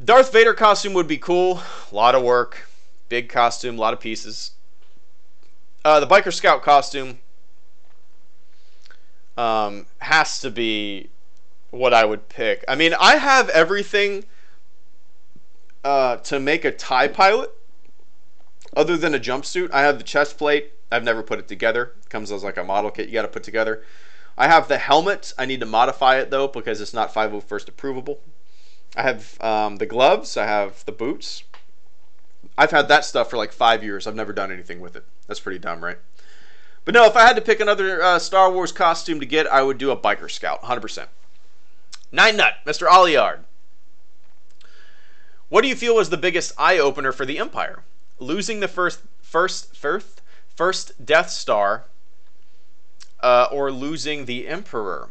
Darth Vader costume would be cool. A lot of work. Big costume, a lot of pieces. The Biker Scout costume has to be what I would pick. I mean, I have everything to make a TIE pilot other than a jumpsuit. I have the chest plate. I've never put it together. It comes as like a model kit you got to put together. I have the helmet. I need to modify it though because it's not 501st approvable. I have the gloves. I have the boots. I've had that stuff for like 5 years. I've never done anything with it. That's pretty dumb, right? But no, if I had to pick another Star Wars costume to get, I would do a Biker Scout, 100%. Nine Nut, Mr. Oliard. What do you feel was the biggest eye-opener for the Empire? Losing the first Death Star, or losing the Emperor?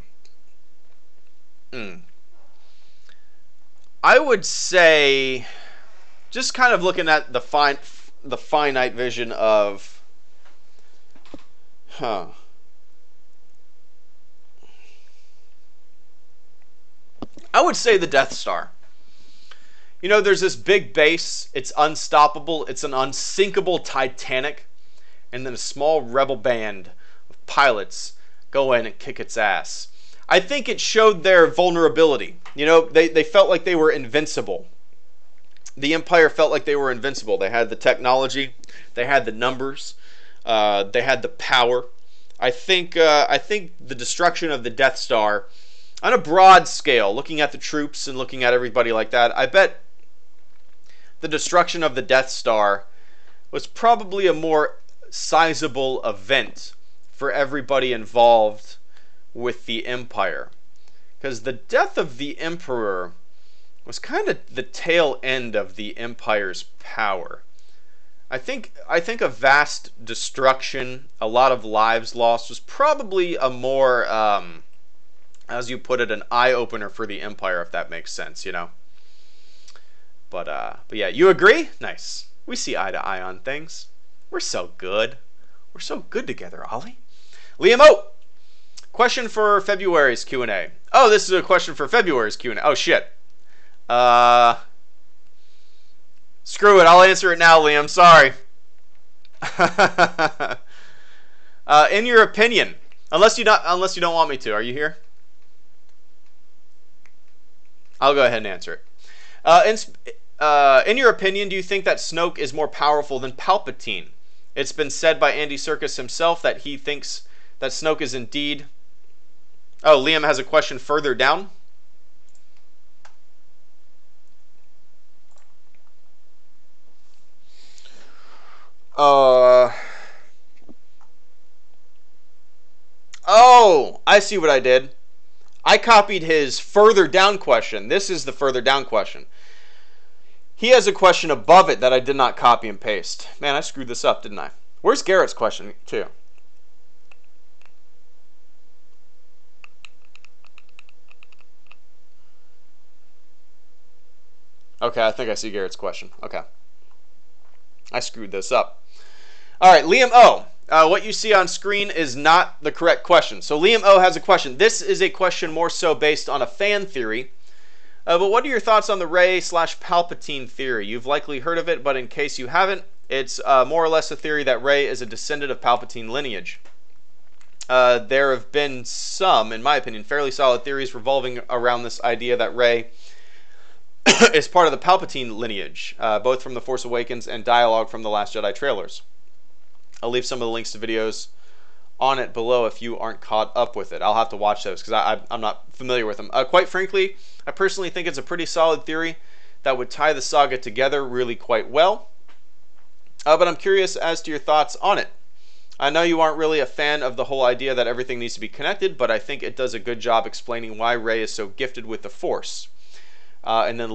I would say, just kind of looking at the finite vision of, I would say the Death Star. You know, there's this big base. It's unstoppable. It's an unsinkable Titanic. And then a small rebel band of pilots go in and kick its ass. I think it showed their vulnerability. You know, they felt like they were invincible. The Empire felt like they were invincible. They had the technology. They had the numbers. They had the power. I think the destruction of the Death Star, on a broad scale, looking at the troops and looking at everybody like that, I bet the destruction of the Death Star was probably a more sizable event for everybody involved with the Empire. Because the death of the Emperor was kind of the tail end of the Empire's power. I think a vast destruction, a lot of lives lost, was probably a more, as you put it, an eye-opener for the Empire, if that makes sense, you know? But yeah, you agree? Nice. We see eye to eye on things. We're so good. We're so good together, Ollie. Liam O! Question for February's Q&A. Oh, this is a question for February's Q&A. Oh, shit. Screw it. I'll answer it now, Liam. Sorry. In your opinion, unless you don't want me to, are you here? I'll go ahead and answer it. In your opinion, do you think that Snoke is more powerful than Palpatine? It's been said by Andy Serkis himself that he thinks that Snoke is indeed... Oh, Liam has a question further down. Oh, I see what I did. I copied his further down question. This is the further down question. He has a question above it that I did not copy and paste. Man, I screwed this up, didn't I? Where's Garrett's question, too? Okay, I think I see Garrett's question. Okay. I screwed this up. All right, Liam O. What you see on screen is not the correct question. So Liam O has a question. This is a question more so based on a fan theory. But what are your thoughts on the Rey/Palpatine theory? You've likely heard of it, but in case you haven't, it's more or less a theory that Rey is a descendant of Palpatine lineage. There have been some, in my opinion, fairly solid theories revolving around this idea that Rey is part of the Palpatine lineage, both from The Force Awakens and dialogue from The Last Jedi trailers. I'll leave some of the links to videos on it below if you aren't caught up with it. I'll have to watch those because I'm not familiar with them. Quite frankly, I personally think it's a pretty solid theory that would tie the saga together really quite well. But I'm curious as to your thoughts on it. I know you aren't really a fan of the whole idea that everything needs to be connected, but I think it does a good job explaining why Rey is so gifted with the Force. And then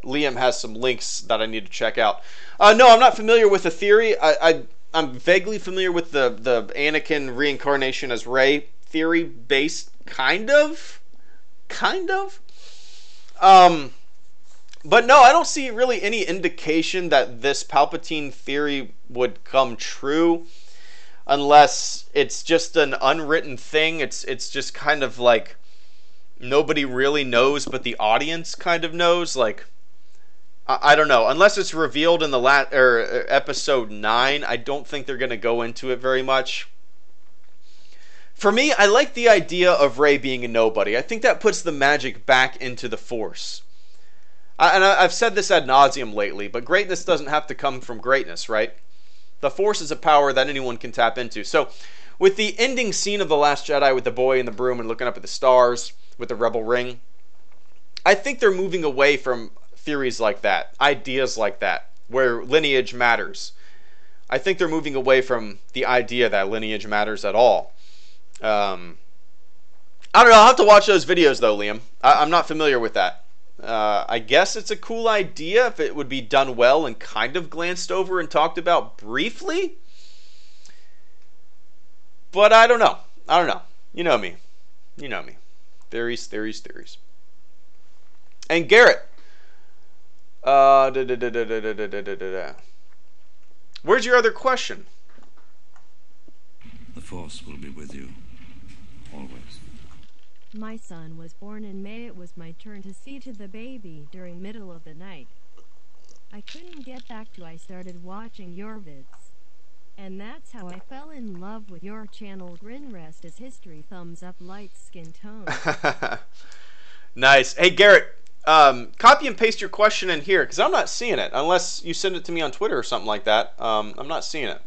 Liam has some links that I need to check out. No, I'm not familiar with the theory. I'm vaguely familiar with the Anakin reincarnation as Rey theory based, kind of. But no, I don't see really any indication that this Palpatine theory would come true. Unless it's just an unwritten thing. It's just kind of like nobody really knows, but the audience kind of knows. Like, I don't know. Unless it's revealed in the episode 9, I don't think they're going to go into it very much. For me, I like the idea of Rey being a nobody. I think that puts the magic back into the Force. I've said this ad nauseum lately, but greatness doesn't have to come from greatness, right? The Force is a power that anyone can tap into. So, with the ending scene of The Last Jedi with the boy in the broom and looking up at the stars with the Rebel ring, I think they're moving away from theories like that, ideas like that, where lineage matters. I think they're moving away from the idea that lineage matters at all. I don't know. I'll have to watch those videos, though, Liam. I'm not familiar with that. I guess it's a cool idea if it would be done well and kind of glanced over and talked about briefly. But I don't know. You know me. Theories. And Garrett. Where's your other question? The Force will be with you. Always. My son was born in May. It was my turn to see to the baby during middle of the night. I couldn't get back to I started watching your vids. And that's how I fell in love with your channel. Grin rest is history. Thumbs up light skin tone. Nice. Hey Garrett, copy and paste your question in here because I'm not seeing it unless you send it to me on Twitter or something like that. I'm not seeing it.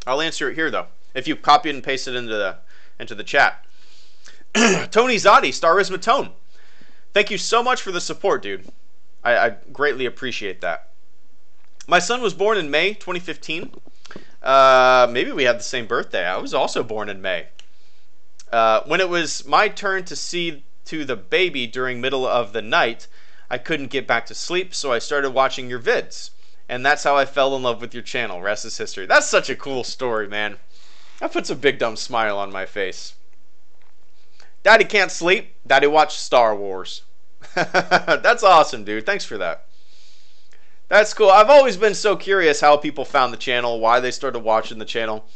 I'll answer it here though if you copy and paste it into the chat. Tony Zotti, Starisma Tone. Thank you so much for the support, dude. I greatly appreciate that. My son was born in May 2015. Maybe we have the same birthday. I was also born in May. When it was my turn to see to the baby during middle of the night, I couldn't get back to sleep, so I started watching your vids. And that's how I fell in love with your channel. Rest is history. That's such a cool story, man. That puts a big dumb smile on my face. Daddy can't sleep. Daddy watched Star Wars. That's awesome, dude. Thanks for that. That's cool. I've always been so curious how people found the channel, why they started watching the channel.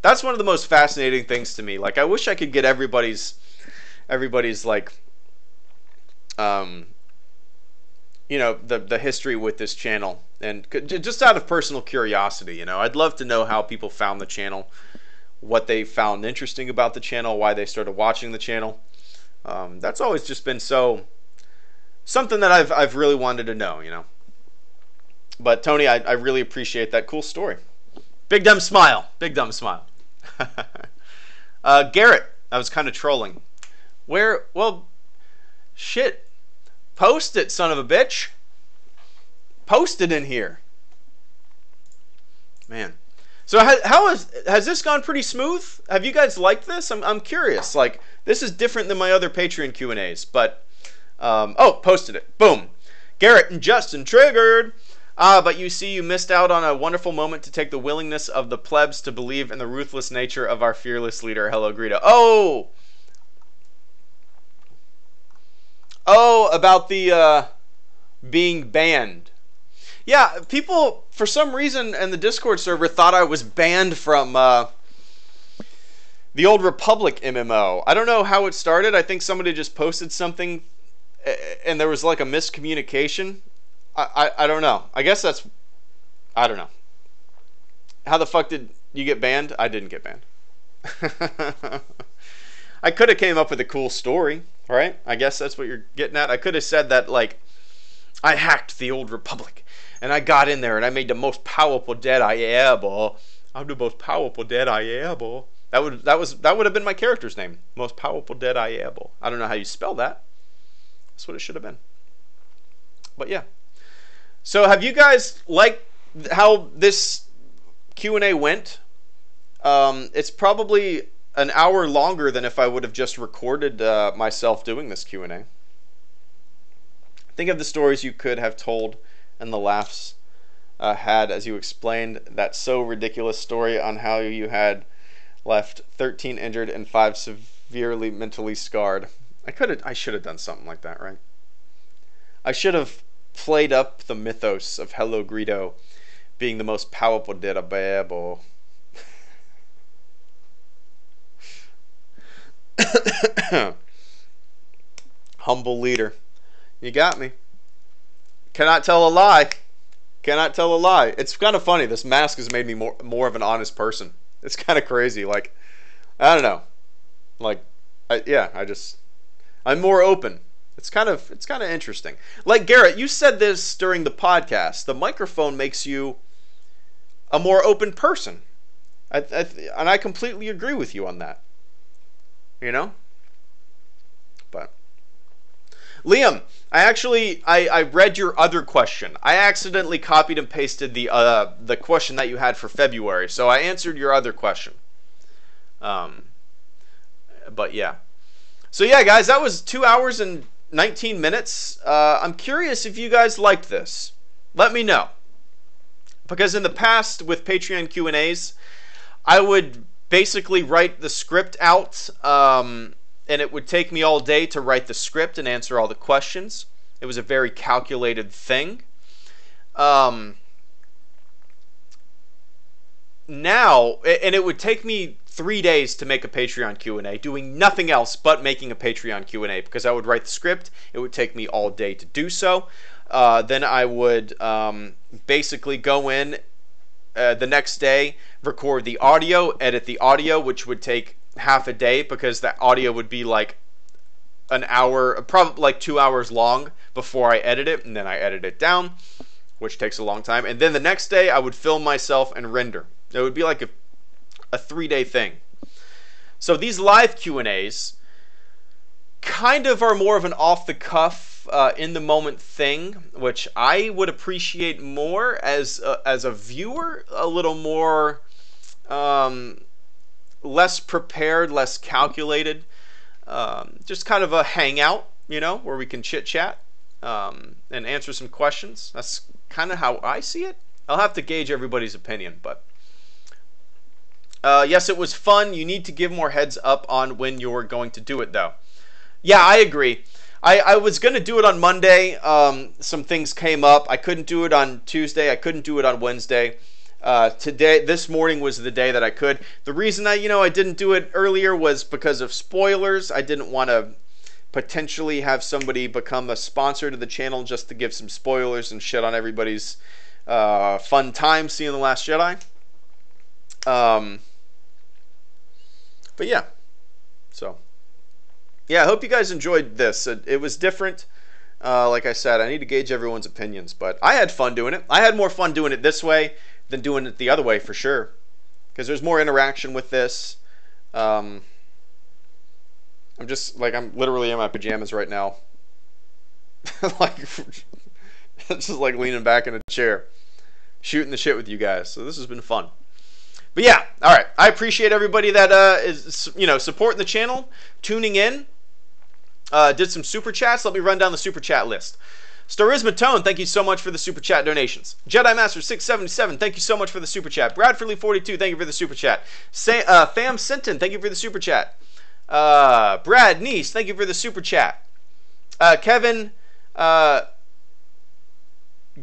That's one of the most fascinating things to me. Like, I wish I could get everybody's like, you know, the history with this channel, and just out of personal curiosity, you know, I'd love to know how people found the channel, what they found interesting about the channel, why they started watching the channel. That's always just been something that I've really wanted to know, you know. But Tony, I really appreciate that cool story. Big dumb smile. Big dumb smile. Garrett, I was kind of trolling. Where? Well, shit. Post it, son of a bitch. Post it in here. Man. So has this gone pretty smooth? Have you guys liked this? I'm curious. Like, this is different than my other Patreon Q&As, but oh, posted it. Boom. Garrett and Justin triggered. But you see, you missed out on a wonderful moment to take the willingness of the plebs to believe in the ruthless nature of our fearless leader, HelloGreedo. Oh! Oh, about the being banned. Yeah, people, for some reason, in the Discord server thought I was banned from the Old Republic MMO. I don't know how it started. I think somebody just posted something, and there was like a miscommunication. I don't know. I guess that's... I don't know. How the fuck did you get banned? I didn't get banned. I could have came up with a cool story, right? I guess that's what you're getting at. I could have said that, like, I hacked the Old Republic, and I got in there, and I made the most powerful Deadeye able. I'm the most powerful Deadeye able. That would have been my character's name. Most powerful Deadeye able. I don't know how you spell that. That's what it should have been. But yeah. So have you guys liked how this Q&A went? It's probably an hour longer than if I would have just recorded myself doing this Q&A. Think of the stories you could have told and the laughs had as you explained that so ridiculous story on how you had left 13 injured and 5 severely mentally scarred. I should have done something like that, right? I should have played up the mythos of HelloGreedo being the most powerful database. Humble leader. You got me. Cannot tell a lie. Cannot tell a lie. It's kind of funny. This mask has made me more of an honest person. It's kind of crazy. Like, I don't know. Like, I'm more open. It's kind of interesting. Like, Garrett, you said this during the podcast. The microphone makes you a more open person. And I completely agree with you on that. You know? But Liam, I read your other question. I accidentally copied and pasted the question that you had for February. So I answered your other question. But yeah. So yeah, guys, that was 2 hours and 19 minutes. I'm curious if you guys liked this. Let me know. Because in the past with Patreon Q&As, I would basically write the script out, and it would take me all day to write the script and answer all the questions. It was a very calculated thing. Now, and it would take me 3 days to make a Patreon Q&A, doing nothing else but making a Patreon Q&A, because I would write the script. It would take me all day to do so. Then I would basically go in the next day, record the audio, edit the audio, which would take half a day, because that audio would be like an hour, probably like 2 hours long before I edit it, and then I edit it down, which takes a long time. And then the next day, I would film myself and render. It would be like a 3-day thing. So these live Q&As kind of are more of an off-the-cuff, in-the-moment thing, which I would appreciate more as a viewer, a little more less prepared, less calculated. Just kind of a hangout, you know, where we can chit chat and answer some questions. That's kind of how I see it. I'll have to gauge everybody's opinion, but yes, it was fun. You need to give more heads up on when you're going to do it, though. Yeah, I agree. I was going to do it on Monday. Some things came up. I couldn't do it on Tuesday. I couldn't do it on Wednesday. This morning was the day that I could. The reason I didn't do it earlier was because of spoilers. I didn't want to potentially have somebody become a sponsor to the channel just to give some spoilers and shit on everybody's fun time seeing The Last Jedi. But yeah, so yeah, I hope you guys enjoyed this. It was different. Like I said, I need to gauge everyone's opinions, but I had fun doing it. I had more fun doing it this way than doing it the other way, for sure, because there's more interaction with this. I'm literally in my pajamas right now, like just like leaning back in a chair, shooting the shit with you guys. So this has been fun. But yeah, all right. I appreciate everybody that is supporting the channel, tuning in. Did some super chats. Let me run down the super chat list. Starisma Tone, thank you so much for the super chat donations. Jedi Master 677, thank you so much for the super chat. Bradfordly 42, thank you for the super chat. Fam Sinton, thank you for the super chat. Brad Neese, thank you for the super chat. Kevin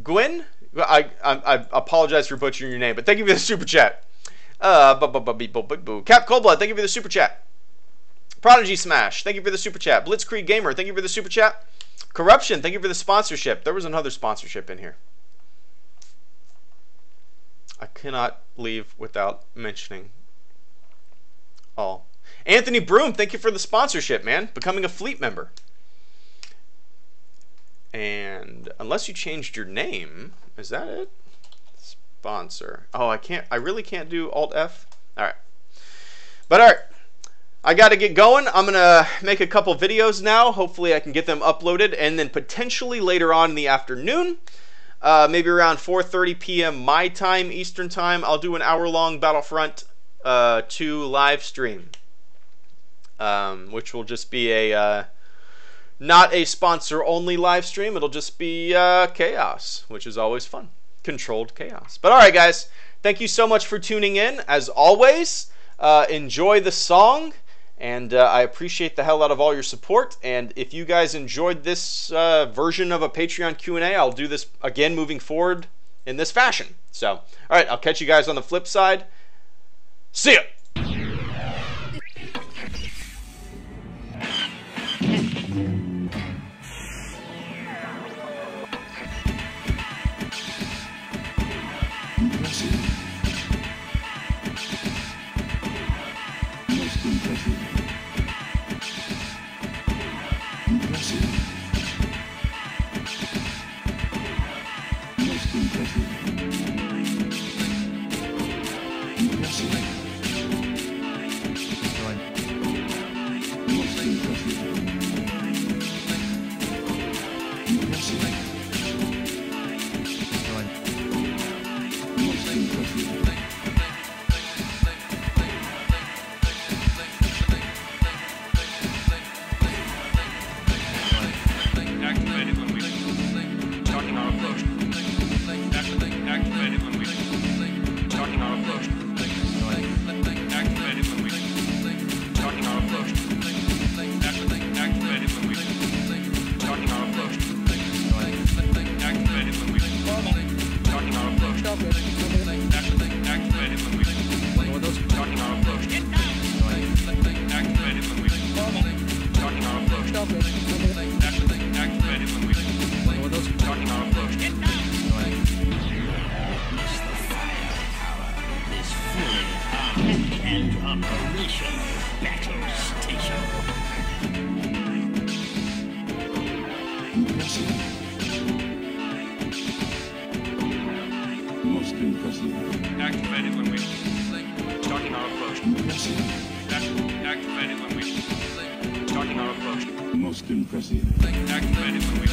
Gwyn, I apologize for butchering your name, but thank you for the super chat. Cap Coldblood, thank you for the super chat. Prodigy Smash, thank you for the super chat. Blitzkrieg Gamer, thank you for the super chat. Corruption, thank you for the sponsorship. There was another sponsorship in here. I cannot leave without mentioning all. Anthony Broom, thank you for the sponsorship, man. Becoming a fleet member. And unless you changed your name, is that it? Sponsor. Oh, I really can't do Alt F. All right. But all right. I got to get going. I'm going to make a couple videos now. Hopefully I can get them uploaded. And then potentially later on in the afternoon, maybe around 4:30 p.m. my time, Eastern time, I'll do an hour-long Battlefront 2 live stream. Which will just be a not a sponsor-only live stream. It'll just be chaos, which is always fun. Controlled chaos. But all right, guys. Thank you so much for tuning in. As always, enjoy the song. And I appreciate the hell out of all your support. And if you guys enjoyed this version of a Patreon Q&A, I'll do this again moving forward in this fashion. So, all right, I'll catch you guys on the flip side. See ya! Activated when we starting our approach. Activated when we starting our approach. Activated when we starting our approach. Activated when we starting our approach. Activated when we starting our approach. Activated when we starting our approach. Activated when we starting our approach. Activated when we starting our approach. Witness the firepower of this fully armed and operational battle station. Most impressive. Activated when we starting our approach. Activated when we starting our approach. Most impressive. Activated when we